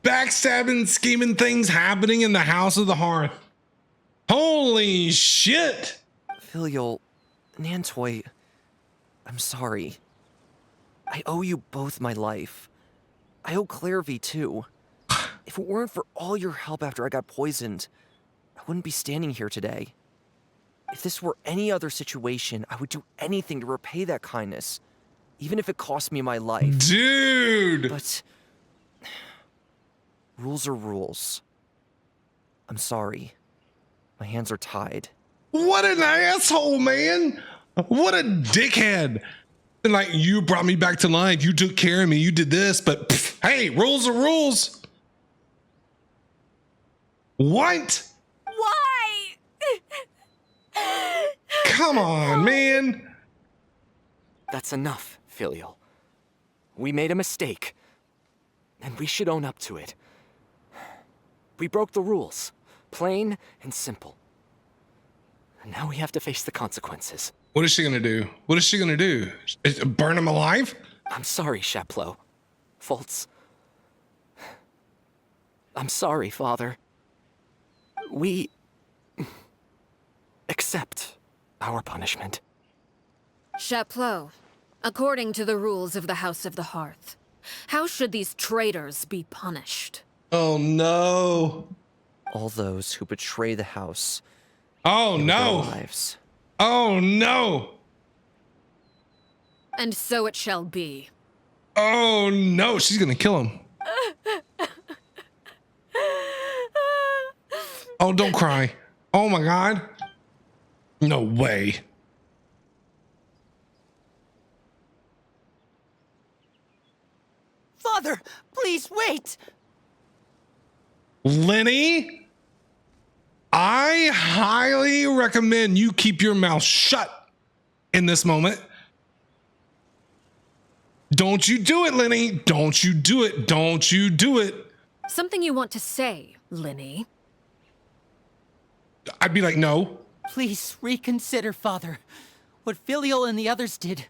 backstabbing, scheming things happening in the House of the Hearth. Holy shit. Filial, Nantoy, I'm sorry. I owe you both my life. I owe Clairvy too. If it weren't for all your help after I got poisoned, I wouldn't be standing here today. If this were any other situation, I would do anything to repay that kindness, even if it cost me my life. Dude! But rules are rules. I'm sorry. My hands are tied. What an asshole, man! What a dickhead! And like, you brought me back to life, you took care of me, you did this, but pff, hey, rules are rules! What? Why? Come on, man! That's enough, Filial. We made a mistake, and we should own up to it. We broke the rules, plain and simple. And now we have to face the consequences. What is she gonna do? What is she gonna do? Burn him alive? I'm sorry, Sheplo. Fultz. I'm sorry, Father. We accept our punishment. Chapleau, according to the rules of the House of the Hearth, how should these traitors be punished? Oh no. All those who betray the house. Oh no. Lives. Oh no. And so it shall be. Oh no, she's gonna kill him. Oh, don't cry. Oh my God. No way. Father, please wait! Lenny, I highly recommend you keep your mouth shut in this moment. Don't you do it, Lenny. Don't you do it. Don't you do it. Something you want to say, Lenny? I'd be like, no. Please reconsider, Father. What Filial and the others did,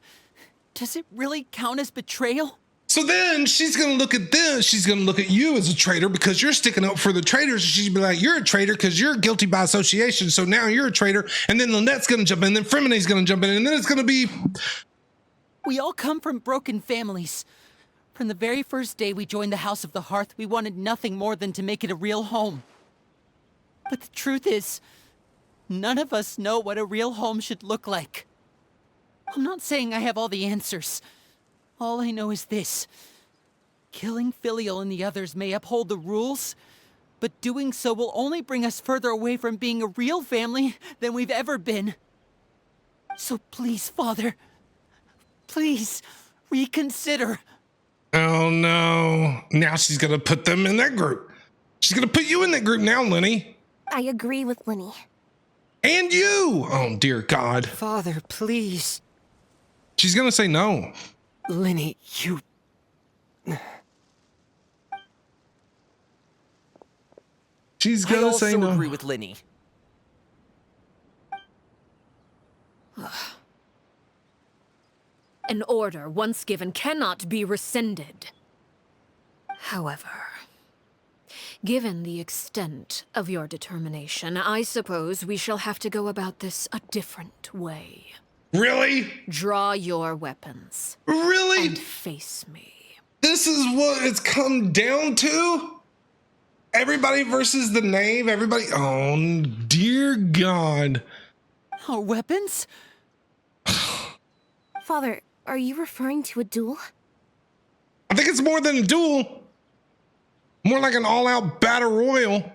does it really count as betrayal? So then she's going to look at this. She's going to look at you as a traitor because you're sticking up for the traitors. She'd be like, you're a traitor because you're guilty by association. So now you're a traitor. And then Lynette's going to jump in. And then Fremone's going to jump in. And then it's going to be We all come from broken families. From the very first day we joined the House of the Hearth, we wanted nothing more than to make it a real home. But the truth is, none of us know what a real home should look like. I'm not saying I have all the answers. All I know is this. Killing Filial and the others may uphold the rules, but doing so will only bring us further away from being a real family than we've ever been. So please, Father, please, reconsider. Oh no. Now she's gonna put them in that group. She's gonna put you in that group now, Lenny. I agree with Lenny. And you! Oh dear God. Father, please. She's gonna say no. Lenny, you... She's I gonna also say no. agree with Lenny. An order once given cannot be rescinded. However, given the extent of your determination, I suppose we shall have to go about this a different way. Really? Draw your weapons. Really? And face me. This is what it's come down to? Everybody versus the knave? Everybody? Oh, dear God. Our weapons? Father, are you referring to a duel? I think it's more than a duel. More like an all-out battle royal.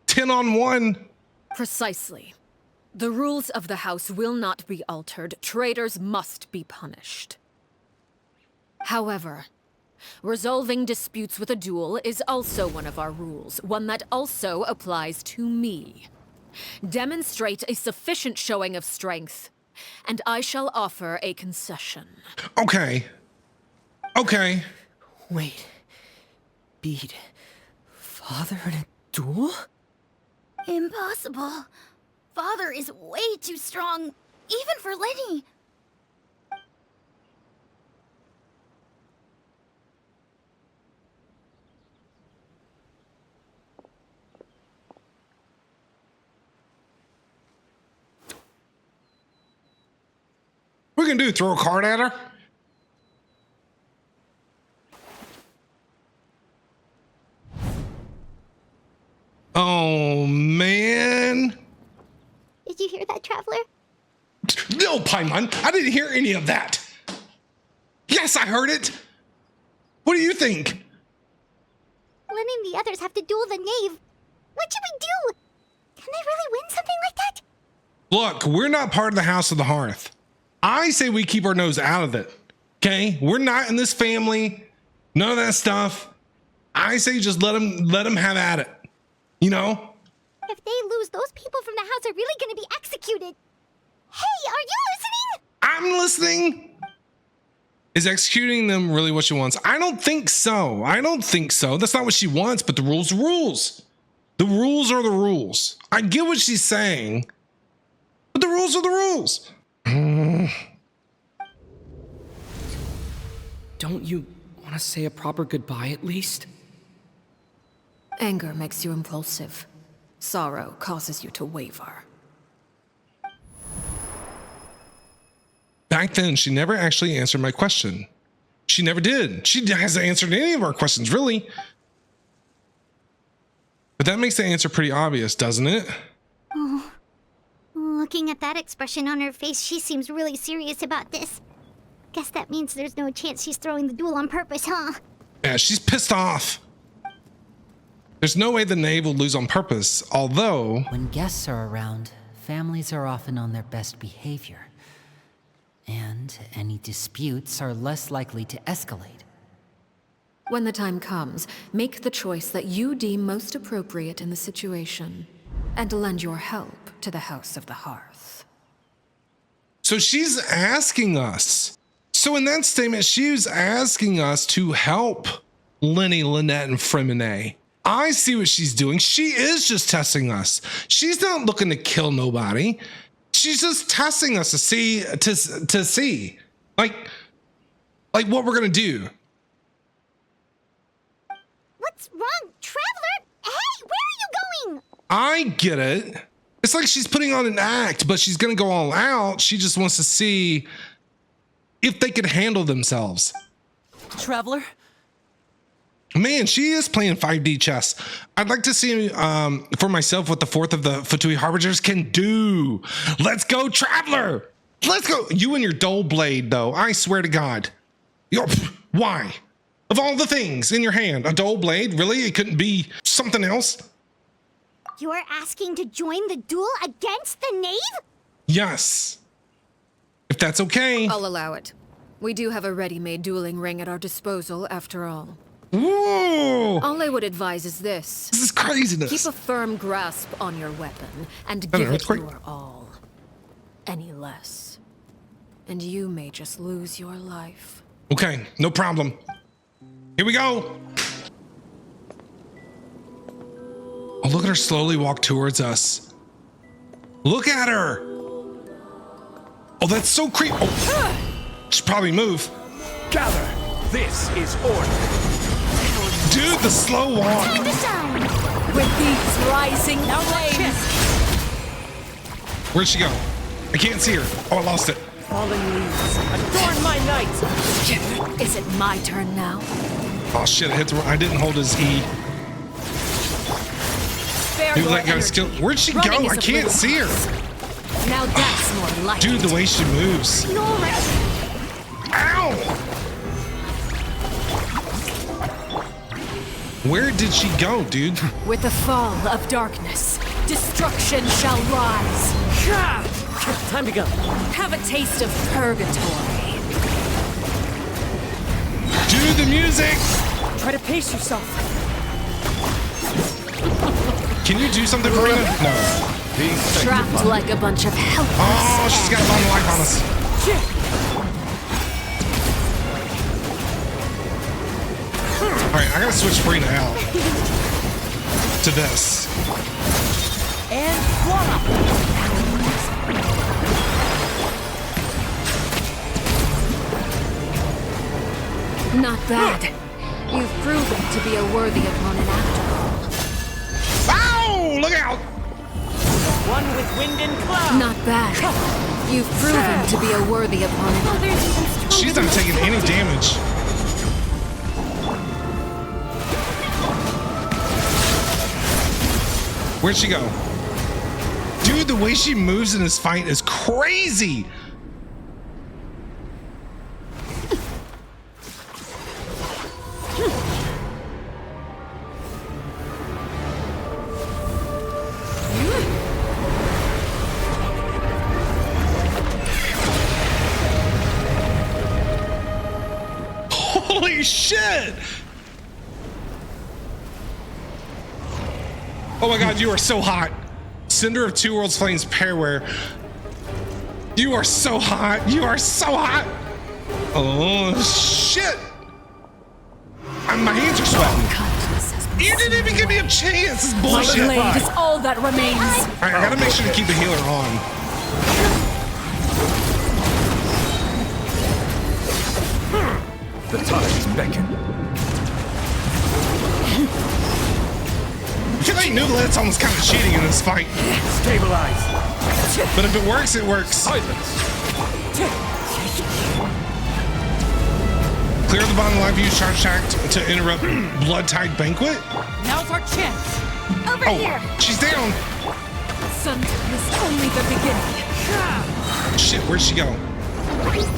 10-on-1. Precisely. The rules of the house will not be altered. Traitors must be punished. However, resolving disputes with a duel is also one of our rules, one that also applies to me. Demonstrate a sufficient showing of strength, and I shall offer a concession. Okay. Okay. Wait. Beat Father in a duel? Impossible. Father is way too strong, even for Lenny. What are we gonna do? Throw a card at her? Oh, man. Did you hear that, Traveler? No, Paimon, I didn't hear any of that. Yes, I heard it. What do you think? Lenny and the others have to duel the knave. What should we do? Can they really win something like that? Look, we're not part of the House of the Hearth. I say we keep our nose out of it. Okay? We're not in this family. None of that stuff. I say just let them have at it. You know? If they lose, those people from the house are really going to be executed. Hey, are you listening? I'm listening. Is executing them really what she wants? I don't think so. I don't think so. That's not what she wants, but the rules are rules. The rules are the rules. I get what she's saying, but the rules are the rules. Don't you want to say a proper goodbye at least? Anger makes you impulsive. Sorrow causes you to waver. Back then, she never actually answered my question. She never did. She hasn't answered any of our questions, really. But that makes the answer pretty obvious, doesn't it? Oh, looking at that expression on her face, she seems really serious about this. Guess that means there's no chance she's throwing the duel on purpose, huh? Yeah, she's pissed off. There's no way the knave will lose on purpose, although... When guests are around, families are often on their best behavior. And any disputes are less likely to escalate. When the time comes, make the choice that you deem most appropriate in the situation, and lend your help to the House of the Hearth. So she's asking us. So in that statement, she was asking us to help Lenny, Lynette, and Fremine. I see what she's doing. She is just testing us. She's not looking to kill nobody. She's just testing us to see, to see, like what we're gonna do. What's wrong, Traveler? Hey, where are you going? I get it. It's like she's putting on an act, but she's gonna go all out. She just wants to see if they could handle themselves. Traveler? Man, she is playing 5D chess. I'd like to see for myself what the fourth of the Fatui Harbingers can do. Let's go, Traveler! Let's go. You and your dull blade, though. I swear to God. Why? Of all the things in your hand, a dull blade? Really? It couldn't be something else? You're asking to join the duel against the knave? Yes. If that's okay. I'll allow it. We do have a ready-made dueling ring at our disposal, after all. Ooh. All I would advise is this. This is craziness. Keep a firm grasp on your weapon and give it your all. Any less, and you may just lose your life. Okay, no problem. Here we go. Oh, look at her slowly walk towards us. Look at her. Oh, that's so creepy. Oh, should probably move. Gather. This is order. Dude, the slow walk. With these rising flames. Where'd she go? I can't see her. Oh, I lost it. Falling leaves, adorn my night. Is it my turn now? Oh shit! I didn't hold his E. Dude, that guy's still. Where'd she go? I can't see her. Now that's more like Dude, the way she moves. Ow! Where did she go, dude? With the fall of darkness, destruction shall rise. Time to go. Have a taste of purgatory. Do the music! Try to pace yourself. Can you do something, Marina? No. Trapped like a bunch of helpless. Oh, she's got a lot of life on us. Alright, I gotta switch Marina out to this. And voila! Not bad. You've proven to be a worthy opponent after all. Ow! Look out! One with wind and cloud. Not bad. You've proven to be a worthy opponent. She's not taking any damage. Where'd she go? Dude, the way she moves in this fight is crazy. Holy shit! Oh my god, you are so hot. Cinder of Two Worlds Flames Pairware. You are so hot. You are so hot. Oh shit. My hands are sweating. You didn't even give me a chance. This is bullshit. My blade is all that remains. Alright, I gotta make sure to keep the healer on. The tides beckon. I feel like Nooblet's almost kind of cheating in this fight. Stabilize. But if it works, it works. Silence. Clear the bottom live view charge attack to interrupt Blood Tide Banquet. Now's our chance. Over here. She's down. Sometimes is only the beginning. Shit, where'd she go?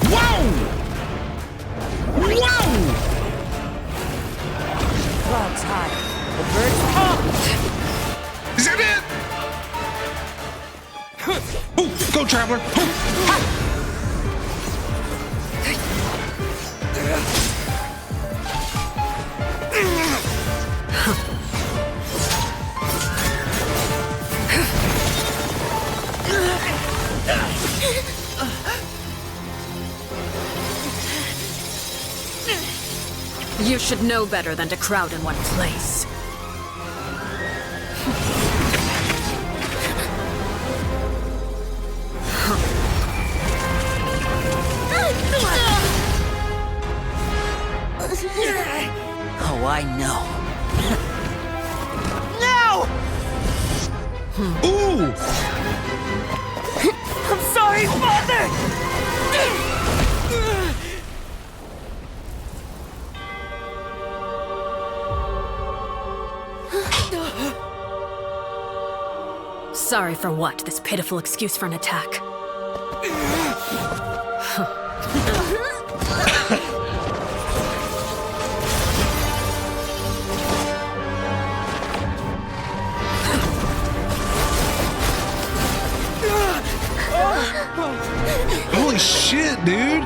Whoa! Whoa! Clouds high. The birds come. Is that it? Ooh, go, Traveler. Ooh, ha! You should know better than to crowd in one place. Oh, I know. Ooh! I'm sorry, Father! Sorry for what? This pitiful excuse for an attack. Holy shit, dude.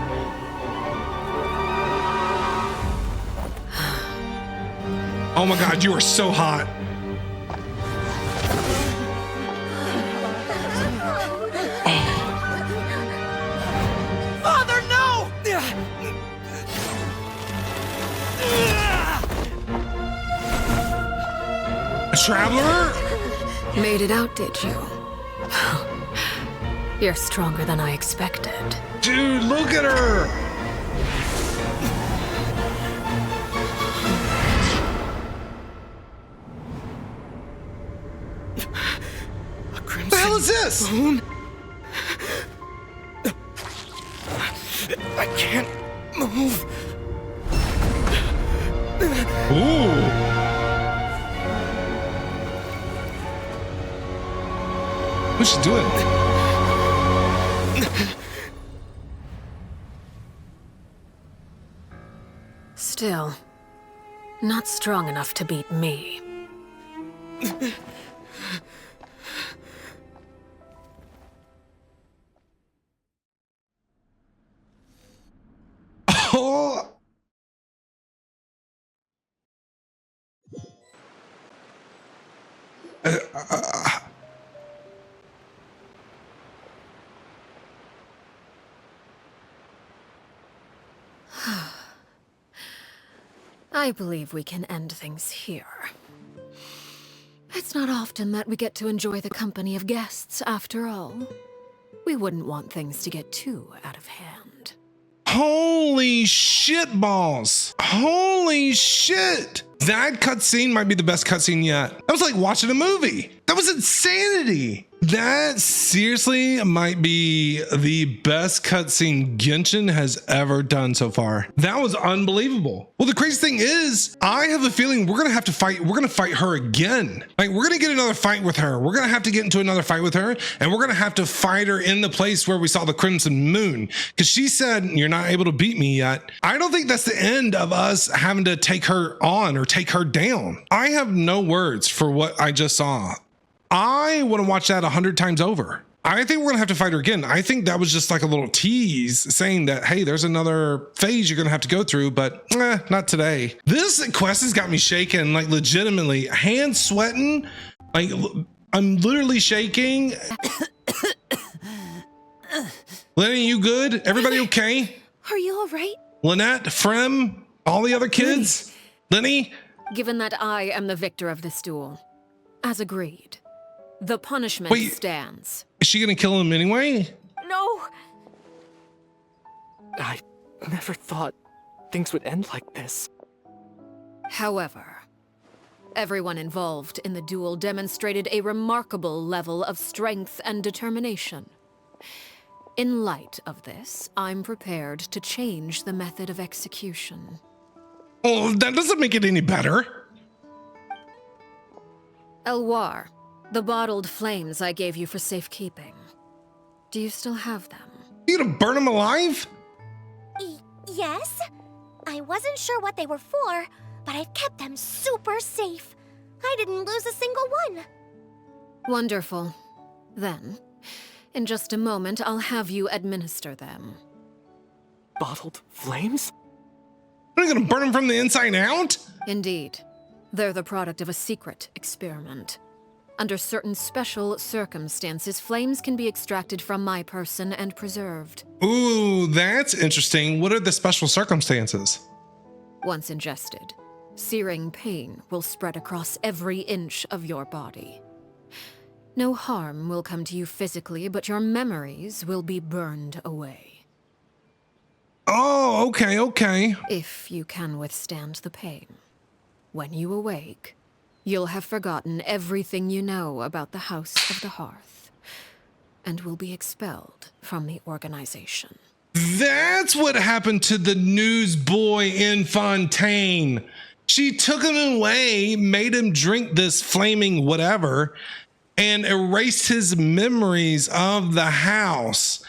Oh my god, you are so hot. Father, no! A traveler? Made it out, did you? You're stronger than I expected. Dude, look at her. What the hell is this? I can't move. Ooh. What's she doing? Still, not strong enough to beat me. Oh. I believe we can end things here. It's not often that we get to enjoy the company of guests, after all. We wouldn't want things to get too out of hand. Holy shit balls. Holy shit. That cutscene might be the best cutscene yet. That was like watching a movie. That was insanity. That seriously might be the best cutscene Genshin has ever done so far. That was unbelievable. Well, the crazy thing is, I have a feeling we're gonna have to fight. We're gonna fight her again. Like, we're gonna get another fight with her. We're gonna have to get into another fight with her, and we're gonna have to fight her in the place where we saw the Crimson Moon. Because she said, "You're not able to beat me yet." I don't think that's the end of us having to take her on or take her down. I have no words for what I just saw. I want to watch that 100 times over. I think we're gonna have to fight her again. I think that was just like a little tease saying that, hey, there's another phase you're gonna have to go through, but not today. This quest has got me shaking, like legitimately, hands sweating. Like, I'm literally shaking. Lenny, you good? Everybody okay? Are you all right? Lynette, Frem, all the other kids? Lenny? Given that I am the victor of this duel, as agreed, the punishment stands. Is she gonna kill him anyway? No. I never thought things would end like this. However, everyone involved in the duel demonstrated a remarkable level of strength and determination. In light of this, I'm prepared to change the method of execution. Oh, that doesn't make it any better. Elwar, the bottled flames I gave you for safekeeping. Do you still have them? You gonna burn them alive? Yes. I wasn't sure what they were for, but I've kept them super safe. I didn't lose a single one. Wonderful. Then, in just a moment, I'll have you administer them. Bottled flames? Are you gonna burn them from the inside out? Indeed. They're the product of a secret experiment. Under certain special circumstances, flames can be extracted from my person and preserved. Ooh, that's interesting. What are the special circumstances? Once ingested, searing pain will spread across every inch of your body. No harm will come to you physically, but your memories will be burned away. Oh, okay. If you can withstand the pain. When you awake, you'll have forgotten everything you know about the House of the Hearth, and will be expelled from the organization. That's what happened to the newsboy in Fontaine. She took him away, made him drink this flaming whatever, and erased his memories of the house.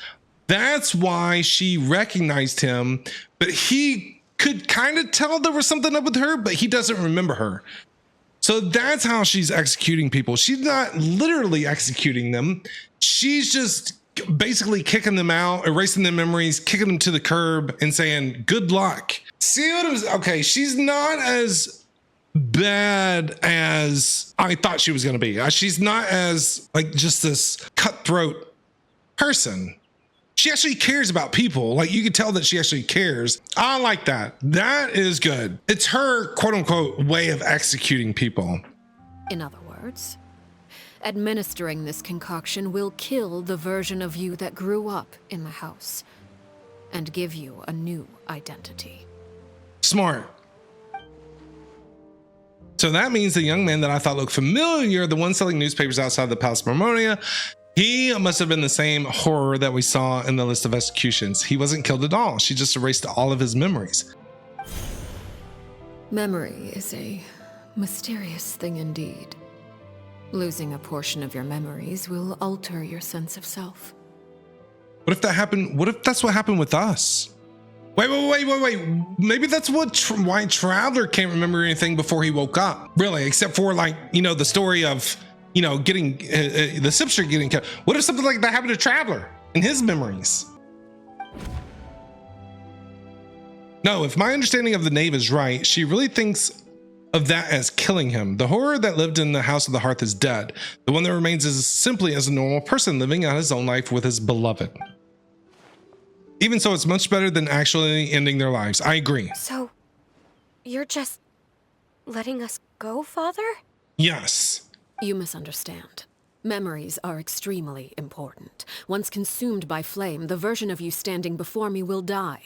That's why she recognized him, but he could kind of tell there was something up with her, but he doesn't remember her. So that's how she's executing people. She's not literally executing them. She's just basically kicking them out, erasing their memories, kicking them to the curb and saying, good luck. See what it was? Okay, she's not as bad as I thought she was going to be. She's not as like just this cutthroat person. She actually cares about people. Like, you can tell that she actually cares. I like that. That is good. It's her quote unquote way of executing people. In other words, administering this concoction will kill the version of you that grew up in the house and give you a new identity. Smart. So that means the young man that I thought looked familiar, the one selling newspapers outside the Palace of Marmonia, he must have been the same horror that we saw in the list of executions. He wasn't killed at all. She just erased all of his memories. Memory is a mysterious thing indeed. Losing a portion of your memories will alter your sense of self. What if that happened? What if that's what happened with us? Wait. Maybe that's why Traveler can't remember anything before he woke up. Really, except for like, you know, the story of, you know, getting the Sipster getting killed. What if something like that happened to Traveler in his memories? No, if my understanding of the knave is right, she really thinks of that as killing him. The horror that lived in the House of the Hearth is dead. The one that remains is simply as a normal person living out his own life with his beloved. Even so, it's much better than actually ending their lives. I agree. So, you're just letting us go, Father? Yes. You misunderstand. Memories are extremely important. Once consumed by flame, the version of you standing before me will die,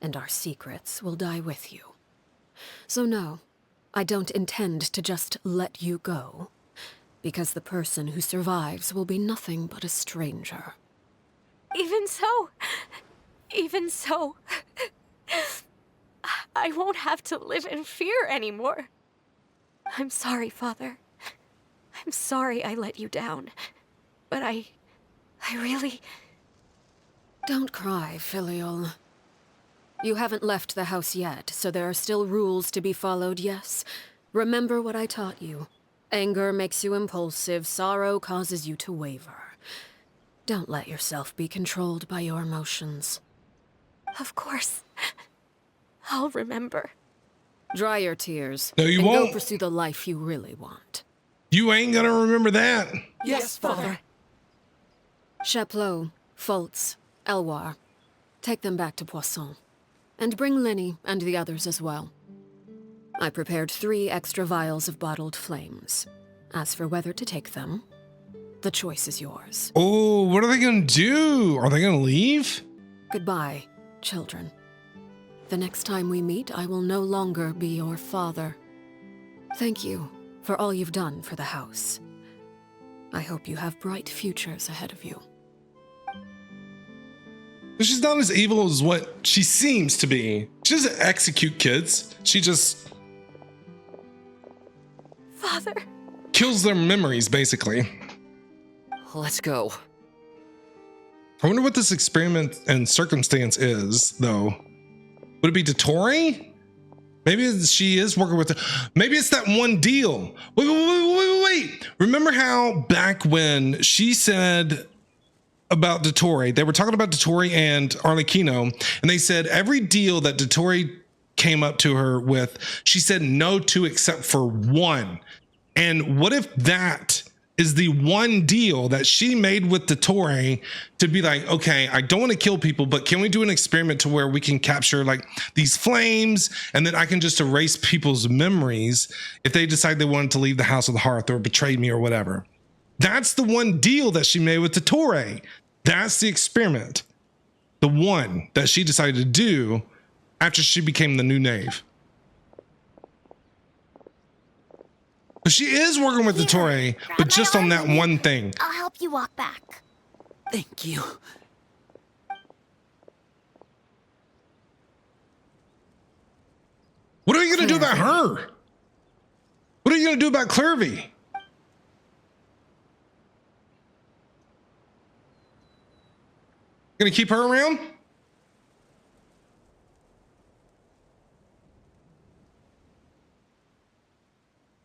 and our secrets will die with you. So no, I don't intend to just let you go, because the person who survives will be nothing but a stranger. Even so, I won't have to live in fear anymore. I'm sorry, Father. I'm sorry I let you down, but I really... Don't cry, Filial. You haven't left the house yet, so there are still rules to be followed, yes? Remember what I taught you. Anger makes you impulsive, sorrow causes you to waver. Don't let yourself be controlled by your emotions. Of course. I'll remember. Dry your tears. No, you and won't. Go pursue the life you really want. You ain't gonna remember that. Yes, Father. Chaplot, Foltz, Elwar. Take them back to Poisson. And bring Linny and the others as well. I prepared 3 extra vials of bottled flames. As for whether to take them, the choice is yours. Oh, what are they gonna do? Are they gonna leave? Goodbye, children. The next time we meet, I will no longer be your father. Thank you for all you've done for the house. I hope you have bright futures ahead of you. She's not as evil as what she seems to be. She doesn't execute kids. She just... Father. kills their memories, basically. Let's go. I wonder what this experiment and circumstance is, though. Would it be Dottore? Maybe she is working with maybe it's that one deal. Wait. Remember how back when she said about Dottore, they were talking about Dottore and Arlecchino, and they said every deal that Dottore came up to her with, she said no to except for one. And what if that is the one deal that she made with Dottore to be like, okay, I don't want to kill people, but can we do an experiment to where we can capture like these flames and then I can just erase people's memories if they decide they wanted to leave the House of the Hearth or betray me or whatever. That's the one deal that she made with Dottore. That's the experiment. The one that she decided to do after she became the new knave. But she is working with Dottore, but just on that one thing. I'll help you walk back. Thank you. What are you going to do about her? What are you going to do about Clervy? Gonna keep her around?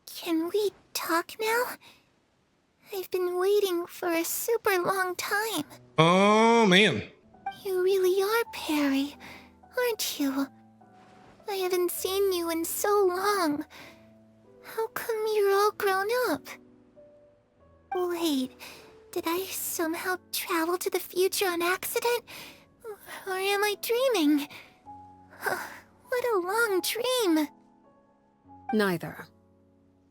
Can we talk now? I've been waiting for a super long time. Oh, man. You really are Perry, aren't you? I haven't seen you in so long. How come you're all grown up? Wait, did I somehow travel to the future on accident? Or am I dreaming? What a long dream. Neither.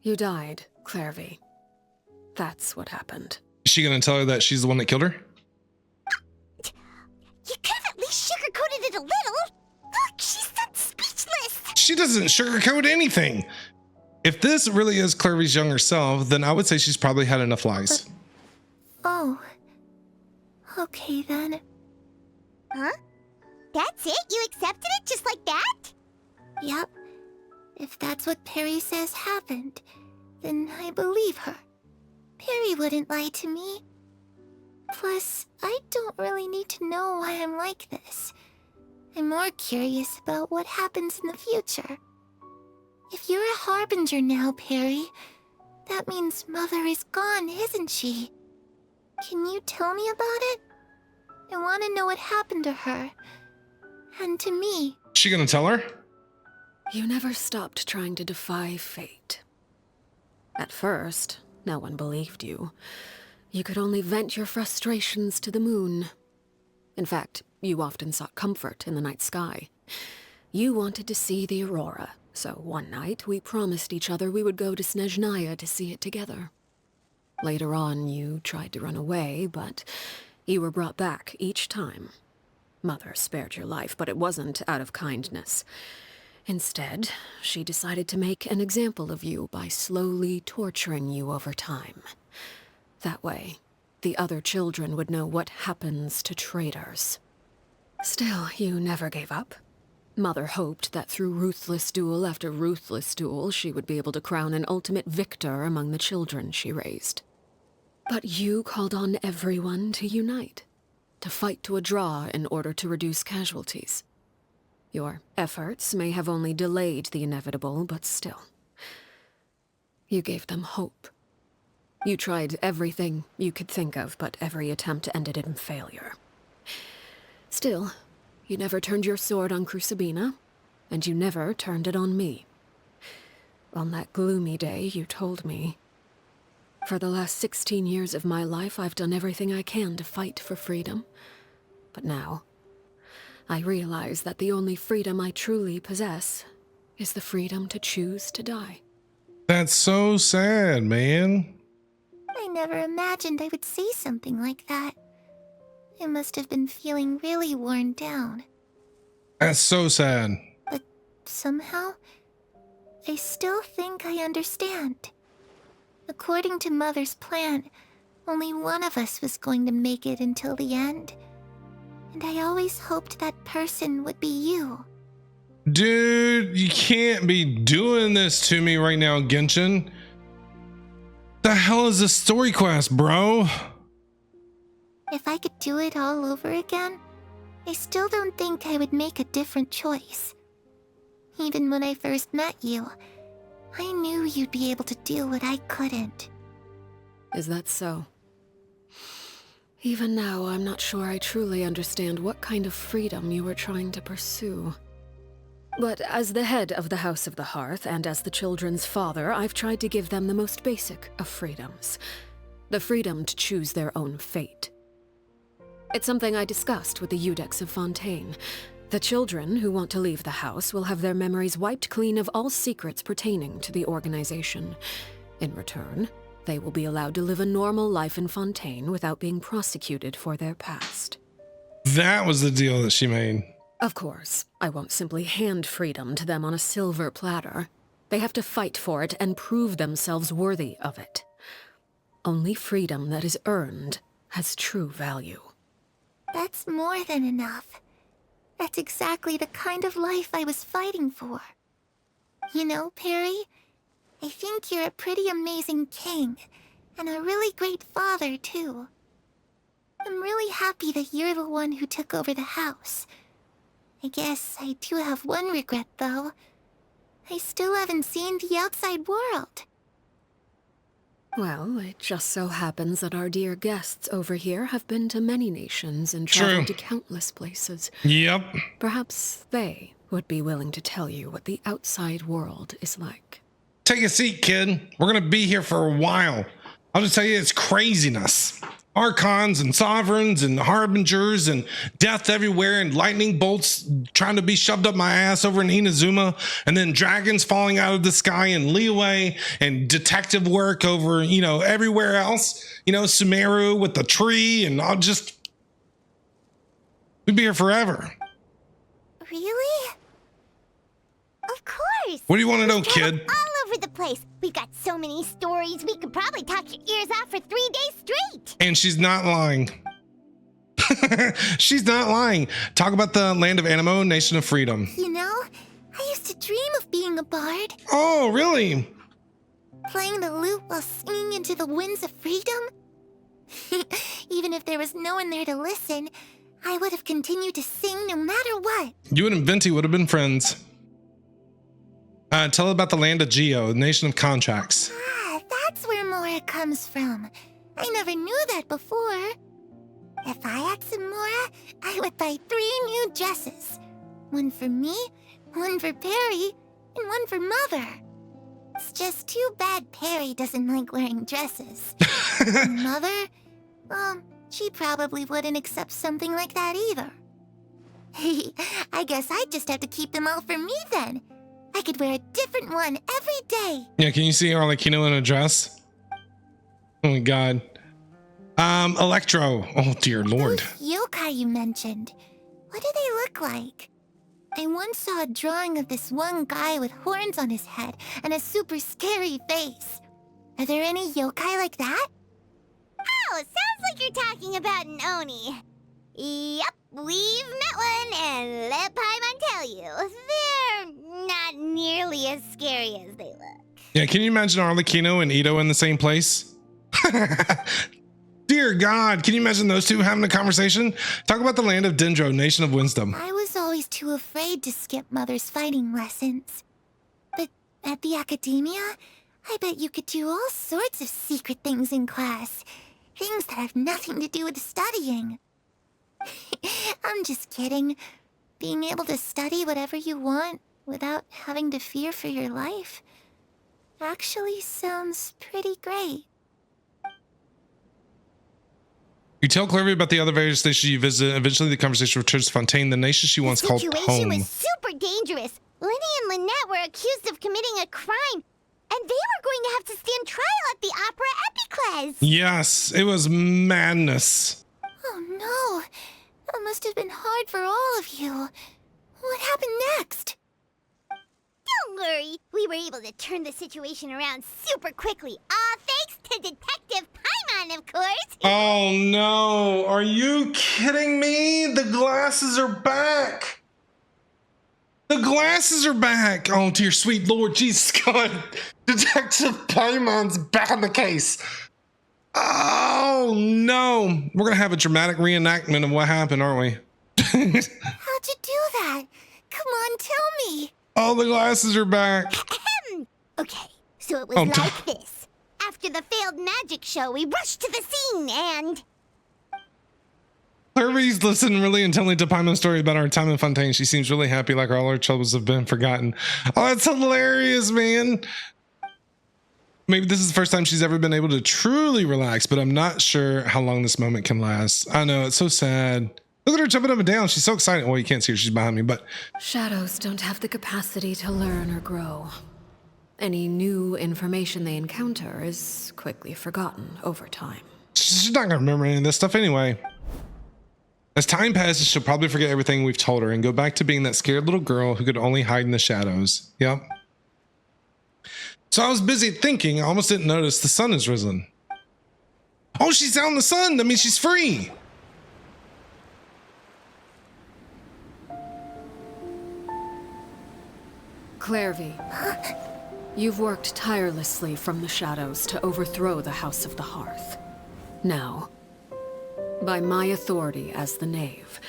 You died, Clairvy. That's what happened. Is she gonna tell her that she's the one that killed her? You could have at least sugarcoated it a little. Look, she's so speechless. She doesn't sugarcoat anything. If this really is Clairvy's younger self, then I would say she's probably had enough lies. Oh. Okay then. Huh? That's it? You accepted it just like that? Yep. If that's what Perry says happened, then I believe her. Perry wouldn't lie to me. Plus, I don't really need to know why I'm like this. I'm more curious about what happens in the future. If you're a harbinger now, Perry, that means Mother is gone, isn't she? Can you tell me about it? I want to know what happened to her. And to me. She gonna tell her? You never stopped trying to defy fate. At first, no one believed you. You could only vent your frustrations to the moon. In fact, you often sought comfort in the night sky. You wanted to see the aurora, so one night we promised each other we would go to Snezhnaya to see it together. Later on, you tried to run away, but you were brought back each time. Mother spared your life, but it wasn't out of kindness. Instead, she decided to make an example of you by slowly torturing you over time. That way, the other children would know what happens to traitors. Still, you never gave up. Mother hoped that through ruthless duel after ruthless duel, she would be able to crown an ultimate victor among the children she raised. But you called on everyone to unite, to fight to a draw in order to reduce casualties. Your efforts may have only delayed the inevitable, but still. You gave them hope. You tried everything you could think of, but every attempt ended in failure. Still, you never turned your sword on Crucibina, and you never turned it on me. On that gloomy day, you told me, "For the last 16 years of my life, I've done everything I can to fight for freedom. But now, I realize that the only freedom I truly possess is the freedom to choose to die." That's so sad, man. I never imagined I would say something like that. I must have been feeling really worn down. That's so sad. But somehow, I still think I understand. According to Mother's plan, only one of us was going to make it until the end. And I always hoped that person would be you. Dude, you can't be doing this to me right now, Genshin. The hell is this story quest, bro? If I could do it all over again, I still don't think I would make a different choice. Even when I first met you, I knew you'd be able to do what I couldn't. Is that so? Even now, I'm not sure I truly understand what kind of freedom you were trying to pursue. But as the head of the House of the Hearth, and as the children's father, I've tried to give them the most basic of freedoms. The freedom to choose their own fate. It's something I discussed with the Iudex of Fontaine. The children who want to leave the house will have their memories wiped clean of all secrets pertaining to the organization. In return, they will be allowed to live a normal life in Fontaine without being prosecuted for their past. That was the deal that she made. Of course, I won't simply hand freedom to them on a silver platter. They have to fight for it and prove themselves worthy of it. Only freedom that is earned has true value. That's more than enough. That's exactly the kind of life I was fighting for. You know, Perry, I think you're a pretty amazing king, and a really great father, too. I'm really happy that you're the one who took over the house. I guess I do have one regret, though. I still haven't seen the outside world. Well, it just so happens that our dear guests over here have been to many nations and traveled to countless places. Yep. Perhaps they would be willing to tell you what the outside world is like. Take a seat, kid. We're gonna be here for a while. I'll just tell you, it's craziness. Archons and sovereigns and harbingers and death everywhere and lightning bolts trying to be shoved up my ass over in Inazuma, and then dragons falling out of the sky in Liyue, and detective work over, everywhere else. Sumeru with the tree, and we'd be here forever. Really? Of course. What do you want to know, kid? All over the place. We've got so many stories, we could probably talk your ears out for 3 days straight. And she's not lying. She's not lying. Talk about the land of Anemo, nation of freedom. I used to dream of being a bard. Oh, really? Playing the lute while singing into the winds of freedom. Even if there was no one there to listen, I would have continued to sing no matter what. You and Venti would have been friends. Tell about the land of Geo, nation of contracts. That's where Mora comes from. I never knew that before. If I had some Mora, I would buy 3 new dresses. One for me, one for Perry, and one for Mother. It's just too bad Perry doesn't like wearing dresses. And Mother, she probably wouldn't accept something like that either. I guess I'd just have to keep them all for me then. I could wear a different one every day. Yeah, can you see Arlecchino in a dress? Oh my god. Electro. Oh dear lord. Those yokai you mentioned, what do they look like? I once saw a drawing of this one guy with horns on his head and a super scary face. Are there any yokai like that? Oh, sounds like you're talking about an Oni. Yep, we've met one, and let Paimon tell you, they're not nearly as scary as they look. Yeah, can you imagine Arlecchino and Ito in the same place? Dear God, can you imagine those two having a conversation? Talk about the land of Dendro, nation of wisdom. I was always too afraid to skip Mother's fighting lessons. But at the academia, I bet you could do all sorts of secret things in class. Things that have nothing to do with studying. I'm just kidding. Being able to study whatever you want without having to fear for your life actually sounds pretty great. You tell Clairvy about the other various stations you visit. Eventually, the conversation returns to Fontaine, the nation she once called home. The situation was super dangerous. Lenny and Lynette were accused of committing a crime, and they were going to have to stand trial at the Opera Epicles. Yes, it was madness. Oh no, that must have been hard for all of you. What happened next? Don't worry, we were able to turn the situation around super quickly. All thanks to Detective Paimon, of course. Oh no, are you kidding me? The glasses are back. The glasses are back. Oh dear sweet Lord Jesus God. Detective Paimon's back on the case. Oh no. We're gonna have a dramatic reenactment of what happened, aren't we? How'd you do that? Come on, tell me. Oh, the glasses are back. Okay, so it was like this. After the failed magic show, we rushed to the scene and... Clairvy's listening really intently to Paimon's story about our time in Fontaine. She seems really happy, like all our troubles have been forgotten. Oh, that's hilarious, man. Maybe this is the first time she's ever been able to truly relax, but I'm not sure how long this moment can last. I know, it's so sad. Look at her jumping up and down. She's so excited. Well, you can't see her. She's behind me, but... Shadows don't have the capacity to learn or grow. Any new information they encounter is quickly forgotten over time. She's not going to remember any of this stuff anyway. As time passes, she'll probably forget everything we've told her and go back to being that scared little girl who could only hide in the shadows. Yep. So I was busy thinking, I almost didn't notice the sun has risen. Oh, she's out in the sun. That means she's free. Clairvy, you've worked tirelessly from the shadows to overthrow the House of the Hearth. Now, By my authority as the knave,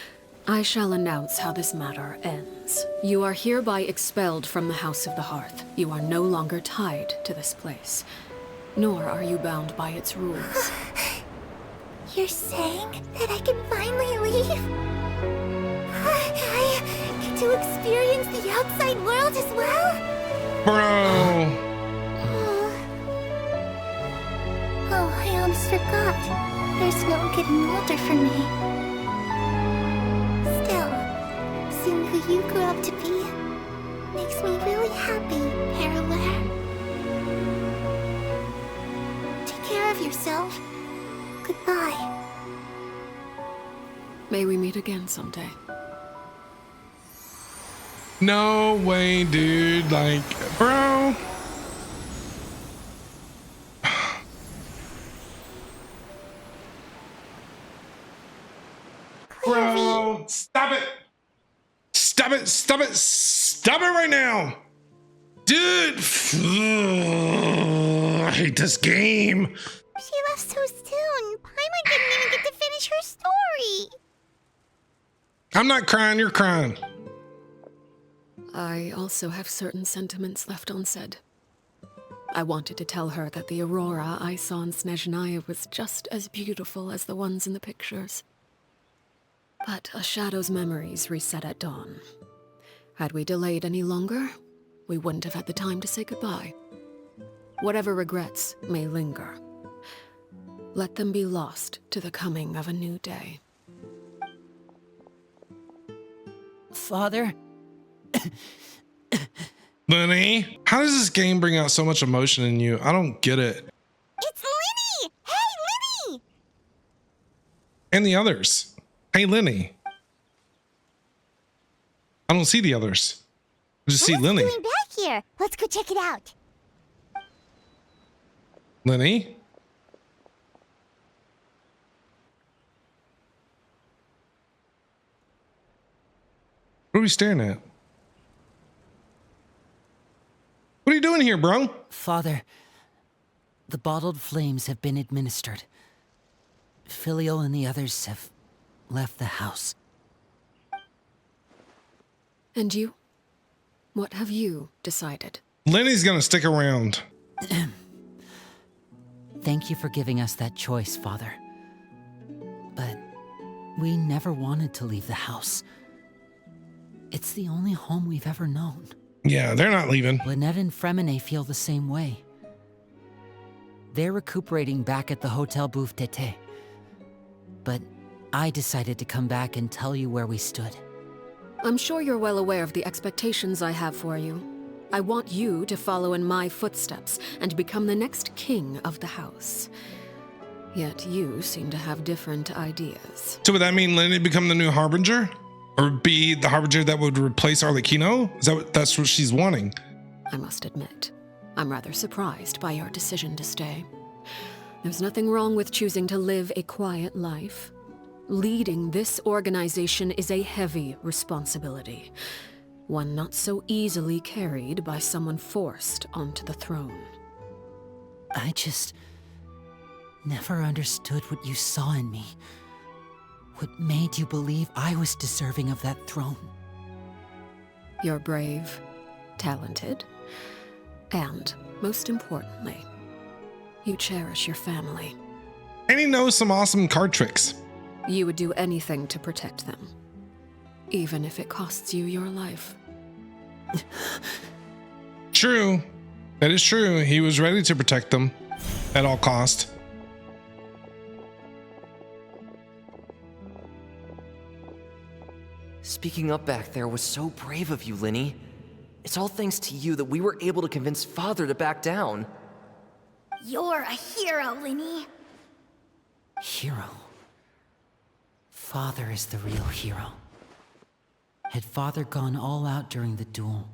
I shall announce how this matter ends. You are hereby expelled from the House of the Hearth. You are no longer tied to this place, nor are you bound by its rules. You're saying that I can finally leave? I get to experience the outside world as well? Bro. Oh, I almost forgot. There's no getting older for me. Still, seeing who you grew up to be makes me really happy, Parallel. Take care of yourself. Goodbye. May we meet again someday. No way, dude. Like, bro. Bro, stop it. Stop it. Stop it. Stop it right now. Dude. I hate this game. She left so soon. Paimon didn't even get to finish her story. I'm not crying. You're crying. I also have certain sentiments left unsaid. I wanted to tell her that the aurora I saw in Snezhnaya was just as beautiful as the ones in the pictures. But a shadow's memories reset at dawn. Had we delayed any longer, we wouldn't have had the time to say goodbye. Whatever regrets may linger, let them be lost to the coming of a new day. Father? Lenny, how does this game bring out so much emotion in you? I don't get it. It's Linny! Hey, Linny! And the others. Hey, Lenny. I don't see the others. I just see Lenny. What's doing back here? Let's go check it out. Lenny? What are we staring at? What are you doing here, bro? Father, the bottled flames have been administered. Filio and the others have left the house. And you? What have you decided? Lenny's gonna stick around. Thank you for giving us that choice, Father. But we never wanted to leave the house. It's the only home we've ever known. Yeah, they're not leaving. Lynette and Fremine feel the same way. They're recuperating back at the Hotel Bouffe d'été. But I decided to come back and tell you where we stood. I'm sure you're well aware of the expectations I have for you. I want you to follow in my footsteps and become the next king of the house. Yet you seem to have different ideas. So would that mean Lenny become the new Harbinger? Or be the Harbinger that would replace Arlecchino? That's what she's wanting? I must admit, I'm rather surprised by your decision to stay. There's nothing wrong with choosing to live a quiet life. Leading this organization is a heavy responsibility, one not so easily carried by someone forced onto the throne. I just never understood what you saw in me. What made you believe I was deserving of that throne? You're brave, talented, and, most importantly, you cherish your family. And he knows some awesome card tricks. You would do anything to protect them, even if it costs you your life. True. That is true. He was ready to protect them at all cost. Speaking up back there was so brave of you, Linny. It's all thanks to you that we were able to convince Father to back down. You're a hero, Linny. Hero? Father is the real hero. Had Father gone all out during the duel,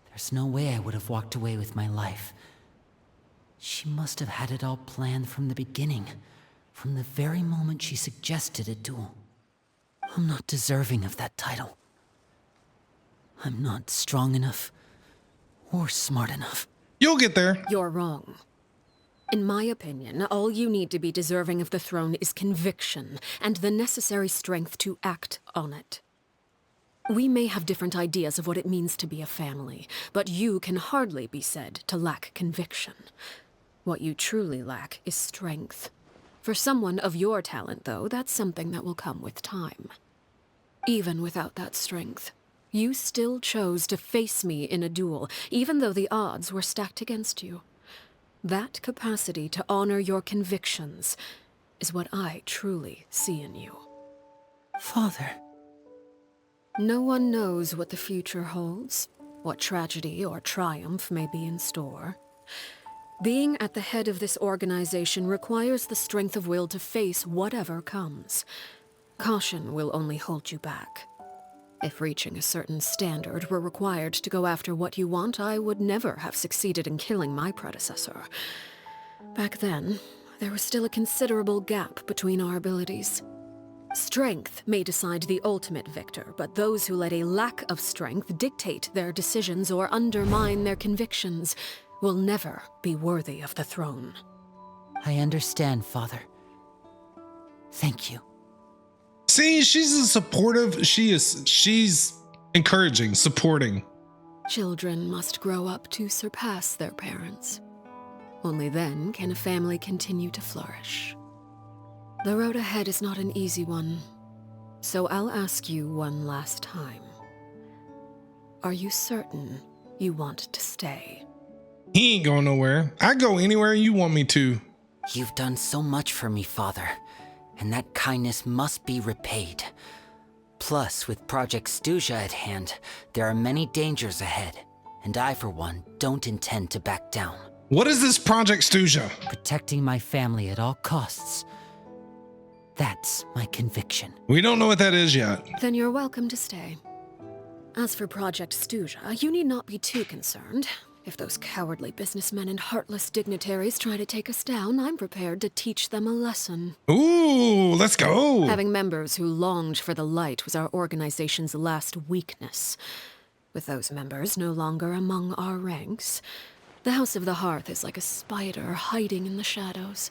there's no way I would have walked away with my life. She must have had it all planned from the beginning, from the very moment she suggested a duel. I'm not deserving of that title. I'm not strong enough or smart enough. You'll get there. You're wrong. In my opinion, all you need to be deserving of the throne is conviction and the necessary strength to act on it. We may have different ideas of what it means to be a family, but you can hardly be said to lack conviction. What you truly lack is strength. For someone of your talent, though, that's something that will come with time. Even without that strength, you still chose to face me in a duel, even though the odds were stacked against you. That capacity to honor your convictions is what I truly see in you. Father. No one knows what the future holds, what tragedy or triumph may be in store. Being at the head of this organization requires the strength of will to face whatever comes. Caution will only hold you back. If reaching a certain standard were required to go after what you want, I would never have succeeded in killing my predecessor. Back then, there was still a considerable gap between our abilities. Strength may decide the ultimate victor, but those who let a lack of strength dictate their decisions or undermine their convictions will never be worthy of the throne. I understand, Father. Thank you. See, she's a supportive, she's encouraging, supporting. Children must grow up to surpass their parents. Only then can a family continue to flourish. The road ahead is not an easy one, so I'll ask you one last time. Are you certain you want to stay? He ain't going nowhere. I go anywhere you want me to. You've done so much for me, Father, and that kindness must be repaid. Plus, with Project Stuja at hand, there are many dangers ahead, and I, for one, don't intend to back down. What is this Project Stuja? Protecting my family at all costs. That's my conviction. We don't know what that is yet. Then you're welcome to stay. As for Project Stuja, you need not be too concerned. If those cowardly businessmen and heartless dignitaries try to take us down, I'm prepared to teach them a lesson. Ooh, let's go. Having members who longed for the light was our organization's last weakness. With those members no longer among our ranks, the House of the Hearth is like a spider hiding in the shadows.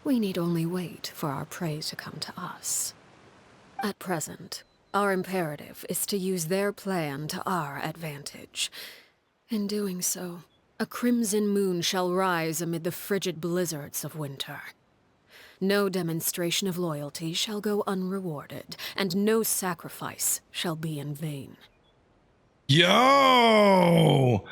We need only wait for our prey to come to us. At present, our imperative is to use their plan to our advantage. In doing so, a crimson moon shall rise amid the frigid blizzards of winter. No demonstration of loyalty shall go unrewarded, and no sacrifice shall be in vain. Yo!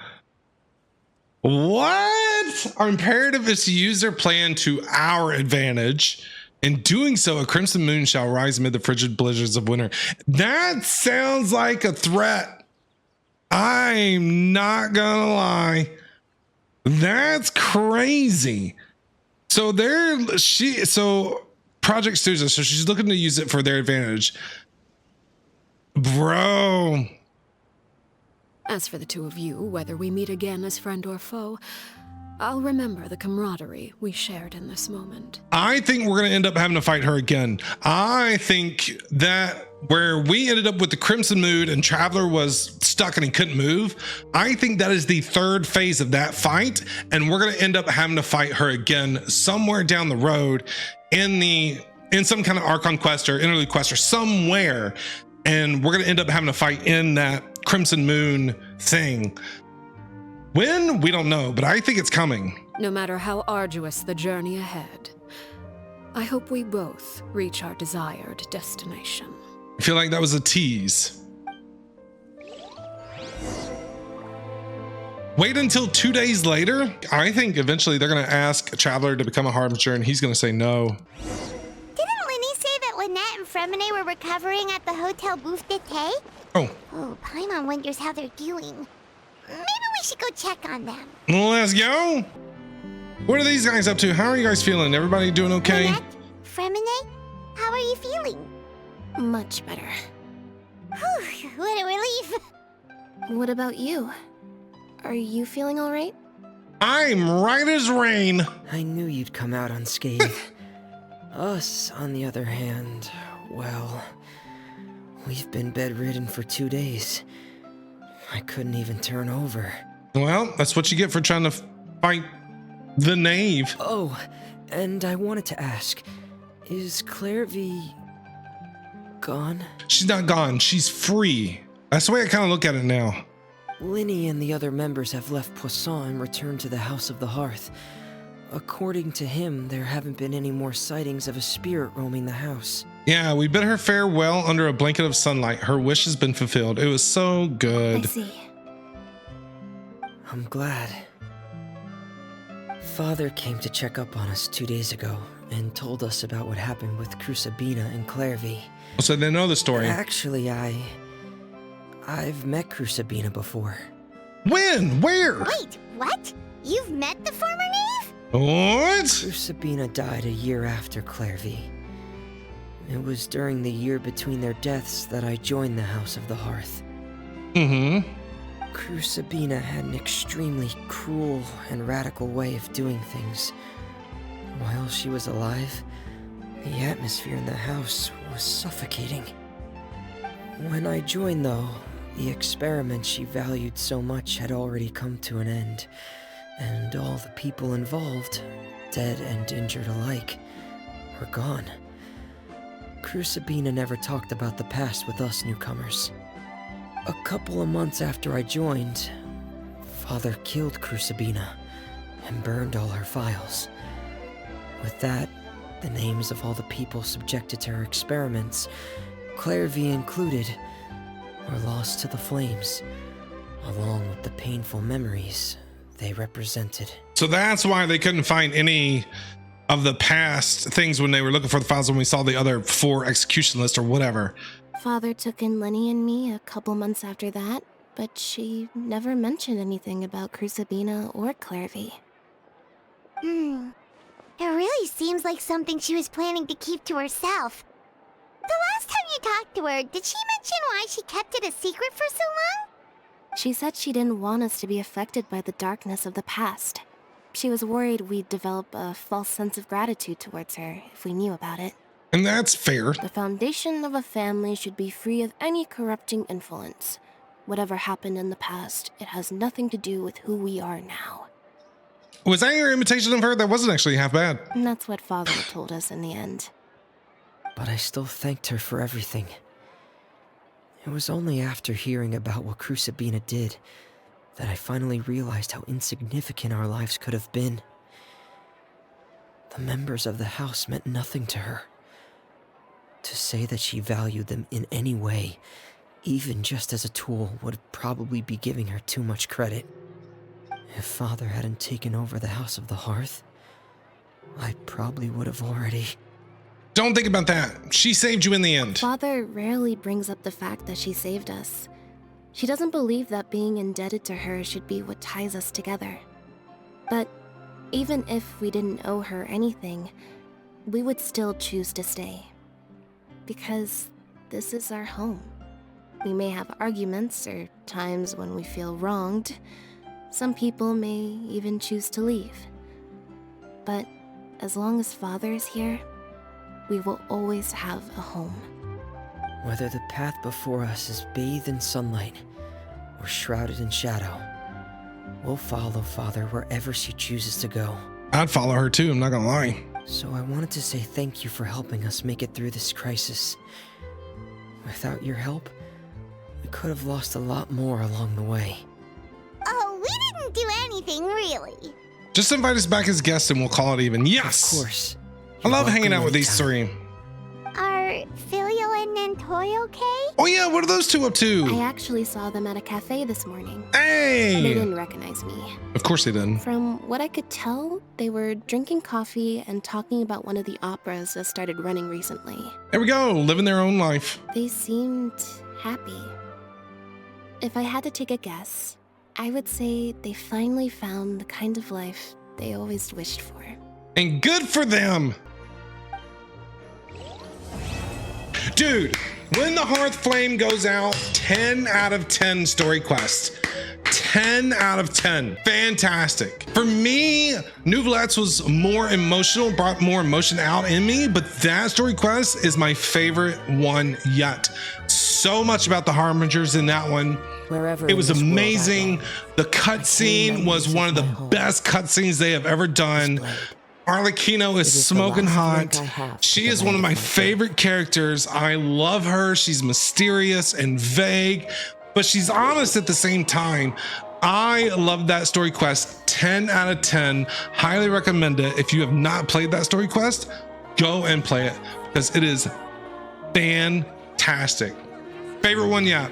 What? Our imperative is to use their plan to our advantage. In doing so, a crimson moon shall rise amid the frigid blizzards of winter. That sounds like a threat. I'm not gonna lie. That's crazy. So Project Stuja, so she's looking to use it for their advantage. Bro. As for the two of you, whether we meet again as friend or foe, I'll remember the camaraderie we shared in this moment. I think we're going to end up having to fight her again. I think that where we ended up with the Crimson Mood and Traveler was stuck and he couldn't move, I think that is the third phase of that fight. And we're going to end up having to fight her again somewhere down the road in some kind of Archon quest or interlude quest or somewhere. And we're going to end up having to fight in that Crimson Moon thing. When? We don't know, but I think it's coming. No matter how arduous the journey ahead, I hope we both reach our desired destination. I feel like that was a tease. Wait until 2 days later? I think eventually they're going to ask Traveler to become a Harbinger and he's going to say no. Didn't Linny say that Lynette and Fremine were recovering at the Hotel Bouffe d'été? Oh, Paimon wonders how they're doing. Maybe we should go check on them. let's go. What are these guys up to? How are you guys feeling? Everybody doing okay? Lynette, Fremine, how are you feeling? Much better. Whew, what a relief. What about you? Are you feeling all right? I'm right as rain. I knew you'd come out unscathed. Us, on the other hand, well, we've been bedridden for 2 days. I couldn't even turn over. Well, that's what you get for trying to fight The knave. Oh, and I wanted to ask, is Claire V gone? She's not gone. She's free. That's the way I kind of look at it now. Linny and the other members have left Poisson and returned to the House of the Hearth. According to him, there haven't been any more sightings of a spirit roaming the house. Yeah, we bid her farewell under a blanket of sunlight. Her wish has been fulfilled. It was so good. I see. I'm glad. Father came to check up on us 2 days ago and told us about what happened with Crusabina and Clairvy. So they know the story. Actually, I've met Crusabina before. When? Where? Wait, what? You've met the former knave? What? Crusabina died a year after Clairvy. It was during the year between their deaths that I joined the House of the Hearth. Mm-hmm. Crusabina had an extremely cruel and radical way of doing things. While she was alive, the atmosphere in the house was suffocating. When I joined, though, the experiment she valued so much had already come to an end, and all the people involved, dead and injured alike, were gone. Crusabina never talked about the past with us newcomers. A couple of months after I joined, Father killed Crusabina and burned all her files. With that, the names of all the people subjected to her experiments, Clairvy included, were lost to the flames, along with the painful memories they represented. So that's why they couldn't find any of the past things when they were looking for the files when we saw the other 4 execution list or whatever. Father took in Lenny and me a couple months after that, but she never mentioned anything about Crusabina or Clairvy. It really seems like something she was planning to keep to herself. The last time you talked to her, did she mention why she kept it a secret for so long? She said she didn't want us to be affected by the darkness of the past. She was worried we'd develop a false sense of gratitude towards her if we knew about it. And that's fair. The foundation of a family should be free of any corrupting influence. Whatever happened in the past, it has nothing to do with who we are now. Was that your imitation of her? That wasn't actually half bad. And that's what Father told us in the end. But I still thanked her for everything. It was only after hearing about what Crusabina did that I finally realized how insignificant our lives could have been. The members of the house meant nothing to her. To say that she valued them in any way, even just as a tool, would probably be giving her too much credit. If Father hadn't taken over the House of the Hearth, I probably would have already... Don't think about that. She saved you in the end. Father rarely brings up the fact that she saved us. She doesn't believe that being indebted to her should be what ties us together. But even if we didn't owe her anything, we would still choose to stay. Because this is our home. We may have arguments or times when we feel wronged. Some people may even choose to leave. But as long as Father is here, we will always have a home. Whether the path before us is bathed in sunlight or shrouded in shadow, we'll follow Father wherever she chooses to go. I'd follow her too, I'm not gonna lie. So I wanted to say thank you for helping us make it through this crisis. Without your help, we could have lost a lot more along the way. Oh, we didn't do anything, really. Just invite us back as guests and we'll call it even. Yes! Of course. I love hanging out with these 3. Are Filial and Nantoy okay? Oh yeah, what are those 2 up to? I actually saw them at a cafe this morning. Hey! They didn't recognize me. Of course they didn't. From what I could tell, they were drinking coffee and talking about one of the operas that started running recently. There we go, living their own life. They seemed happy. If I had to take a guess, I would say they finally found the kind of life they always wished for. And good for them! Dude, when the Hearth Flame goes out, 10 out of 10 story quest. 10 out of 10. Fantastic. For me, Nouvelettes was more emotional, brought more emotion out in me, but that story quest is my favorite one yet. so much about the Harbingers in that one. Wherever It was in this world I amazing. go, The cutscene was one of the best cutscenes they have ever done. Arlecchino is smoking hot. She is one of my favorite characters. I love her. She's mysterious and vague, but she's honest at the same time. I love that story quest. 10 out of 10. Highly recommend it. If you have not played that story quest, go and play it because it is fantastic. Favorite one yet?